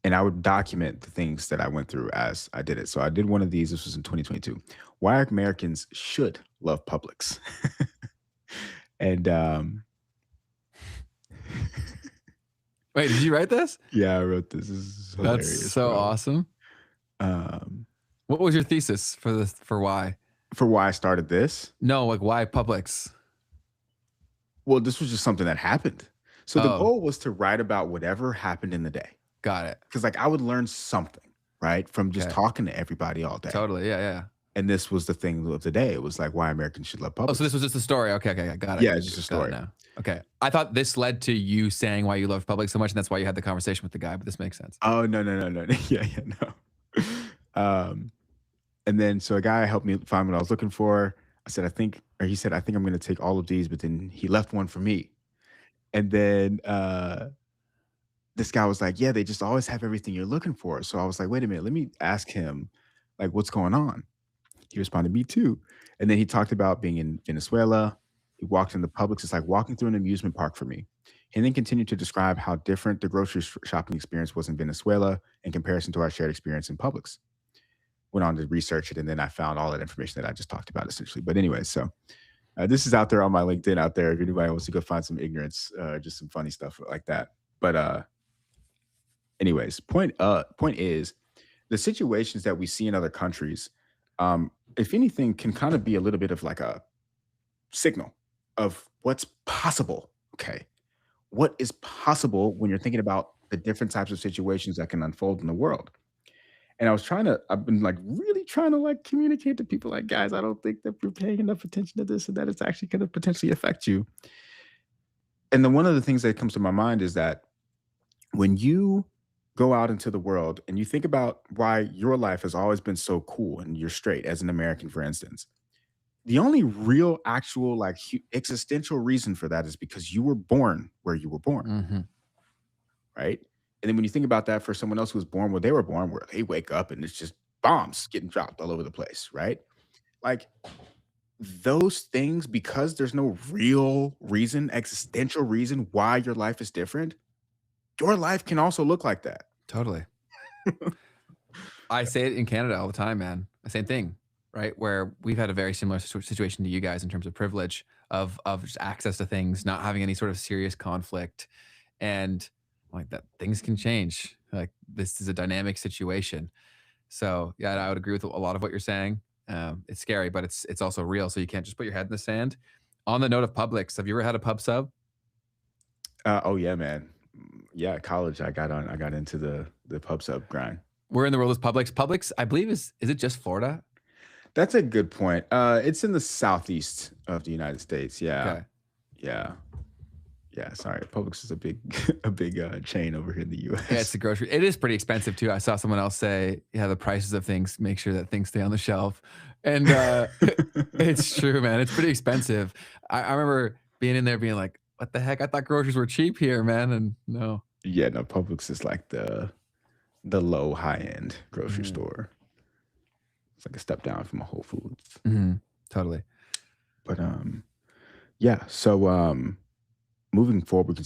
and I would document the things that I went through as I did it. So I did one of these. This was in 2022. Why Americans should love Publix. And wait, did you write this? Yeah, I wrote this. This is hilarious. That's so awesome. What was your thesis for why? For why I started this? No, like why Publix? Well, this was just something that happened. So the goal was to write about whatever happened in the day. Got it. Because like I would learn something, right? From just talking to everybody all day. Totally. Yeah. And this was the thing of the day. It was like why Americans should love Publix. Oh, so this was just a story. Okay, got it. Yeah, it's just a story. Now. Okay. I thought this led to you saying why you love Publix so much, and that's why you had the conversation with the guy, but this makes sense. Oh, no. Yeah, no. And then so a guy helped me find what I was looking for. He said, I think I'm going to take all of these, but then he left one for me. And then this guy was like, yeah, they just always have everything you're looking for. So I was like, wait a minute, let me ask him, like, what's going on? He responded, me too. And then he talked about being in Venezuela. He walked in the Publix. It's like walking through an amusement park for me. And then continued to describe how different the grocery shopping experience was in Venezuela in comparison to our shared experience in Publix. Went on to research it, and then I found all that information that I just talked about, essentially. But anyway, so this is out there on my LinkedIn out there. If anybody wants to go find some ignorance, just some funny stuff like that. But anyways, point is the situations that we see in other countries, if anything, can kind of be a little bit of like a signal of what's possible. Okay. What is possible when you're thinking about the different types of situations that can unfold in the world. And I've been like really trying to like communicate to people like, guys, I don't think that we're paying enough attention to this and that it's actually going to potentially affect you. And then one of the things that comes to my mind is that when you go out into the world and you think about why your life has always been so cool and you're straight as an American, for instance, the only real actual like existential reason for that is because you were born where you were born. Right. And then when you think about that for someone else who was born where they were born, where they wake up and it's just bombs getting dropped all over the place. Right. Like those things, because there's no real reason, existential reason why your life is different, your life can also look like that. Totally. I say it in Canada all the time, man. The same thing. Right, where we've had a very similar situation to you guys in terms of privilege of just access to things, not having any sort of serious conflict, and like that things can change. Like this is a dynamic situation. So yeah, I would agree with a lot of what you're saying. It's scary, but it's also real. So you can't just put your head in the sand. On the note of Publix, have you ever had a pub sub? Oh yeah, man. Yeah, at college I got into the pub sub grind. Where in the world is Publix? Publix, I believe is it just Florida? That's a good point. It's in the southeast of the United States. Yeah. Okay. Yeah. Sorry. Publix is a big chain over here in the US. Yeah, it's the grocery. It is pretty expensive too. I saw someone else say, yeah, the prices of things make sure that things stay on the shelf. And it's true, man. It's pretty expensive. I remember being in there being like, what the heck? I thought groceries were cheap here, man. And no. Yeah, no, Publix is like the low high-end grocery store. It's like a step down from a Whole Foods. Totally. But yeah. So moving forward,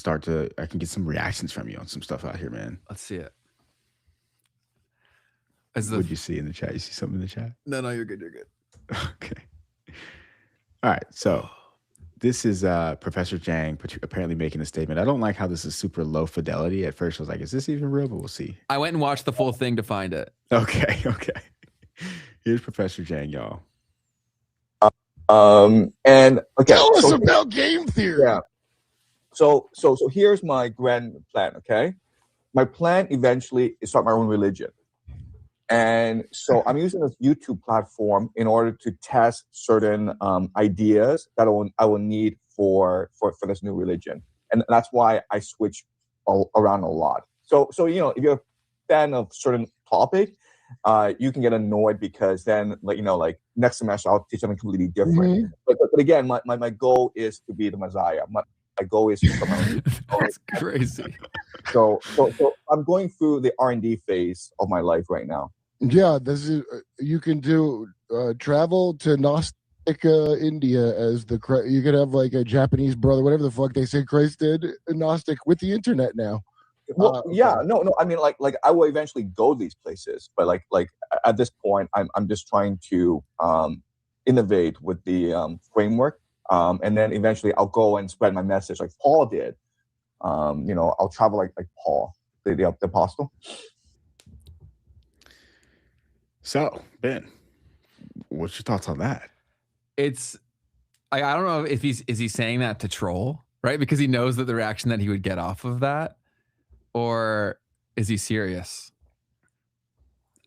I can get some reactions from you on some stuff out here, man. Let's see it. What'd you see in the chat? You see something in the chat? No, you're good. You're good. Okay. All right. So this is Professor Jang apparently making a statement. I don't like how this is super low fidelity. At first, I was like, is this even real? But we'll see. I went and watched the full thing to find it. Okay. Here's Professor Jang, y'all. And okay, tell us about game theory. Yeah. So here's my grand plan. Okay, my plan eventually is start my own religion, and so I'm using this YouTube platform in order to test certain ideas that I will need for this new religion, and that's why I switch around a lot. So you know, if you're a fan of certain topic, you can get annoyed because then like next semester I'll teach something completely different. But again, my goal is to be the Messiah. My goal is to That's crazy. So I'm going through the R&D phase of my life right now. Yeah, this is you can do travel to Gnostic India as you could have like a Japanese brother, whatever the fuck they say Christ did, Gnostic with the internet now. Well, yeah, no. I mean, like I will eventually go these places, but like at this point, I'm just trying to innovate with the framework, and then eventually I'll go and spread my message like Paul did. I'll travel like Paul, the apostle. So Ben, what's your thoughts on that? It's I don't know if is he saying that to troll, right? Because he knows that the reaction that he would get off of that. Or is he serious?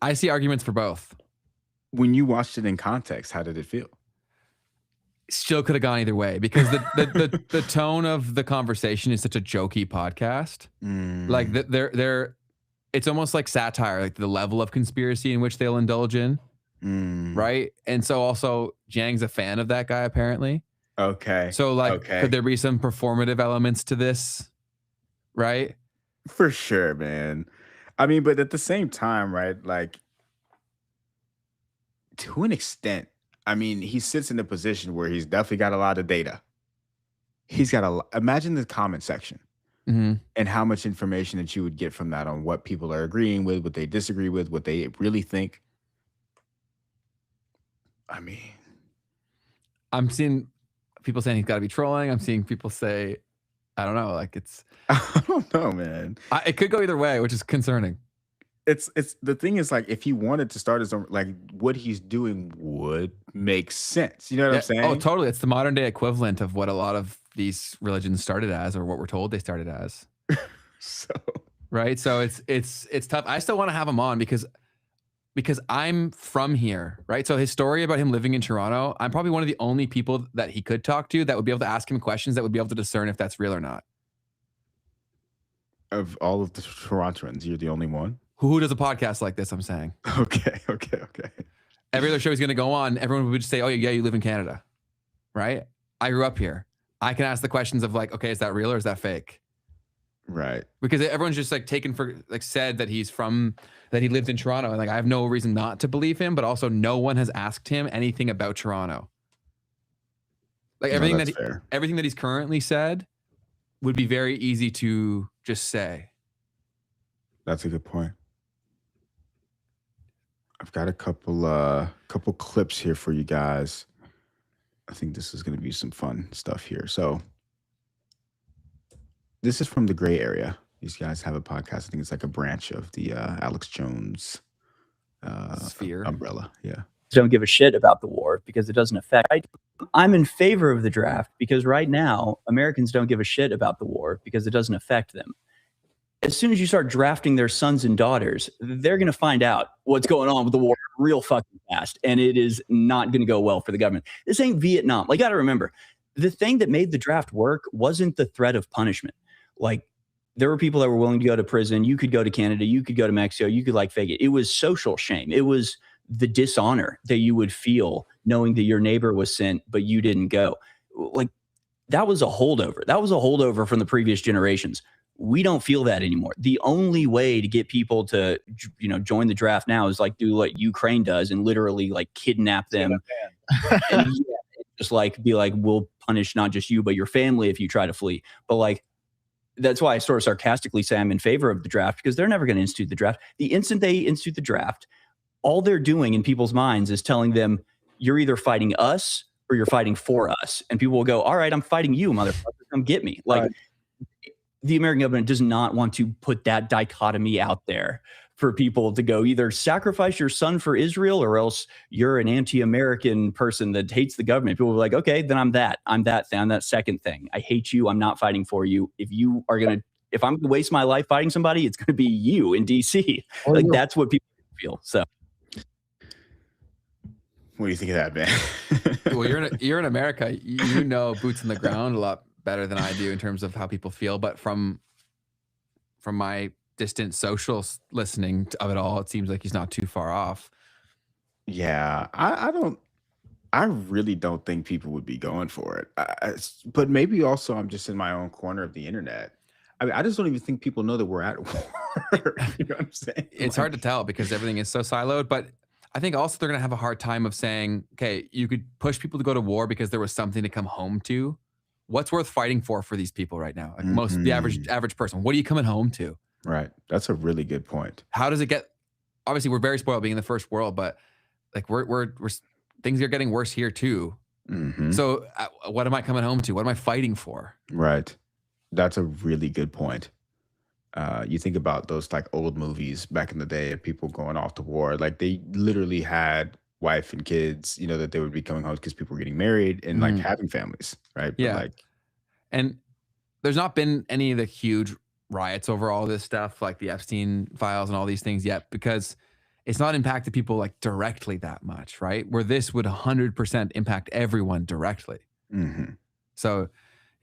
I see arguments for both. When you watched it in context, how did it feel? Still could have gone either way because the tone of the conversation is such a jokey podcast. Like they're it's almost like satire, like the level of conspiracy in which they'll indulge in. Right. And so also Jang's a fan of that guy, apparently. Okay. So could there be some performative elements to this? Right. For sure, man. I mean, but at the same time, right? Like, to an extent, I mean, he sits in a position where he's definitely got a lot of data. He's got imagine the comment section and how much information that you would get from that on what people are agreeing with, what they disagree with, what they really think. I mean, I'm seeing people saying he's got to be trolling. I'm seeing people say, I don't know, like it's. I don't know, man. It could go either way, which is concerning. It's the thing is, like, if he wanted to start his own, like, what he's doing would make sense. You know what I'm saying? Oh, totally. It's the modern day equivalent of what a lot of these religions started as, or what we're told they started as. Right. So it's tough. I still want to have him on because I'm from here, right? So his story about him living in Toronto, I'm probably one of the only people that he could talk to that would be able to ask him questions that would be able to discern if that's real or not. Of all of the Torontans, you're the only one? Who does a podcast like this, I'm saying. Okay. Every other show he's going to go on, everyone would just say, oh, yeah, you live in Canada, right? I grew up here. I can ask the questions of like, okay, is that real or is that fake? Right. Because everyone's just like taken for, like said that that he lived in Toronto. And like, I have no reason not to believe him, but also no one has asked him anything about Toronto. Like everything that he's currently said would be very easy to just say. That's a good point. I've got a couple clips here for you guys. I think this is going to be some fun stuff here. So this is from the Gray Area. These guys have a podcast. I think it's like a branch of the Alex Jones Sphere umbrella. Yeah. Don't give a shit about the war because it doesn't affect. I'm in favor of the draft because right now Americans don't give a shit about the war because it doesn't affect them. As soon as you start drafting their sons and daughters, they're going to find out what's going on with the war real fucking fast. And it is not going to go well for the government. This ain't Vietnam. Like, you got to remember, the thing that made the draft work wasn't the threat of punishment. Like, there were people that were willing to go to prison. You could go to Canada. You could go to Mexico. You could like fake it. It was social shame. It was the dishonor that you would feel knowing that your neighbor was sent, but you didn't go. Like, that was a holdover. That was a holdover from the previous generations. We don't feel that anymore. The only way to get people to, join the draft now is like do what Ukraine does and literally like kidnap them. And just like be like, we'll punish not just you, but your family if you try to flee. But like, that's why I sort of sarcastically say I'm in favor of the draft because they're never going to institute the draft. The instant they institute the draft, all they're doing in people's minds is telling them you're either fighting us or you're fighting for us. And people will go, all right, I'm fighting you, motherfucker. Come get me. Like, the American government does not want to put that dichotomy out there for people to go either sacrifice your son for Israel or else you're an anti-American person that hates the government. People are like, okay, then I'm that thing. I'm that second thing. I hate you. I'm not fighting for you. If I'm going to waste my life fighting somebody, it's going to be you in DC. Like, that's what people feel. So. What do you think of that, man? Well, you're in America. You know boots on the ground a lot better than I do in terms of how people feel. But from my distant social listening of it all, it seems like he's not too far off. Yeah, I really don't think people would be going for it. But maybe also I'm just in my own corner of the internet. I mean, I just don't even think people know that we're at war. You know what I'm saying? It's hard to tell because everything is so siloed. But I think also they're going to have a hard time of saying, okay, you could push people to go to war because there was something to come home to. What's worth fighting for these people right now? Like the average person, what are you coming home to? Right. That's a really good point. How does it get? Obviously, we're very spoiled being in the first world, but like we're things are getting worse here too. Mm-hmm. So what am I coming home to? What am I fighting for? Right. That's a really good point. You think about those like old movies back in the day of people going off to war. Like they literally had wife and kids, that they would be coming home because people were getting married and like having families, right? Yeah. But, like, and there's not been any of the huge riots over all this stuff, like the Epstein files and all these things yet, because it's not impacted people like directly that much, right? Where this would 100% impact everyone directly. Mm-hmm. So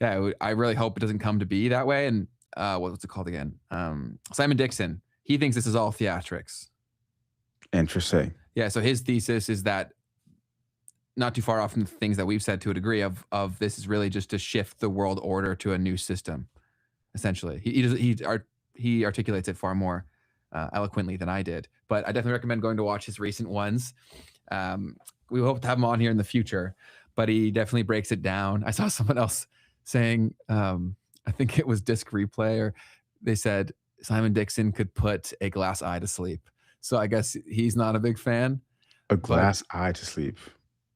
yeah, I really hope it doesn't come to be that way. And what's it called again? Simon Dixon, he thinks this is all theatrics. Interesting. Yeah, so his thesis is that not too far off from the things that we've said to a degree of this is really just to shift the world order to a new system, essentially. He articulates it far more eloquently than I did, but I definitely recommend going to watch his recent ones. we hope to have him on here in the future, but he definitely breaks it down. I saw someone else saying, I think it was Disc Replay, or they said Simon Dixon could put a glass eye to sleep. So I guess he's not a big fan. A glass eye to sleep.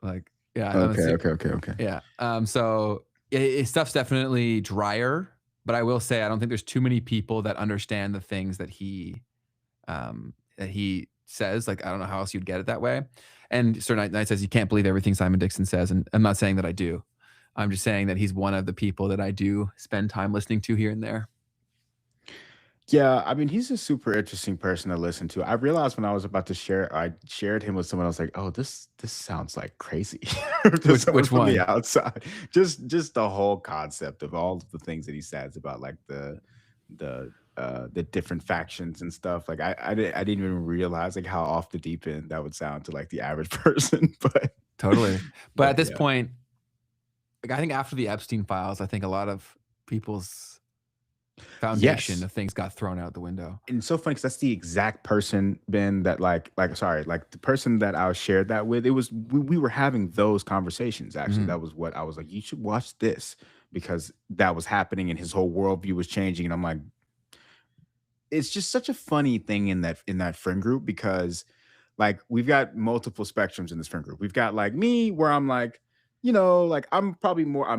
Like, yeah. Okay. Yeah. So his stuff's definitely drier, but I will say I don't think there's too many people that understand the things that he says. Like, I don't know how else you'd get it that way. And Sir Knight says you can't believe everything Simon Dixon says, and I'm not saying that I do. I'm just saying that he's one of the people that I do spend time listening to here and there. Yeah, I mean, he's a super interesting person to listen to. I realized when I was about to share, I shared him with someone. I was like, "Oh, this sounds like crazy." Which from one? the outside, just the whole concept of all of the things that he says about like the different factions and stuff. Like I didn't even realize like how off the deep end that would sound to like the average person. But totally. But at this point, like, I think after the Epstein files, I think a lot of people's foundation of things got thrown out the window. And it's so funny because that's the exact person, Ben, that like the person that I shared that with, it was, we were having those conversations. Actually, that was what I was like, you should watch this, because that was happening and his whole worldview was changing. And I'm like, it's just such a funny thing in that friend group, because like we've got multiple spectrums in this friend group. We've got like me, where I'm like, like I'm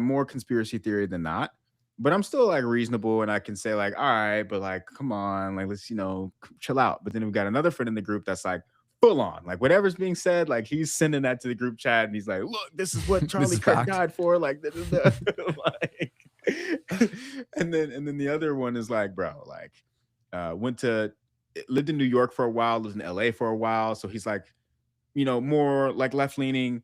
more conspiracy theory than not, but I'm still like reasonable, and I can say like, all right, but like, come on, like, let's, chill out. But then we've got another friend in the group that's like full on, like whatever's being said, like he's sending that to the group chat, and he's like, look, this is what Charlie Kirk died for, like, like and then the other one is like, bro, like, lived in New York for a while, lived in LA for a while, so he's like, more like left leaning.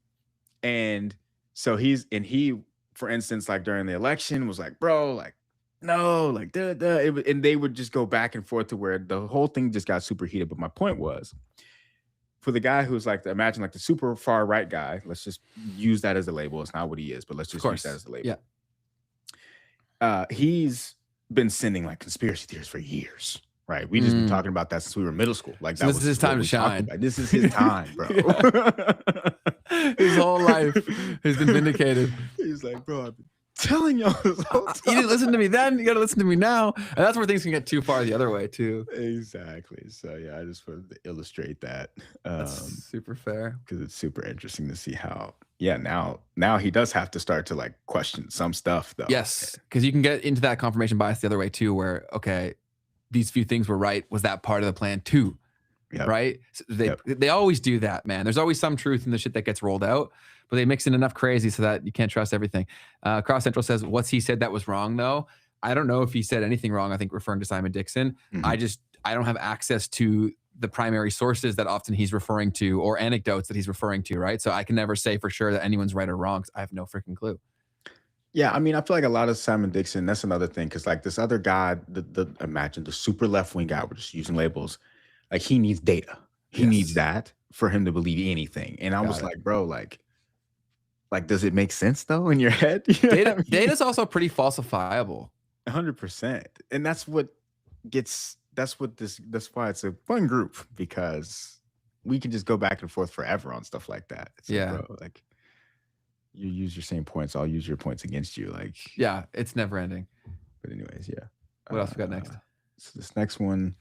And so he, for instance, like during the election was like, bro, like, no, like, and they would just go back and forth to where the whole thing just got super heated. But my point was, for the guy who's like, imagine like the super far right guy, let's just use that as a label. It's not what he is, but let's just use that as a label. Yeah. He's been sending like conspiracy theories for years. Right. We just been talking about that since we were in middle school. Like, so this is his time to shine. This is his time, bro. His whole life has been vindicated. He's like, bro, I've been telling y'all this whole time. You didn't listen to me then, you gotta listen to me now. And that's where things can get too far the other way too. Exactly. So yeah, I just wanted to illustrate that. That's super fair. Because it's super interesting to see how, now he does have to start to like question some stuff though. Yes. Because you can get into that confirmation bias the other way too, where, okay, these few things were right. Was that part of the plan too? Yep. Right? So they always do that, man. There's always some truth in the shit that gets rolled out, but they mix in enough crazy so that you can't trust everything. Cross Central says, what's he said that was wrong though? I don't know if he said anything wrong. I think referring to Simon Dixon. I don't have access to the primary sources that often he's referring to, or anecdotes that he's referring to, right? So I can never say for sure that anyone's right or wrong, because I have no freaking clue. Yeah, I mean, I feel like a lot of Simon Dixon, that's another thing, because like this other guy, imagine the super left-wing guy, we're just using labels, like he needs data. He needs that for him to believe anything. And I was like, bro, like, does it make sense though in your head? Data's also pretty falsifiable. 100%. And that's why it's a fun group, because we can just go back and forth forever on stuff like that. It's like, bro, like, you use your same points, I'll use your points against you. Like, yeah, it's never ending. But anyways, yeah. What else we got next? So this next one,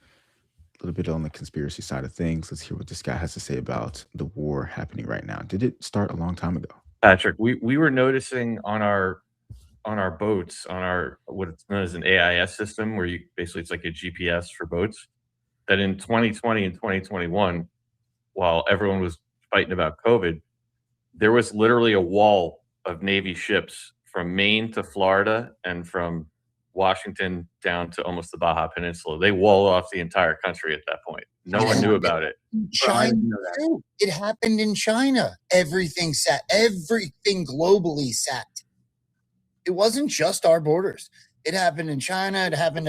a little bit on the conspiracy side of things. Let's hear what this guy has to say about the war happening right now. Did it start a long time ago? Patrick, we were noticing on our boats, on our what's known as an AIS system, where you basically, it's like a GPS for boats, that in 2020 and 2021, while everyone was fighting about COVID, there was literally a wall of Navy ships from Maine to Florida and from Washington down to almost the Baja Peninsula. They walled off the entire country at that point. No one knew about it. China too. It happened in China. Everything globally sat. It wasn't just our borders. It happened in China. It happened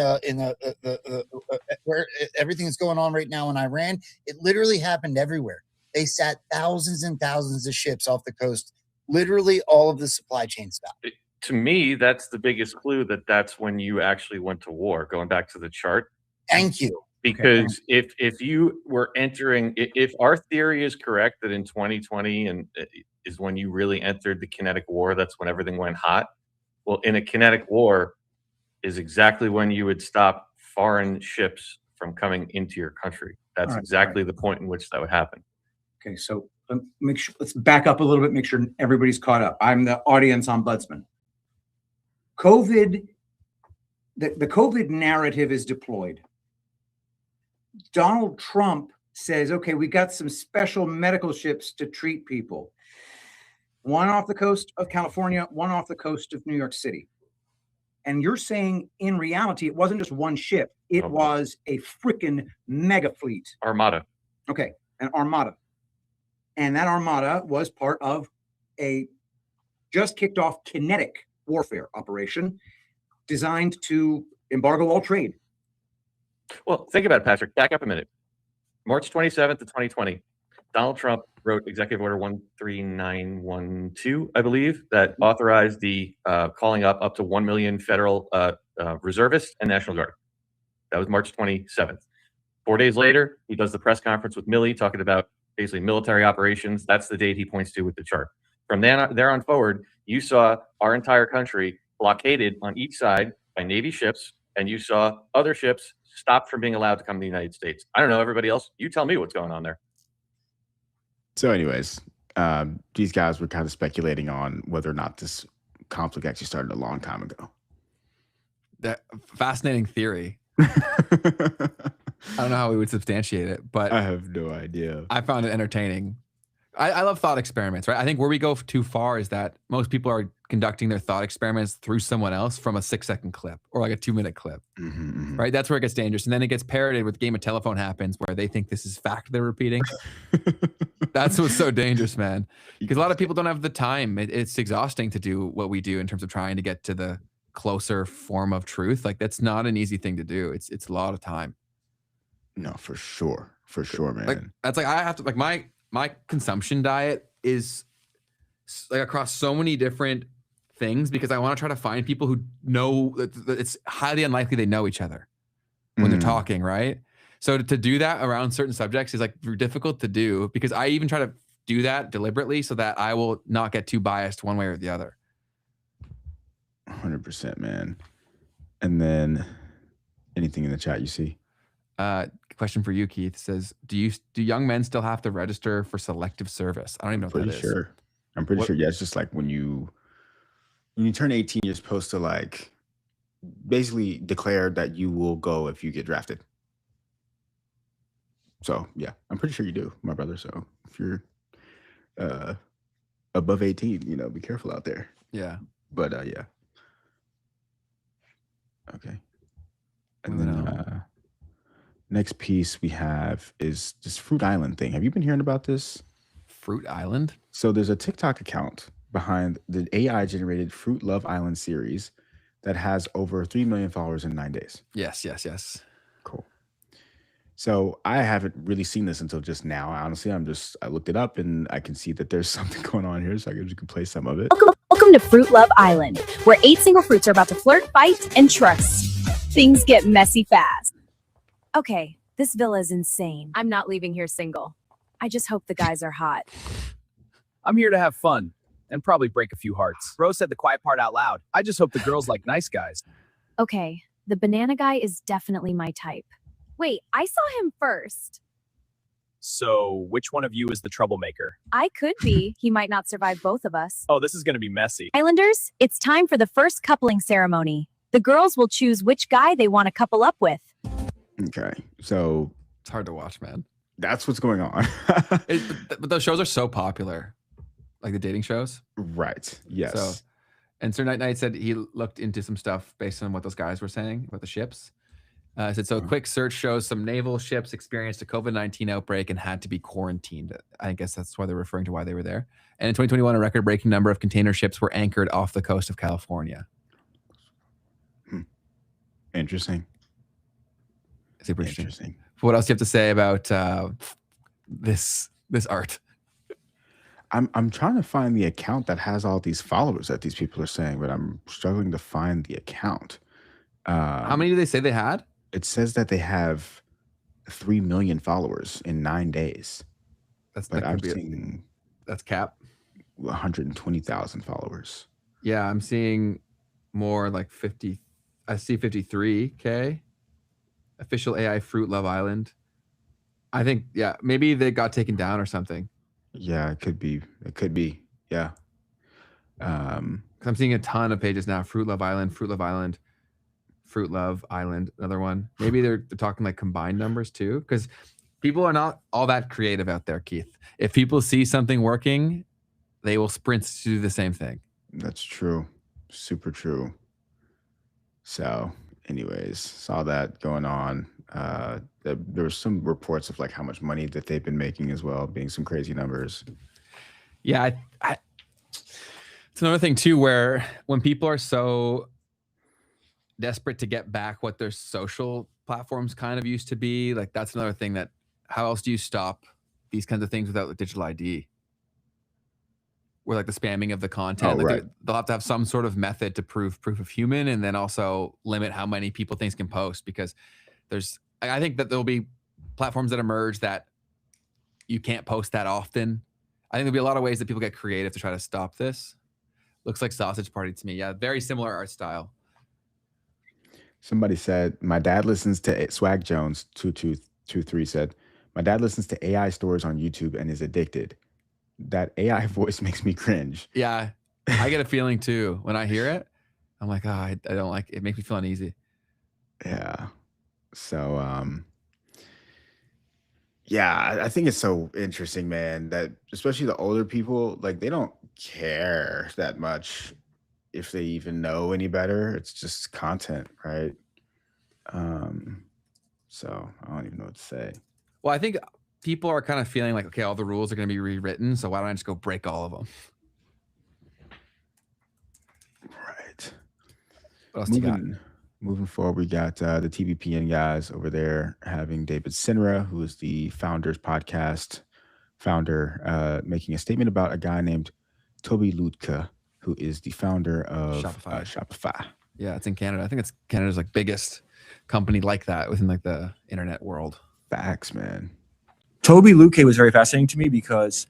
where everything's going on right now in Iran. It literally happened everywhere. They sat thousands and thousands of ships off the coast. Literally all of the supply chain stopped. To me, that's the biggest clue that that's when you actually went to war. Going back to the chart. Thank you. Because if you were entering, if our theory is correct that in 2020 and is when you really entered the kinetic war, that's when everything went hot. Well, in a kinetic war is exactly when you would stop foreign ships from coming into your country. That's exactly the point in which that would happen. Okay, so make sure, let's back up a little bit, make sure everybody's caught up. I'm the audience ombudsman. COVID, the COVID narrative is deployed. Donald Trump says, okay, we got some special medical ships to treat people. One off the coast of California, one off the coast of New York City. And you're saying in reality, it wasn't just one ship. It was a freaking mega fleet. Armada. Okay, an armada. And that armada was part of a just kicked off kinetic warfare operation designed to embargo all trade. Well, think about it, Patrick. Back up a minute. March 27th of 2020, Donald Trump wrote Executive Order 13912, I believe, that authorized the calling up to 1 million federal reservists and National Guard. That was March 27th. 4 days later, he does the press conference with Milley talking about basically military operations. That's the date he points to with the chart. From there on forward, you saw our entire country blockaded on each side by Navy ships, and you saw other ships stopped from being allowed to come to the United States. I don't know, everybody else, you tell me what's going on there. So anyways, these guys were kind of speculating on whether or not this conflict actually started a long time ago. That fascinating theory. I don't know how we would substantiate it, but I have no idea. I found it entertaining. I love thought experiments, right? I think where we go too far is that most people are conducting their thought experiments through someone else from a 6-second clip or like a 2-minute clip, right? That's where it gets dangerous. And then it gets parroted with Game of Telephone happens where they think this is fact they're repeating. That's what's so dangerous, man. Because a lot of people don't have the time. It's exhausting to do what we do in terms of trying to get to the closer form of truth. Like that's not an easy thing to do. It's a lot of time. No, for sure, man. Like that's like I have to like my consumption diet is like across so many different things because I want to try to find people who know that it's highly unlikely they know each other when they're talking, right? So to do that around certain subjects is like difficult to do because I even try to do that deliberately so that I will not get too biased one way or the other. 100%, man. And then anything in the chat you see? Question for you, Keith, says, do young men still have to register for selective service? I don't even know what that is. I'm pretty sure. Yeah, it's just like when you turn 18, you're supposed to like basically declare that you will go if you get drafted. So yeah, I'm pretty sure you do, my brother. So if you're above 18, be careful out there. Yeah. But yeah. Okay. And then next piece we have is this Fruit Island thing. Have you been hearing about this? Fruit Island? So there's a TikTok account behind the AI-generated Fruit Love Island series that has over 3 million followers in 9 days. Yes. Cool. So I haven't really seen this until just now. Honestly, I looked it up and I can see that there's something going on here, so I guess you can play some of it. Welcome to Fruit Love Island, where 8 single fruits are about to flirt, fight, and trust. Things get messy fast. Okay, this villa is insane. I'm not leaving here single. I just hope the guys are hot. I'm here to have fun and probably break a few hearts. Rose said the quiet part out loud. I just hope the girls like nice guys. Okay, the banana guy is definitely my type. Wait, I saw him first. So, which one of you is the troublemaker? I could be. He might not survive both of us. Oh, this is going to be messy. Islanders, it's time for the first coupling ceremony. The girls will choose which guy they want to couple up with. Okay, so it's hard to watch, man. That's what's going on. But those shows are so popular, like the dating shows. Right. Yes. So, and Sir Night said he looked into some stuff based on what those guys were saying about the ships. Said so. A quick search shows some naval ships experienced a COVID-19 outbreak and had to be quarantined. I guess that's why they're referring to why they were there. And in 2021, a record-breaking number of container ships were anchored off the coast of California. Interesting. Super interesting. What else do you have to say about this art? I'm trying to find the account that has all these followers that these people are saying, but I'm struggling to find the account. How many do they say they had? It says that they have 3 million followers in 9 days. That's But that I'm could be seeing that's cap. 120,000 followers. Yeah, I'm seeing more like 50. I see 53K. Official AI Fruit Love Island. I think, yeah, maybe they got taken down or something. Yeah, it could be. It could be. Yeah. 'Cause I'm seeing a ton of pages now. Fruit Love Island, Fruit Love Island, Fruit Love Island, another one. Maybe they're talking like combined numbers too, because people are not all that creative out there, Keith. If people see something working, they will sprint to do the same thing. That's true. Super true. So, anyways, saw that going on. There was some reports of like how much money that they've been making as well, being some crazy numbers. Yeah, it's another thing too, where when people are so desperate to get back what their social platforms kind of used to be, like that's another thing that how else do you stop these kinds of things without the digital ID? Where like the spamming of the content, like they'll have to have some sort of method to prove proof of human, and then also limit how many people things can post, because I think that there'll be platforms that emerge that you can't post that often. I think there'll be a lot of ways that people get creative to try to stop this. Looks like Sausage Party to me. Yeah, very similar art style. Somebody said, my dad listens to Swag Jones 2223 said, my dad listens to AI stories on YouTube and is addicted. That AI voice makes me cringe. Yeah, I get a feeling too. When I hear it, I'm like, oh, I don't like it. It makes me feel uneasy. Yeah. So, yeah, I think it's so interesting, man, that especially the older people, like they don't care that much if they even know any better. It's just content, right? So I don't even know what to say. Well, I think people are kind of feeling like, okay, all the rules are going to be rewritten, so why don't I just go break all of them? Right. What else do you got? Moving forward, we got the TVPN guys over there having David Sinra, who is the Founders Podcast founder, making a statement about a guy named Toby Lutka, who is the founder of Shopify. Yeah, it's in Canada. I think it's Canada's like biggest company like that within like the internet world. Facts, man. Toby Luque was very fascinating to me because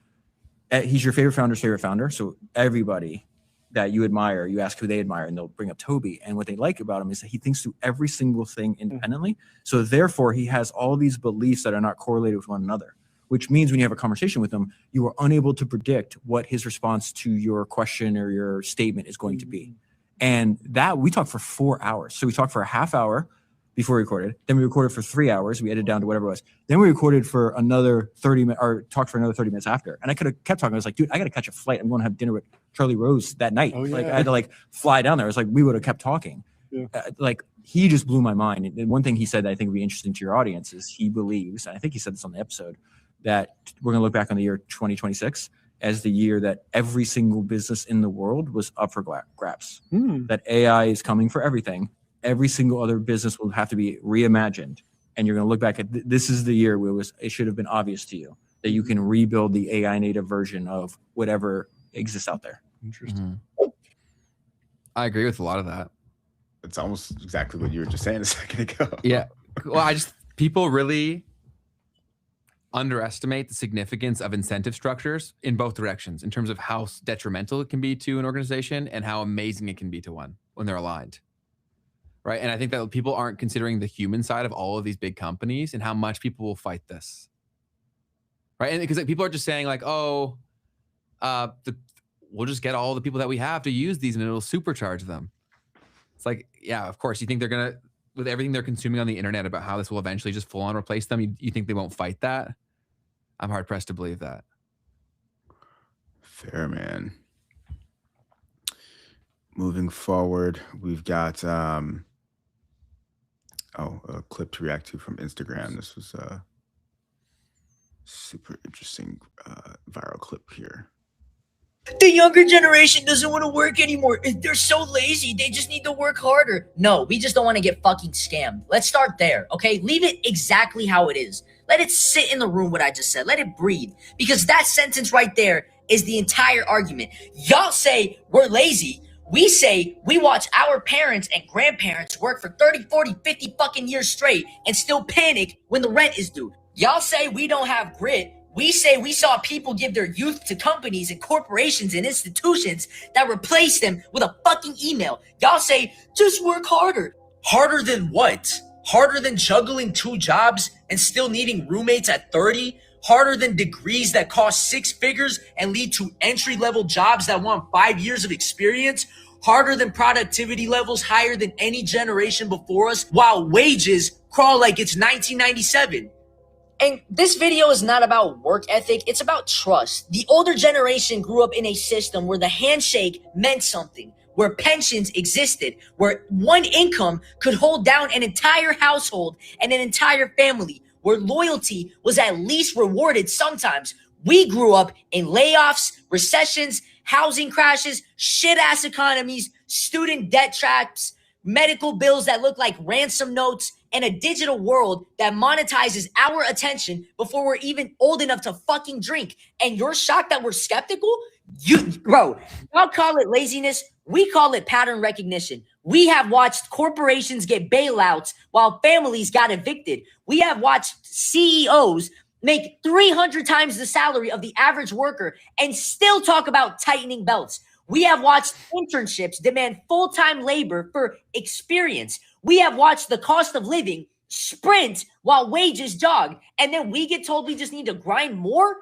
he's your favorite founder's favorite founder. So everybody that you admire, you ask who they admire, and they'll bring up Toby. And what they like about him is that he thinks through every single thing independently. So therefore, he has all these beliefs that are not correlated with one another, which means when you have a conversation with him, you are unable to predict what his response to your question or your statement is going to be. And that we talked for 4 hours. So we talked for a half hour before we recorded. Then we recorded for 3 hours. We edited down to whatever it was. Then we recorded for another 30 minutes, or talked for another 30 minutes after. And I could have kept talking. I was like, dude, I got to catch a flight. I'm going to have dinner with Charlie Rose that night. Oh, yeah. Like I had to like fly down there. It's like we would have kept talking. Yeah. Like he just blew my mind. And one thing he said that I think would be interesting to your audience is he believes, and I think he said this on the episode, that we're going to look back on the year 2026 as the year that every single business in the world was up for grabs. That AI is coming for everything. Every single other business will have to be reimagined. And you're going to look back at this is the year where it should have been obvious to you that you can rebuild the AI native version of whatever exists out there. Interesting. I agree with a lot of that. It's almost exactly what you were just saying a second ago. Yeah. Well, people really underestimate the significance of incentive structures in both directions in terms of how detrimental it can be to an organization and how amazing it can be to one when they're aligned. Right. And I think that people aren't considering the human side of all of these big companies and how much people will fight this. Right. And because like, people are just saying like, oh, we'll just get all the people that we have to use these and it'll supercharge them. It's like, yeah, of course, you think they're going to, with everything they're consuming on the internet about how this will eventually just full on replace them, you think they won't fight that? I'm hard pressed to believe that. Fair, man. Moving forward, we've got a clip to react to from Instagram. This was a super interesting viral clip here. The younger generation doesn't want to work anymore. They're so lazy. They just need to work harder. No, we just don't want to get fucking scammed. Let's start there, okay? Leave it exactly how it is. Let it sit in the room, what I just said. Let it breathe. Because that sentence right there is the entire argument. Y'all say we're lazy We say we watch our parents and grandparents work for 30, 40, 50 fucking years straight and still panic when the rent is due. Y'all say we don't have grit. We say we saw people give their youth to companies and corporations and institutions that replace them with a fucking email. Y'all say, just work harder. Harder than what? Harder than juggling 2 jobs and still needing roommates at 30? Harder than degrees that cost 6 figures and lead to entry-level jobs that want 5 years of experience? Harder than productivity levels higher than any generation before us, while wages crawl like it's 1997. And this video is not about work ethic, it's about trust. The older generation grew up in a system where the handshake meant something, where pensions existed, where one income could hold down an entire household and an entire family, where loyalty was at least rewarded sometimes. We grew up in layoffs, recessions, housing crashes, shit-ass economies, student debt traps, medical bills that look like ransom notes, and a digital world that monetizes our attention before we're even old enough to fucking drink. And you're shocked that we're skeptical? Bro, y'all call it laziness. We call it pattern recognition. We have watched corporations get bailouts while families got evicted. We have watched CEOs make 300 times the salary of the average worker and still talk about tightening belts. We have watched internships demand full-time labor for experience. We have watched the cost of living sprint while wages jog. And then we get told we just need to grind more?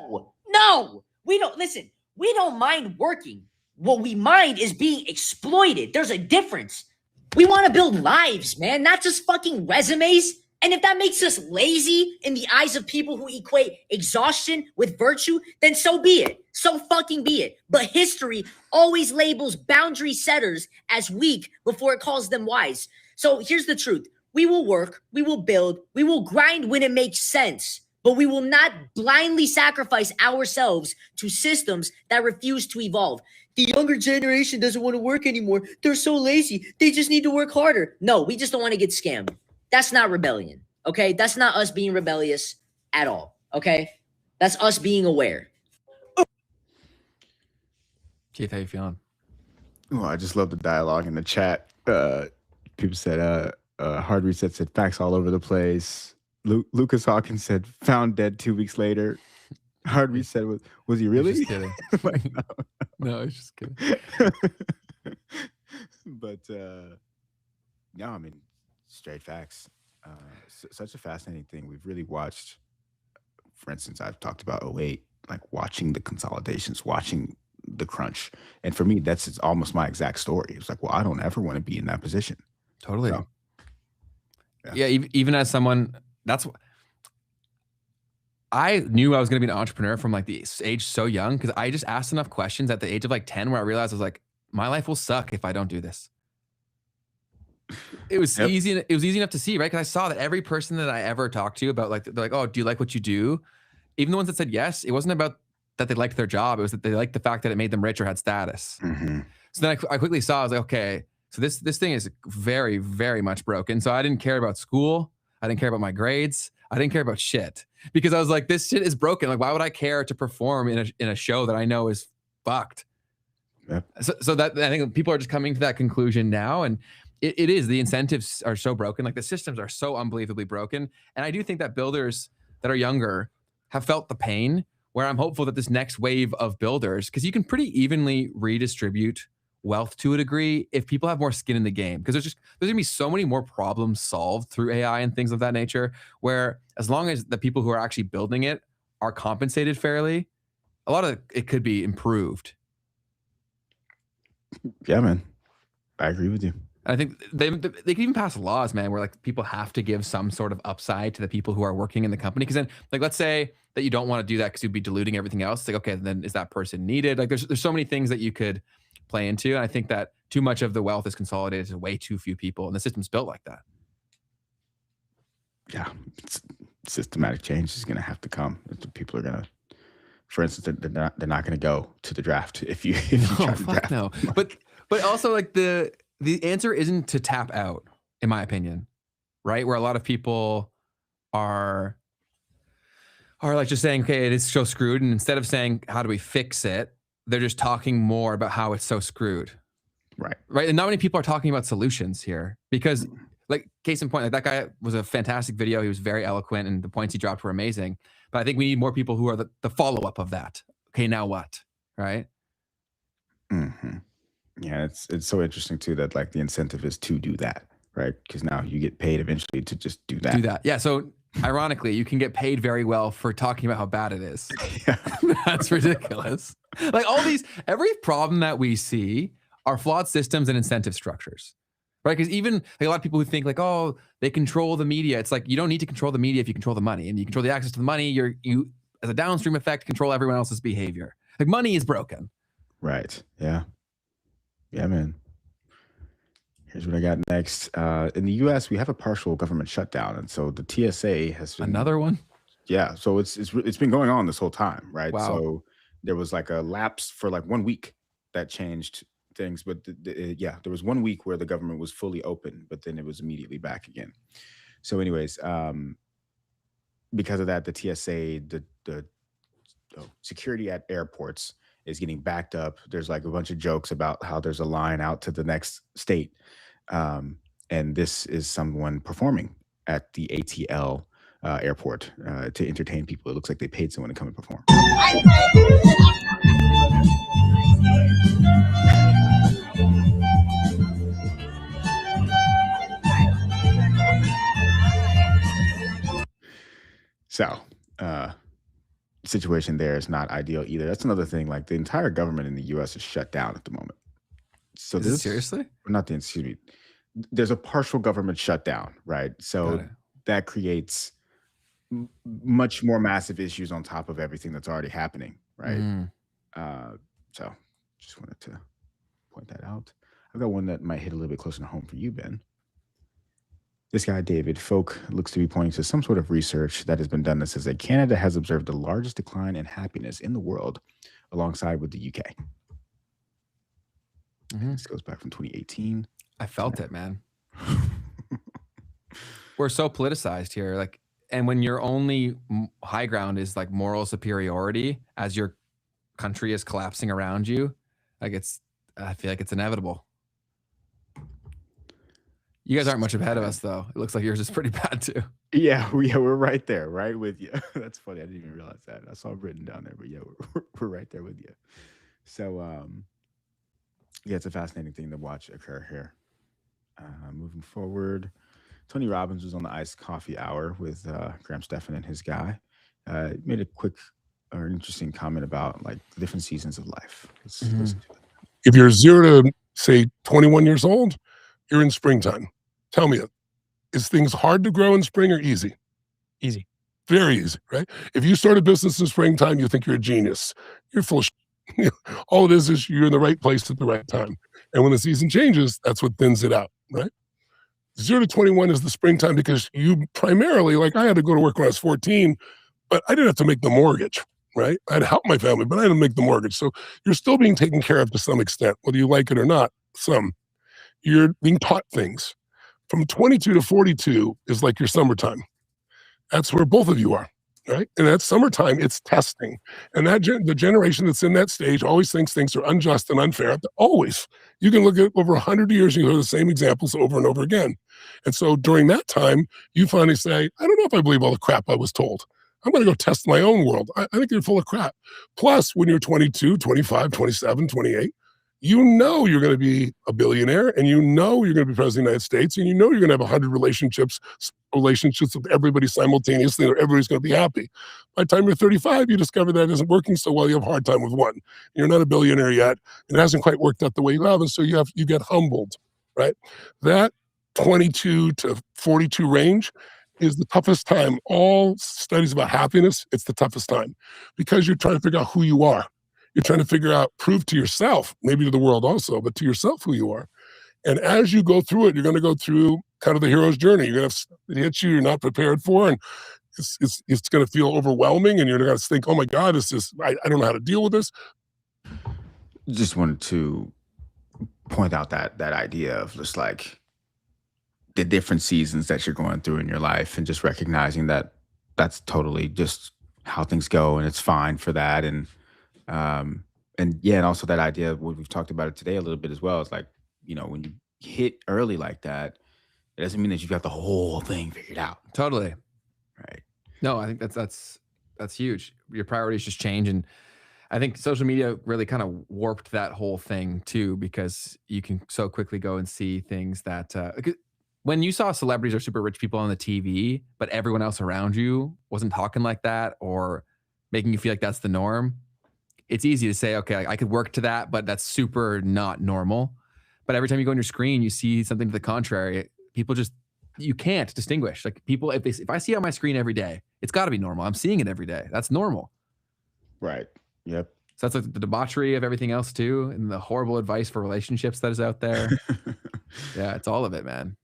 No, we don't. Listen, we don't mind working. What we mind is being exploited. There's a difference. We want to build lives, man, not just fucking resumes. And if that makes us lazy in the eyes of people who equate exhaustion with virtue, then so be it. So fucking be it. But history always labels boundary setters as weak before it calls them wise. So here's the truth. We will work, we will build, we will grind when it makes sense, but we will not blindly sacrifice ourselves to systems that refuse to evolve. The younger generation doesn't want to work anymore. They're so lazy. They just need to work harder. No, we just don't want to get scammed. That's not rebellion, okay? That's not us being rebellious at all, okay? That's us being aware. Keith, how you feeling? Oh, I just love the dialogue in the chat. People said, Hard Reset said facts all over the place. Lucas Hawkins said found dead 2 weeks later. Hard Reset was he really? Just kidding. Like, no, I was just kidding. But no, I mean, straight facts. Such a fascinating thing. We've really watched, for instance, I've talked about 08, like watching the consolidations, watching the crunch. And for me, it's almost my exact story. It's like, well, I don't ever want to be in that position. Totally. So, yeah, even as someone, I knew I was going to be an entrepreneur from like the age so young, because I just asked enough questions at the age of like 10 where I realized I was like, my life will suck if I don't do this. It was easy. It was easy enough to see, right? Because I saw that every person that I ever talked to about, like, they're like, oh, do you like what you do? Even the ones that said yes, it wasn't about that they liked their job. It was that they liked the fact that it made them rich or had status. Mm-hmm. So then I quickly saw, I was like, okay, so this thing is very, very much broken. So I didn't care about school. I didn't care about my grades. I didn't care about shit, because I was like, this shit is broken. Like, why would I care to perform in a show that I know is fucked? Yep. So that, I think people are just coming to that conclusion now. And it is, the incentives are so broken. Like, the systems are so unbelievably broken. And I do think that builders that are younger have felt the pain, where I'm hopeful that this next wave of builders, because you can pretty evenly redistribute wealth to a degree if people have more skin in the game, because there's gonna be so many more problems solved through AI and things of that nature, where as long as the people who are actually building it are compensated fairly, a lot of it could be improved. Yeah, man, I agree with you. I think they can even pass laws, man, where like people have to give some sort of upside to the people who are working in the company. Because then, like, let's say that you don't want to do that because you'd be diluting everything else. It's like, okay, then is that person needed? Like, there's so many things that you could play into. And I think that too much of the wealth is consolidated to way too few people, and the system's built like that. Yeah, systematic change is going to have to come. People are going to, for instance, they're not going to go to the draft if you try to draft. No. But also, like, the answer isn't to tap out, in my opinion, right? Where a lot of people are like just saying, okay, it is so screwed. And instead of saying, how do we fix it? They're just talking more about how it's so screwed. Right. And not many people are talking about solutions here because, like, case in point, like that guy was a fantastic video. He was very eloquent and the points he dropped were amazing. But I think we need more people who are the follow-up of that. Okay, now what? Right? Mm-hmm. Yeah, it's so interesting too that like the incentive is to do that, right? Because now you get paid eventually to just do that. Do that. Yeah. So ironically, you can get paid very well for talking about how bad it is. That's ridiculous. Like every problem that we see are flawed systems and incentive structures, right? Because even like a lot of people who think like, oh, they control the media. It's like, you don't need to control the media if you control the money, and you control the access to the money. You as a downstream effect, control everyone else's behavior. Like money is broken. Right. Yeah. Yeah, man. Here's what I got next. In the U.S., we have a partial government shutdown, and so the TSA has been, another one. Yeah, so it's been going on this whole time, right? Wow. So there was like a lapse for like 1 week that changed things, but yeah, there was 1 week where the government was fully open, but then it was immediately back again. So, anyways, because of that, the TSA, the security at airports is getting backed up. There's like a bunch of jokes about how there's a line out to the next state. And this is someone performing at the ATL airport to entertain people. It looks like they paid someone to come and perform. So, situation there is not ideal either. That's another thing. Like the entire government in the U.S. is shut down at the moment. So Is it seriously? Excuse me. There's a partial government shutdown, right? So that creates much more massive issues on top of everything that's already happening, right? So just wanted to point that out. I've got one that might hit a little bit closer to home for you, Ben. This guy, David Folk, looks to be pointing to some sort of research that has been done that says that Canada has observed the largest decline in happiness in the world alongside with the UK. This goes back from 2018. I felt it, man. We're so politicized here. Like, and when your only high ground is like moral superiority as your country is collapsing around you, like I feel like it's inevitable. You guys aren't much ahead of us, though. It looks like yours is pretty bad, too. Yeah, we're right there, right with you. That's funny. I didn't even realize that. I saw it written down there, but yeah, we're right there with you. So, yeah, it's a fascinating thing to watch occur here. Moving forward, Tony Robbins was on the Iced Coffee Hour with Graham Stephan and his guy. Made a quick or interesting comment about like the different seasons of life. Let's listen to it. If you're 0 to say 21 years old, you're in springtime. Tell me, is things hard to grow in spring or easy? Easy. Very easy, right? If you start a business in springtime, you think you're a genius. You're full of shit. All it is you're in the right place at the right time. And when the season changes, that's what thins it out, right? 0 to 21 is the springtime because you primarily, like I had to go to work when I was 14, but I didn't have to make the mortgage, right? I had to help my family, but I didn't make the mortgage. So you're still being taken care of to some extent, whether you like it or not, some. You're being taught things. From 22 to 42 is like your summertime. That's where both of you are, right? And that summertime, it's testing. And that the generation that's in that stage always thinks things are unjust and unfair. Always. You can look at over 100 years and you hear the same examples over and over again. And so during that time, you finally say, I don't know if I believe all the crap I was told. I'm going to go test my own world. I think you're full of crap. Plus, when you're 22, 25, 27, 28, you know you're going to be a billionaire, and you know you're going to be president of the United States, and you know you're going to have 100 relationships with everybody simultaneously, or everybody's going to be happy. By the time you're 35, you discover that isn't working so well. You have a hard time with one. You're not a billionaire yet. It hasn't quite worked out the way you have, and so you get humbled, right? That 22 to 42 range is the toughest time. All studies about happiness, it's the toughest time because you're trying to figure out who you are. You're trying to figure out, prove to yourself, maybe to the world also, but to yourself who you are. And as you go through it, you're going to go through kind of the hero's journey. You're going to have it hit you're not prepared for, and it's going to feel overwhelming, and you're going to think, oh my God, I don't know how to deal with this. Just wanted to point out that idea of just like the different seasons that you're going through in your life, and just recognizing that that's totally just how things go, and it's fine for that. And yeah, and also that idea of what we've talked about it today a little bit as well, is like when you hit early like that, it doesn't mean that you've got the whole thing figured out. Totally. Right. No, I think that's huge. Your priorities just change. And I think social media really kind of warped that whole thing too, because you can so quickly go and see things that when you saw celebrities or super rich people on the TV, but everyone else around you wasn't talking like that or making you feel like that's the norm, it's easy to say, okay, I could work to that, but that's super not normal. But every time you go on your screen, you see something to the contrary. People just, you can't distinguish. Like people, if I see it on my screen every day, it's got to be normal. I'm seeing it every day. That's normal. Right. Yep. So that's like the debauchery of everything else too, and the horrible advice for relationships that is out there. Yeah, it's all of it, man.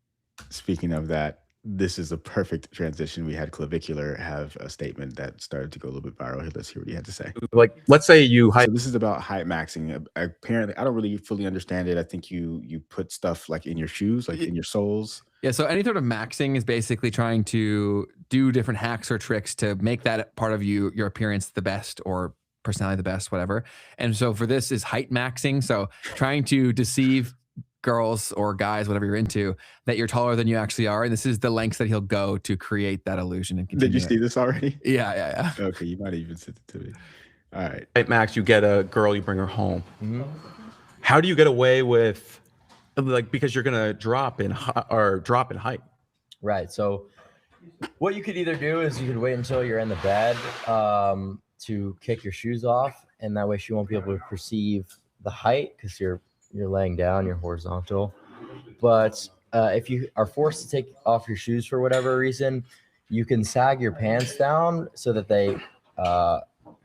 Speaking of that, this is a perfect transition. We had Clavicular have a statement that started to go a little bit viral. Here, let's hear what he had to say. Like, let's say you So this is about height maxing. Apparently, I don't really fully understand it. I think you put stuff like in your shoes, like in your soles. Yeah, so any sort of maxing is basically trying to do different hacks or tricks to make that part of your appearance the best or personality the best, whatever. And so for this is height maxing. So trying to deceive girls or guys, whatever you're into, that you're taller than you actually are. And this is the lengths that he'll go to create that illusion. And Did you see this already? Yeah. Okay, you might have even sent it to me. All right. at max, you get a girl, you bring her home. How do you get away with, like, because you're gonna drop in height? Right. So what you could either do is you could wait until you're in the bed to kick your shoes off, and that way she won't be able to perceive the height because you're laying down, you're horizontal. But if you are forced to take off your shoes for whatever reason, you can sag your pants down so that they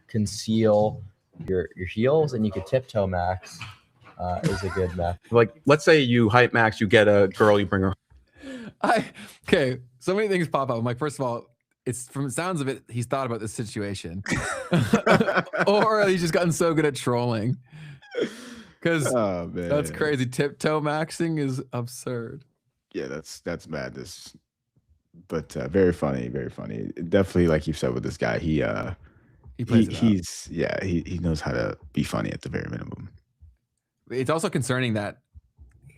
conceal your heels, and you could tiptoe max is a good method. Like, let's say you height max, you get a girl, you bring her. Okay, so many things pop up. I'm like, first of all, it's from the sounds of it, he's thought about this situation, or he's just gotten so good at trolling. Because that's crazy. Tiptoe maxing is absurd. Yeah, that's madness. But very funny, very funny. Definitely, like you said with this guy, he plays it out. he knows how to be funny at the very minimum. It's also concerning that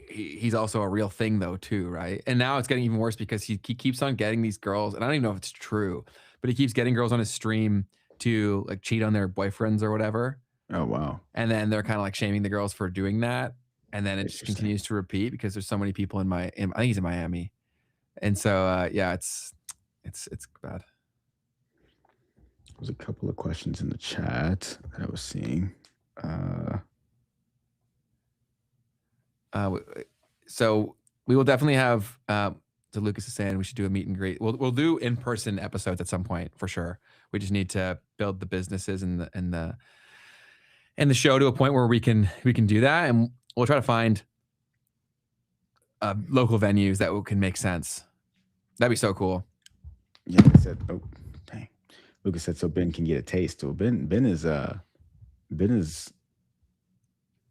he's also a real thing though too, right? And now it's getting even worse because he keeps on getting these girls, and I don't even know if it's true, but he keeps getting girls on his stream to like cheat on their boyfriends or whatever. Oh wow. And then they're kind of like shaming the girls for doing that, and then it just continues to repeat because there's so many people I think he's in Miami. And so yeah, it's bad. There's a couple of questions in the chat that I was seeing. So we will definitely have so Lucas is saying we should do a meet and greet. We'll do in-person episodes at some point for sure. We just need to build the businesses and the show to a point where we can do that, and we'll try to find local venues that can make sense. That'd be so cool. Yeah, I said, oh dang. Lucas said so Ben can get a taste. So Ben is a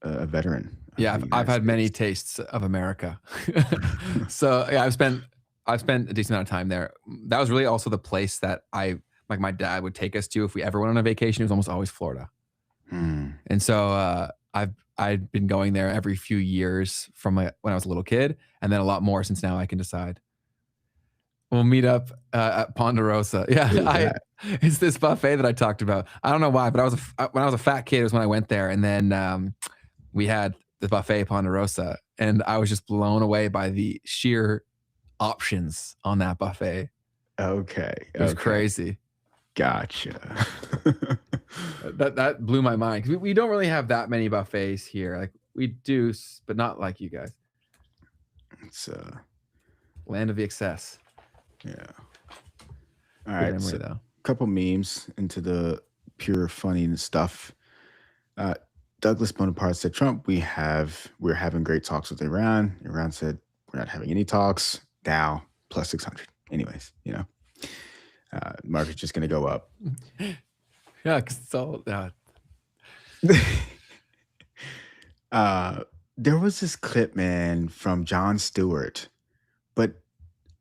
veteran. Yeah, I've had many tastes of America. So yeah, I've spent a decent amount of time there. That was really also the place that my dad would take us to if we ever went on a vacation. It was almost always Florida. And so I'd been going there every few years from when I was a little kid, and then a lot more since now I can decide. We'll meet up at Ponderosa. Yeah, it's this buffet that I talked about. I don't know why, but when I was a fat kid, it was when I went there, and then we had the buffet Ponderosa, and I was just blown away by the sheer options on that buffet. Okay, it was crazy. Gotcha. that blew my mind. We don't really have that many buffets here. Like we do, but not like you guys. It's land of the excess. Yeah. All right. So a couple memes into the pure funny stuff. Douglas Bonaparte said, Trump, we're having great talks with Iran. Iran said, we're not having any talks. Dow plus 600. Anyways, market's just going to go up. Yeah, because it's all there was this clip, man, from Jon Stewart, but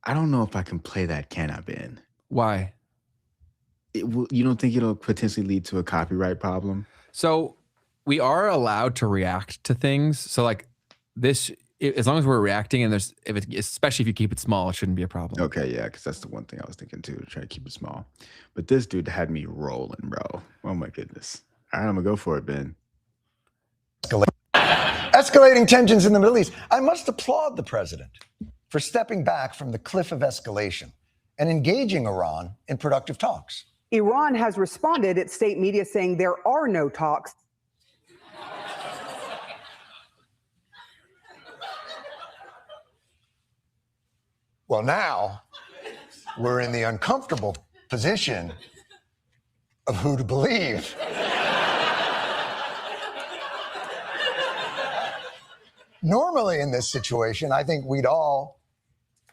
I don't know if I can play that, can I, Ben? Why? You don't think it'll potentially lead to a copyright problem? So we are allowed to react to things. So like this, as long as we're reacting and especially if you keep it small, it shouldn't be a problem. Okay, yeah, because that's the one thing I was thinking too, to try to keep it small. But this dude had me rolling, bro. Oh my goodness. All right, I'm gonna go for it, Ben. Escalating tensions in the Middle East. I must applaud the president for stepping back from the cliff of escalation and engaging Iran in productive talks. Iran has responded, its state media saying there are no talks. Well, now we're in the uncomfortable position of who to believe. Normally in this situation, I think we'd all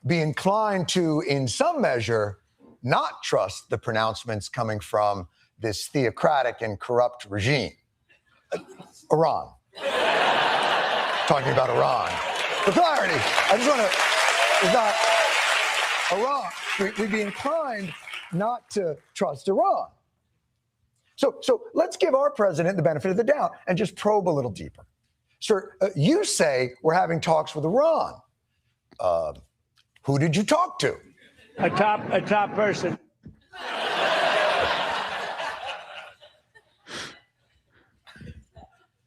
be inclined to, in some measure, not trust the pronouncements coming from this theocratic and corrupt regime. Iran. Talking about Iran. For clarity, I just want to, it's not Iran. We'd be inclined not to trust Iran. So let's give our president the benefit of the doubt and just probe a little deeper. Sir, you say we're having talks with Iran. Who did you talk to? A top person.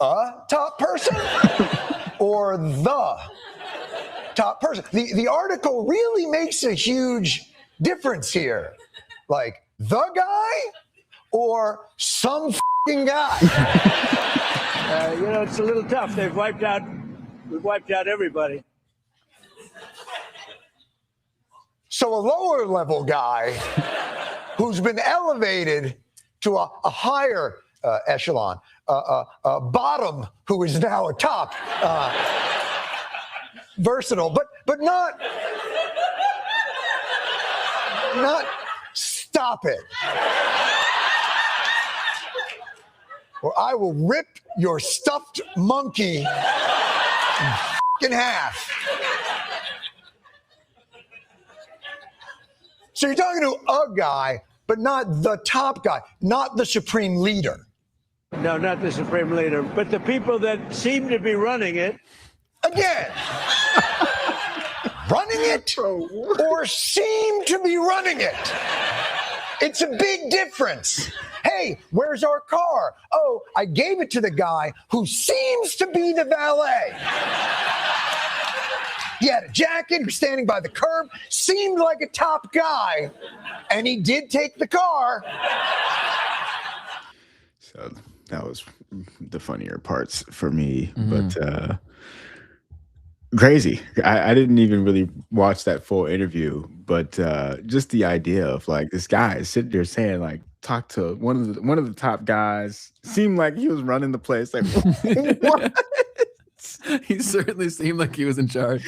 A top person? Or the top person? The article really makes a huge difference here. Like, the guy or some f***ing guy? It's a little tough. We've wiped out everybody. So a lower level guy who's been elevated to a higher echelon, a bottom who is now a top, versatile, but not stop it. Or I will rip your stuffed monkey in half. So you're talking to a guy, but not the top guy, not the supreme leader. No, not the supreme leader, but the people that seem to be running it. Again. Running it or seem to be running it. It's a big difference. Hey, where's our car? Oh, I gave it to the guy who seems to be the valet. He had a jacket, he was standing by the curb, seemed like a top guy, and he did take the car. So that was the funnier parts for me, but crazy. I didn't even really watch that full interview, but just the idea of like this guy is sitting there saying like, talk to one of the top guys, seemed like he was running the place. Like, what? He certainly seemed like he was in charge.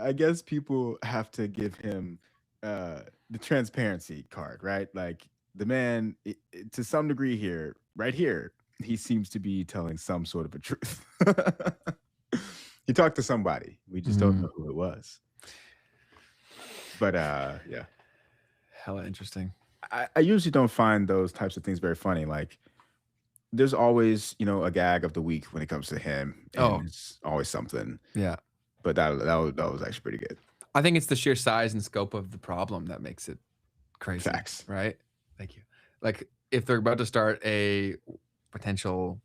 I guess people have to give him the transparency card, right? Like the man, to some degree here, right here, he seems to be telling some sort of a truth. He talked to somebody. We just don't know who it was. But yeah. Hella interesting. I usually don't find those types of things very funny. Like there's always, a gag of the week when it comes to him. And it's always something. Yeah. But that was actually pretty good. I think it's the sheer size and scope of the problem that makes it crazy. Facts. Right? Thank you. Like if they're about to start a potential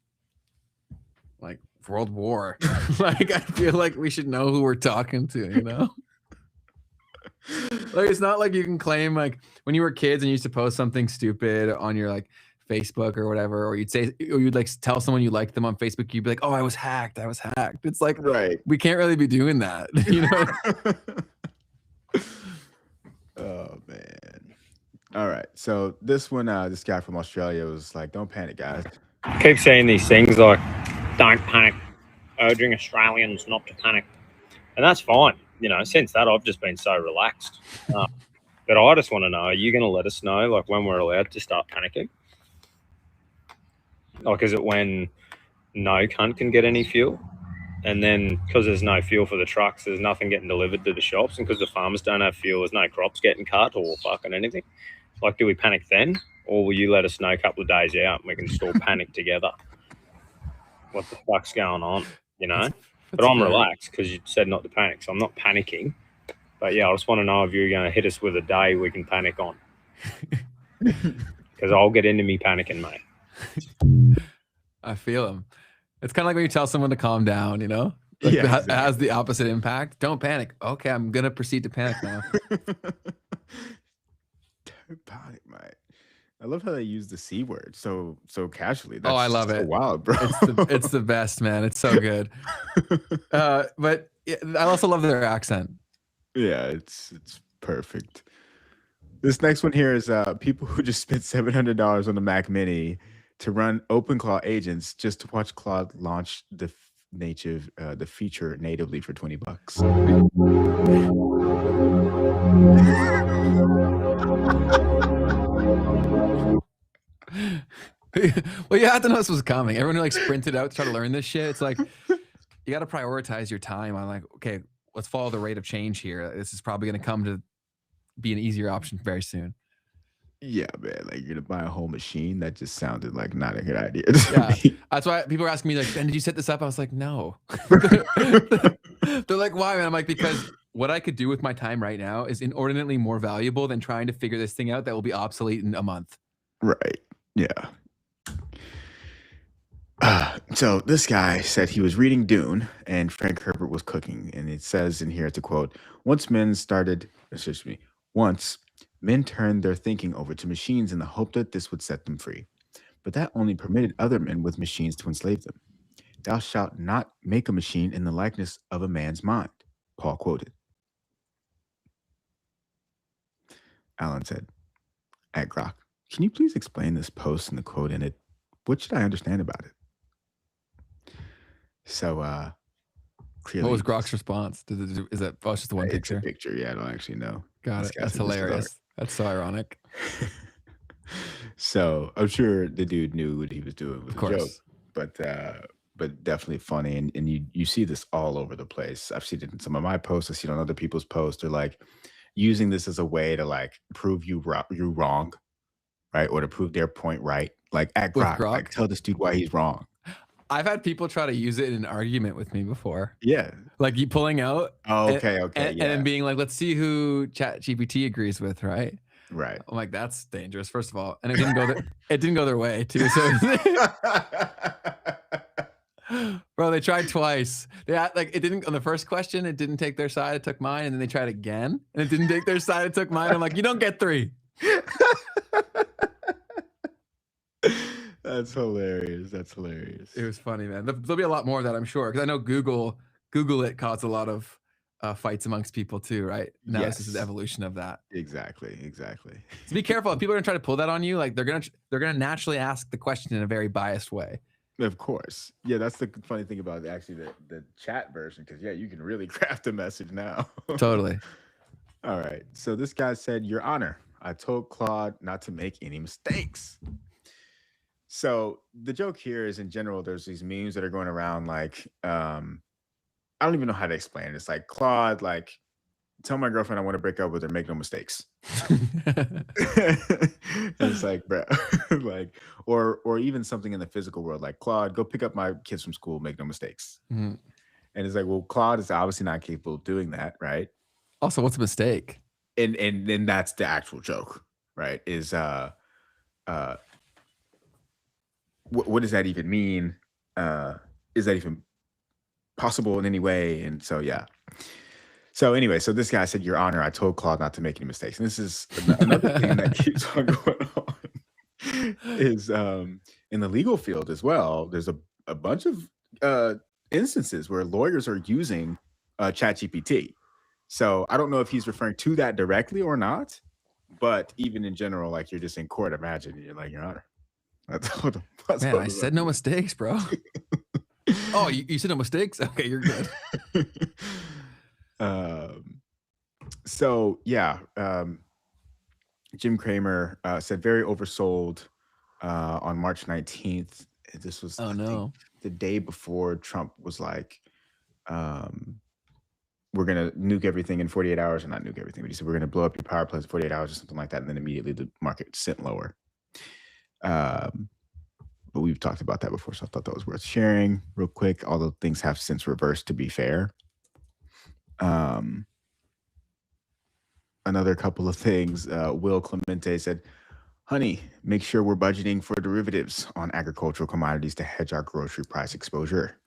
like world war, like I feel like we should know who we're talking to, Like it's not like you can claim like when you were kids and you used to post something stupid on your like Facebook or whatever, or you'd like tell someone you liked them on Facebook, you'd be like, oh, I was hacked. It's like, right, we can't really be doing that, Oh man. All right, so this one, this guy from Australia was like, don't panic, guys. Keep saying these things like, don't panic, urging Australians not to panic, and that's fine. Since that, I've just been so relaxed. But I just want to know, are you going to let us know, like, when we're allowed to start panicking? Like, is it when no cunt can get any fuel? And then, because there's no fuel for the trucks, there's nothing getting delivered to the shops. And because the farmers don't have fuel, there's no crops getting cut or fucking anything. Like, do we panic then? Or will you let us know a couple of days out and we can still panic together? What the fuck's going on? you know. That's But I'm fair. relaxed because you said not to panic, so I'm not panicking. But yeah, I just want to know if you're going to hit us with a day we can panic on. Because I'll get into me panicking, mate. I feel him. It's kind of like when you tell someone to calm down, you know? Like Yeah, that has the opposite impact. Don't panic. Okay, I'm going to proceed to panic now. Don't panic, mate. I love how they use the C word so casually. Oh, I love so it. wild, bro. It's the best, man. It's so good. But I also love their accent. Yeah, it's perfect. This next one here is people who just spent $700 on the Mac Mini to run OpenClaw agents just to watch Claude launch the feature natively for $20. Well, you have to know this was coming. Everyone who like sprinted out to try to learn this shit. It's like you got to prioritize your time on like, okay, let's follow the rate of change here. This is probably going to come to be an easier option very soon. Yeah, man. Like you're gonna buy a whole machine. That just sounded like not a good idea. Yeah, that's why people are asking me like, Ben, did you set this up? I was like, no. They're like, why? And I'm like, because what I could do with my time right now is inordinately more valuable than trying to figure this thing out that will be obsolete in a month. Right. Yeah. So this guy said he was reading Dune and Frank Herbert was cooking. And it says in here, to quote, once men turned their thinking over to machines in the hope that this would set them free. But that only permitted other men with machines to enslave them. Thou shalt not make a machine in the likeness of a man's mind, Paul quoted. Alan said, at Grok, can you please explain this post and the quote in it? What should I understand about it? So, what was Grok's response? Is that it's just the one picture? It's a picture. Yeah, I don't actually know. Got it. That's hilarious. That's so ironic. So I'm sure the dude knew what he was doing with Of course. a joke, but definitely funny. And you see this all over the place. I've seen it in some of my posts. I've seen it on other people's posts. They're like using this as a way to like prove you wrong, right? Or to prove their point right. Like at Grok, like tell this dude why he's wrong. I've had people try to use it in an argument with me before. Yeah. Like you pulling out. Oh, okay. And then being like, let's see who ChatGPT agrees with, right? Right. I'm like, that's dangerous, first of all. And it didn't go it didn't go their way, too. So bro, they tried twice. They had, like it didn't on the first question, it didn't take their side, it took mine, and then they tried again, and it didn't take their side, it took mine. I'm like, you don't get 3. That's hilarious. That's hilarious. It was funny, man. There'll be a lot more of that, I'm sure, because I know Google it caused a lot of fights amongst people too, right? Now this is the evolution of that. Exactly. So be careful. If people are gonna try to pull that on you, like they're gonna naturally ask the question in a very biased way. Of course. Yeah, that's the funny thing about actually the chat version, because you can really craft a message now. Totally. All right. So this guy said, Your Honor, I told Claude not to make any mistakes. So the joke here is, in general, there's these memes that are going around like, I don't even know how to explain it. It's like, Claude, like, tell my girlfriend I want to break up with her, make no mistakes. And it's like, bro, like, or even something in the physical world, like, Claude, go pick up my kids from school, make no mistakes. Mm-hmm. And it's like, well, Claude is obviously not capable of doing that, right? Also, what's a mistake? And then that's the actual joke, right? Is what does that even mean? Is that even possible in any way? And so, yeah. So anyway, so this guy said, Your Honor, I told Claude not to make any mistakes. And this is another thing that keeps on going on is in the legal field as well. There's a bunch of instances where lawyers are using ChatGPT. So I don't know if he's referring to that directly or not, but even in general, like you're just in court, imagine you're like, Your Honor. Man, I said no mistakes, bro. Oh, you said no mistakes? Okay, you're good. So yeah, Jim Cramer said very oversold on March 19th. This was I think, the day before Trump was like, we're gonna nuke everything in 48 hours, or not nuke everything, but he said we're gonna blow up your power plants in 48 hours or something like that, and then immediately the market sent lower. But we've talked about that before, so I thought that was worth sharing real quick. Although things have since reversed, to be fair. Another couple of things. Will Clemente said, honey, make sure we're budgeting for derivatives on agricultural commodities to hedge our grocery price exposure.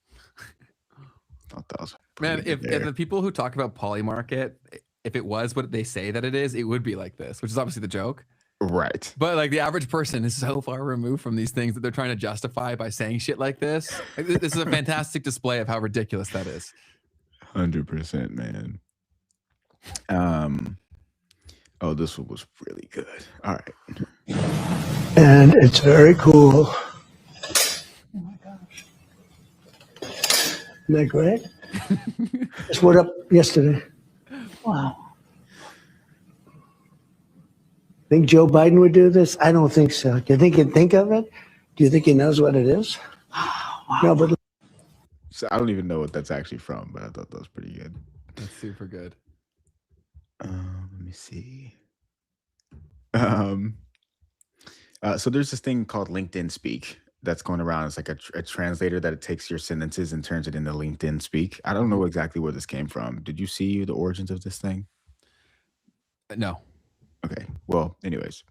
Thought that was Man, if the people who talk about Polymarket, if it was what they say that it would be like this, which is obviously the joke. Right. But like the average person is so far removed from these things that they're trying to justify by saying shit like this. Like, this is a fantastic display of how ridiculous that is. 100%, man. Oh, this one was really good. All right. And it's very cool. Oh my gosh. Isn't that great? Just went up yesterday. Wow. Think Joe Biden would do this? I don't think so. Do you think he'd think of it? Do you think he knows what it is? Wow. No, but So I don't even know what that's actually from, but I thought that was pretty good. That's super good. Let me see. So there's this thing called LinkedIn Speak that's going around. It's like a translator that it takes your sentences and turns it into LinkedIn Speak. I don't know exactly where this came from. Did you see the origins of this thing? No. Okay. Well, anyways,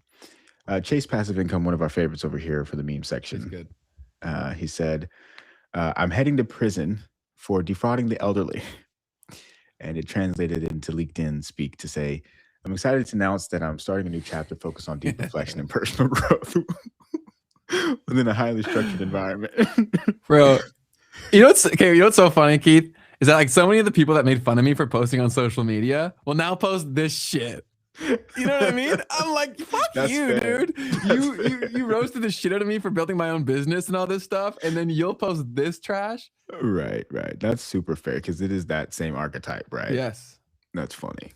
Chase Passive Income, one of our favorites over here for the meme section. He's good. He said, I'm heading to prison for defrauding the elderly. And it translated into LinkedIn Speak to say, I'm excited to announce that I'm starting a new chapter focused on deep reflection and personal growth within a highly structured environment. Bro, you know what's so funny, Keith? Is that like so many of the people that made fun of me for posting on social media will now post this shit. You know what I mean? I'm like, fuck That's you, fair. dude. You roasted the shit out of me for building my own business and all this stuff, and then you'll post this trash. Right. That's super fair because it is that same archetype, right? Yes. That's funny.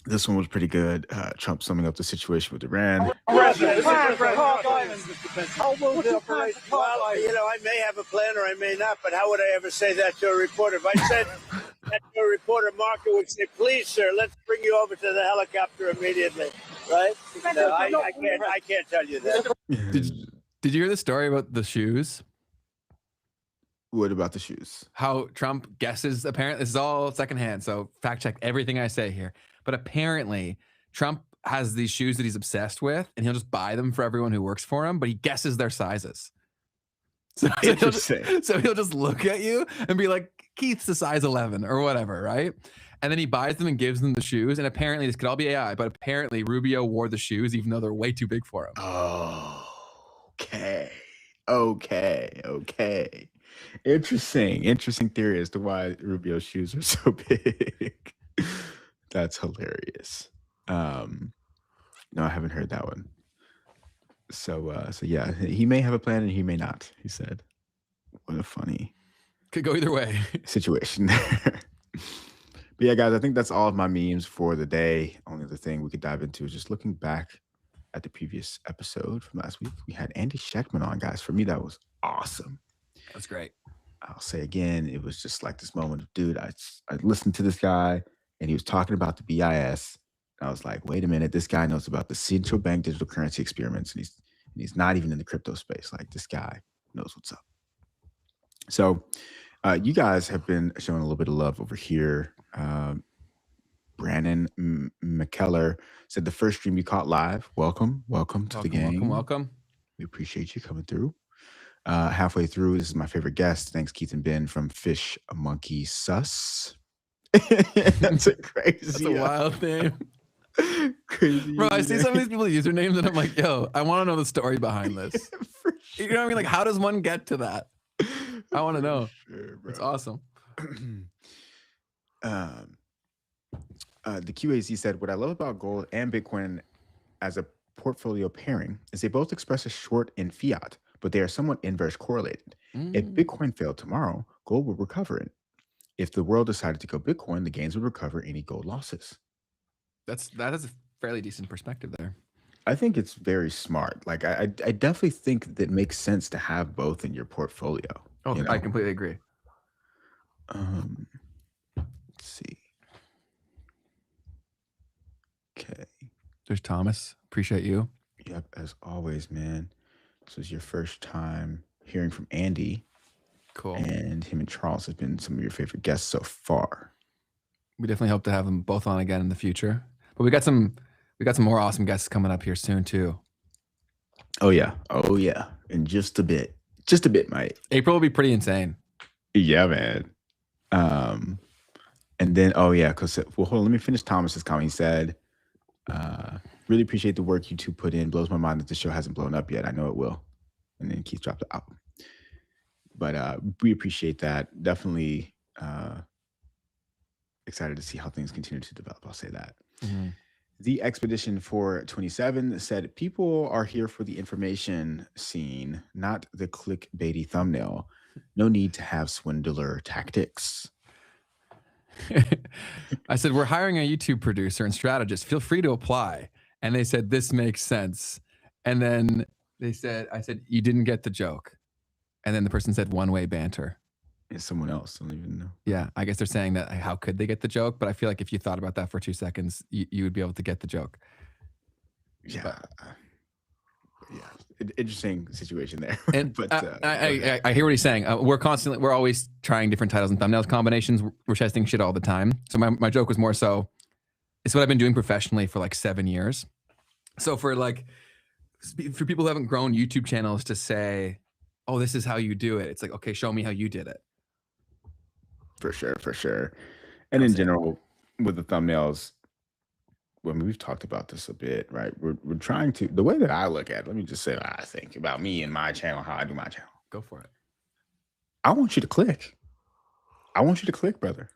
This one was pretty good. Trump summing up the situation with Iran. Well, I may have a plan or I may not, but how would I ever say that to a reporter? If I said that to a reporter, Marco would say, please, sir, let's bring you over to the helicopter immediately, right? No, I can't tell you that. Did you hear the story about the shoes? What about the shoes? How Trump guesses, apparently, this is all secondhand, so fact check everything I say here. But apparently, Trump has these shoes that he's obsessed with, and he'll just buy them for everyone who works for him, but he guesses their sizes. So he'll just look at you and be like, Keith's a size 11 or whatever, right? And then he buys them and gives them the shoes. And apparently, this could all be AI, but apparently Rubio wore the shoes even though they're way too big for him. Oh, okay. Interesting theory as to why Rubio's shoes are so big. That's hilarious. No, I haven't heard that one. So yeah, he may have a plan and he may not, he said. What a funny could go either way situation there. But yeah, guys, I think that's all of my memes for the day. Only other thing we could dive into is just looking back at the previous episode from last week. We had Andy Schechtman on, guys. For me, that was awesome. That's great. I'll say again, it was just like this moment of, dude, I listened to this guy and he was talking about the BIS. And I was like, wait a minute, this guy knows about the central bank digital currency experiments, and he's not even in the crypto space. Like, this guy knows what's up. So you guys have been showing a little bit of love over here. Brandon McKellar said the first stream you caught live. Welcome to the gang. Welcome. We appreciate you coming through. Halfway through, this is my favorite guest. Thanks, Keith and Ben from Fish Monkey Sus. That's a crazy. That's a wild name. Crazy. Bro, I see some of these people's usernames and I'm like, yo, I want to know the story behind this. You know what I mean? Like, how does one get to that? I want to know. Sure, it's awesome. The QAZ said, what I love about gold and Bitcoin as a portfolio pairing is they both express a short in fiat, but they are somewhat inverse correlated. If Bitcoin failed tomorrow, gold would recover it. If the world decided to go Bitcoin, the gains would recover any gold losses. That is a fairly decent perspective there. I think it's very smart. Like, I definitely think that it makes sense to have both in your portfolio. Oh, you know? I completely agree. Let's see. Okay. There's Thomas. Appreciate you. Yep, as always, man. This is your first time hearing from Andy. Cool. And him and Charles have been some of your favorite guests so far. We definitely hope to have them both on again in the future. But we got some more awesome guests coming up here soon too. Oh yeah. In just a bit, mate. April will be pretty insane. Yeah, man. And then because hold on, let me finish Thomas's comment. He said, really appreciate the work you two put in. Blows my mind that the show hasn't blown up yet. I know it will. And then Keith dropped the album. But we appreciate that. Definitely excited to see how things continue to develop. I'll say that. Mm-hmm. The Expedition 427 said, people are here for the information scene, not the clickbaity thumbnail. No need to have swindler tactics. I said, we're hiring a YouTube producer and strategist. Feel free to apply. And they said, this makes sense. And then I said, you didn't get the joke. And then the person said, one-way banter. It's someone else. I don't even know. Yeah, I guess they're saying that how could they get the joke? But I feel like if you thought about that for 2 seconds, you would be able to get the joke. Yeah. Interesting situation there. And but I hear what he's saying. We're always trying different titles and thumbnails combinations. We're testing shit all the time. So my joke was more so, it's what I've been doing professionally for like 7 years. So for people who haven't grown YouTube channels to say, oh, this is how you do it. It's like, okay, show me how you did it. For sure. And in general, with the thumbnails, when we've talked about this a bit, right? We're trying to, the way that I look at it, let me just say what I think about me and my channel, how I do my channel. Go for it. I want you to click. I want you to click, brother.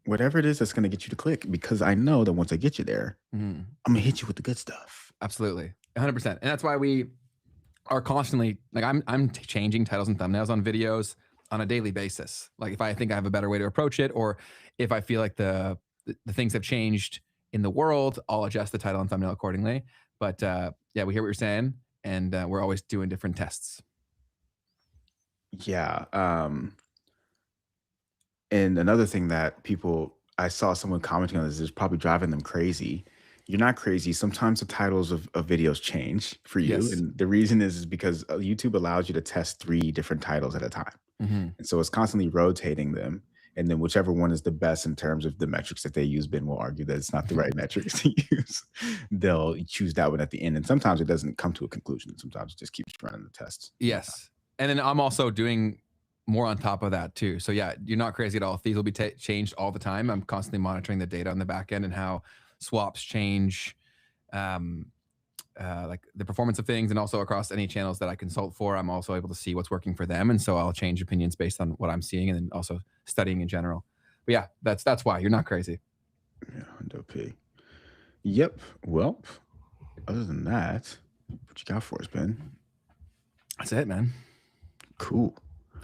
Whatever it is that's going to get you to click, because I know that once I get you there, I'm going to hit you with the good stuff. Absolutely. 100%. And that's why we are constantly, like I'm changing titles and thumbnails on videos on a daily basis. Like if I think I have a better way to approach it, or if I feel like the things have changed in the world, I'll adjust the title and thumbnail accordingly. But yeah, we hear what you're saying, and we're always doing different tests. Yeah. And another thing that I saw someone commenting on this is probably driving them crazy. You're not crazy. Sometimes the titles of videos change for you. Yes. And the reason is because YouTube allows you to test 3 different titles at a time. Mm-hmm. And so it's constantly rotating them. And then whichever one is the best in terms of the metrics that they use, Ben will argue that it's not the right metrics to use. They'll choose that one at the end. And sometimes it doesn't come to a conclusion. Sometimes it just keeps running the tests. Yes. And then I'm also doing more on top of that too. So yeah, you're not crazy at all. These will be changed all the time. I'm constantly monitoring the data on the back end and how swaps change, like the performance of things, and also across any channels that I consult for, I'm also able to see what's working for them. And so I'll change opinions based on what I'm seeing, and then also studying in general. But yeah, that's why you're not crazy. Yeah, dope. Yep. Well, other than that, what you got for us, Ben? That's it, man. Cool.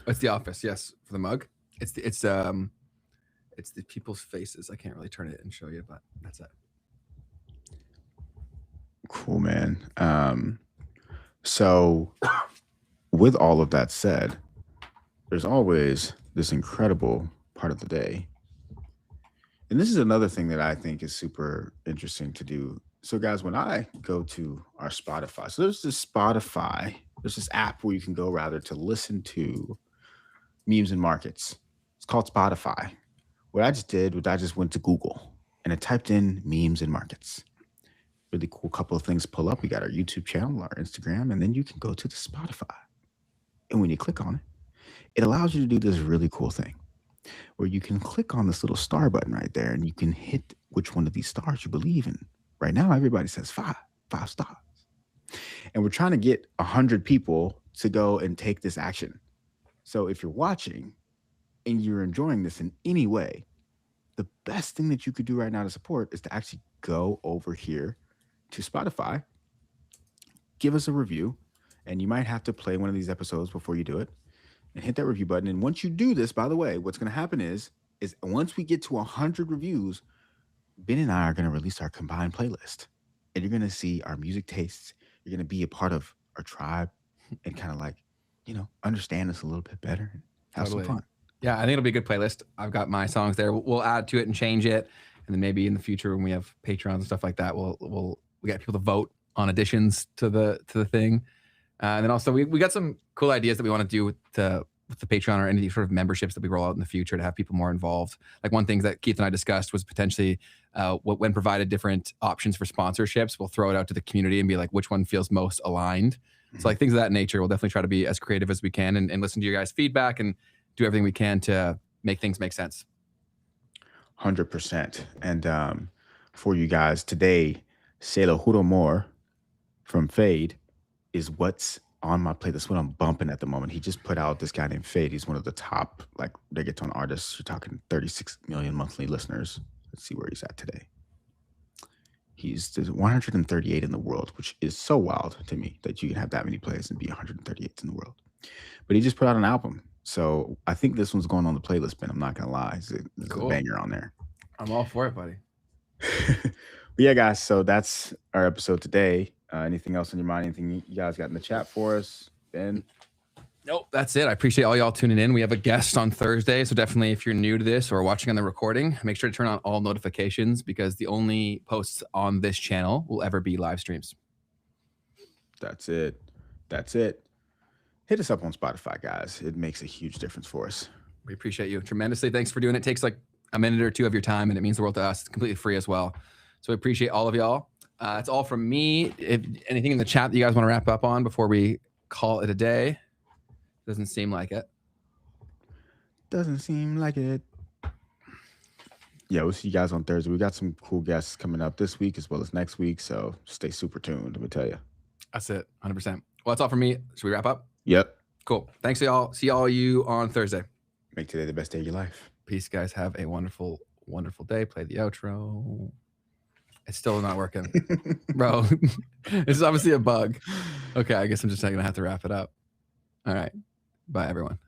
It's The Office, yes, for the mug. It's the people's faces. I can't really turn it and show you, but that's it. Cool, man. So with all of that said, there's always this incredible part of the day. And this is another thing that I think is super interesting to do. So guys, when I go to our Spotify, so there's this app where you can go rather to listen to memes and markets. It's called Spotify. What I just did was I just went to Google and I typed in memes and markets. Really cool couple of things pull up. We got our YouTube channel, our Instagram, and then you can go to the Spotify. And when you click on it, it allows you to do this really cool thing where you can click on this little star button right there and you can hit which one of these stars you believe in. Right now, everybody says five stars. And we're trying to get 100 people to go and take this action. So if you're watching and you're enjoying this in any way, the best thing that you could do right now to support is to actually go over here to Spotify, give us a review, and you might have to play one of these episodes before you do it, and hit that review button. And once you do this, by the way, what's going to happen is once we get to 100 reviews, Ben and I are going to release our combined playlist, and you're going to see our music tastes. You're going to be a part of our tribe and kind of like, understand us a little bit better and have some fun. Yeah, I think it'll be a good playlist. I've got my songs there. We'll add to it and change it. And then maybe in the future when we have Patreons and stuff like that, we'll get people to vote on additions to the thing. And then also we got some cool ideas that we want to do with the Patreon or any sort of memberships that we roll out in the future to have people more involved. Like one thing that Keith and I discussed was potentially when provided different options for sponsorships, we'll throw it out to the community and be like, which one feels most aligned. So like things of that nature, we'll definitely try to be as creative as we can and listen to your guys' feedback and do everything we can to make things make sense. 100%. And for you guys today, Se Lo Juro More from Fade is what's on my playlist, what I'm bumping at the moment. He just put out this guy named Fade. He's one of the top like reggaeton artists. You're talking 36 million monthly listeners. Let's see where he's at today. There's 138 in the world, which is so wild to me that you can have that many plays and be 138 in the world. But he just put out an album. So I think this one's going on the playlist, Ben. I'm not going to lie. There's Cool. a banger on there. I'm all for it, buddy. But yeah, guys, so that's our episode today. Anything else on your mind? Anything you guys got in the chat for us, Ben? Nope, that's it. I appreciate all y'all tuning in. We have a guest on Thursday, so definitely if you're new to this or watching on the recording, make sure to turn on all notifications because the only posts on this channel will ever be live streams. That's it. That's it. Hit us up on Spotify, guys. It makes a huge difference for us. We appreciate you tremendously. Thanks for doing it. It takes like a minute or two of your time, and it means the world to us. It's completely free as well. So we appreciate all of y'all. It's all from me. If anything in the chat that you guys want to wrap up on before we call it a day? Doesn't seem like it. Doesn't seem like it. Yeah, we'll see you guys on Thursday. We got some cool guests coming up this week as well as next week, so stay super tuned, let me tell you. That's it, 100%. Well, that's all from me. Should we wrap up? Yep. Cool. Thanks, y'all. See all you on Thursday. Make today the best day of your life. Peace, guys. Have a wonderful, wonderful day. Play the outro. It's still not working. Bro, it's obviously a bug. Okay, I guess I'm just going to have to wrap it up. All right. Bye, everyone.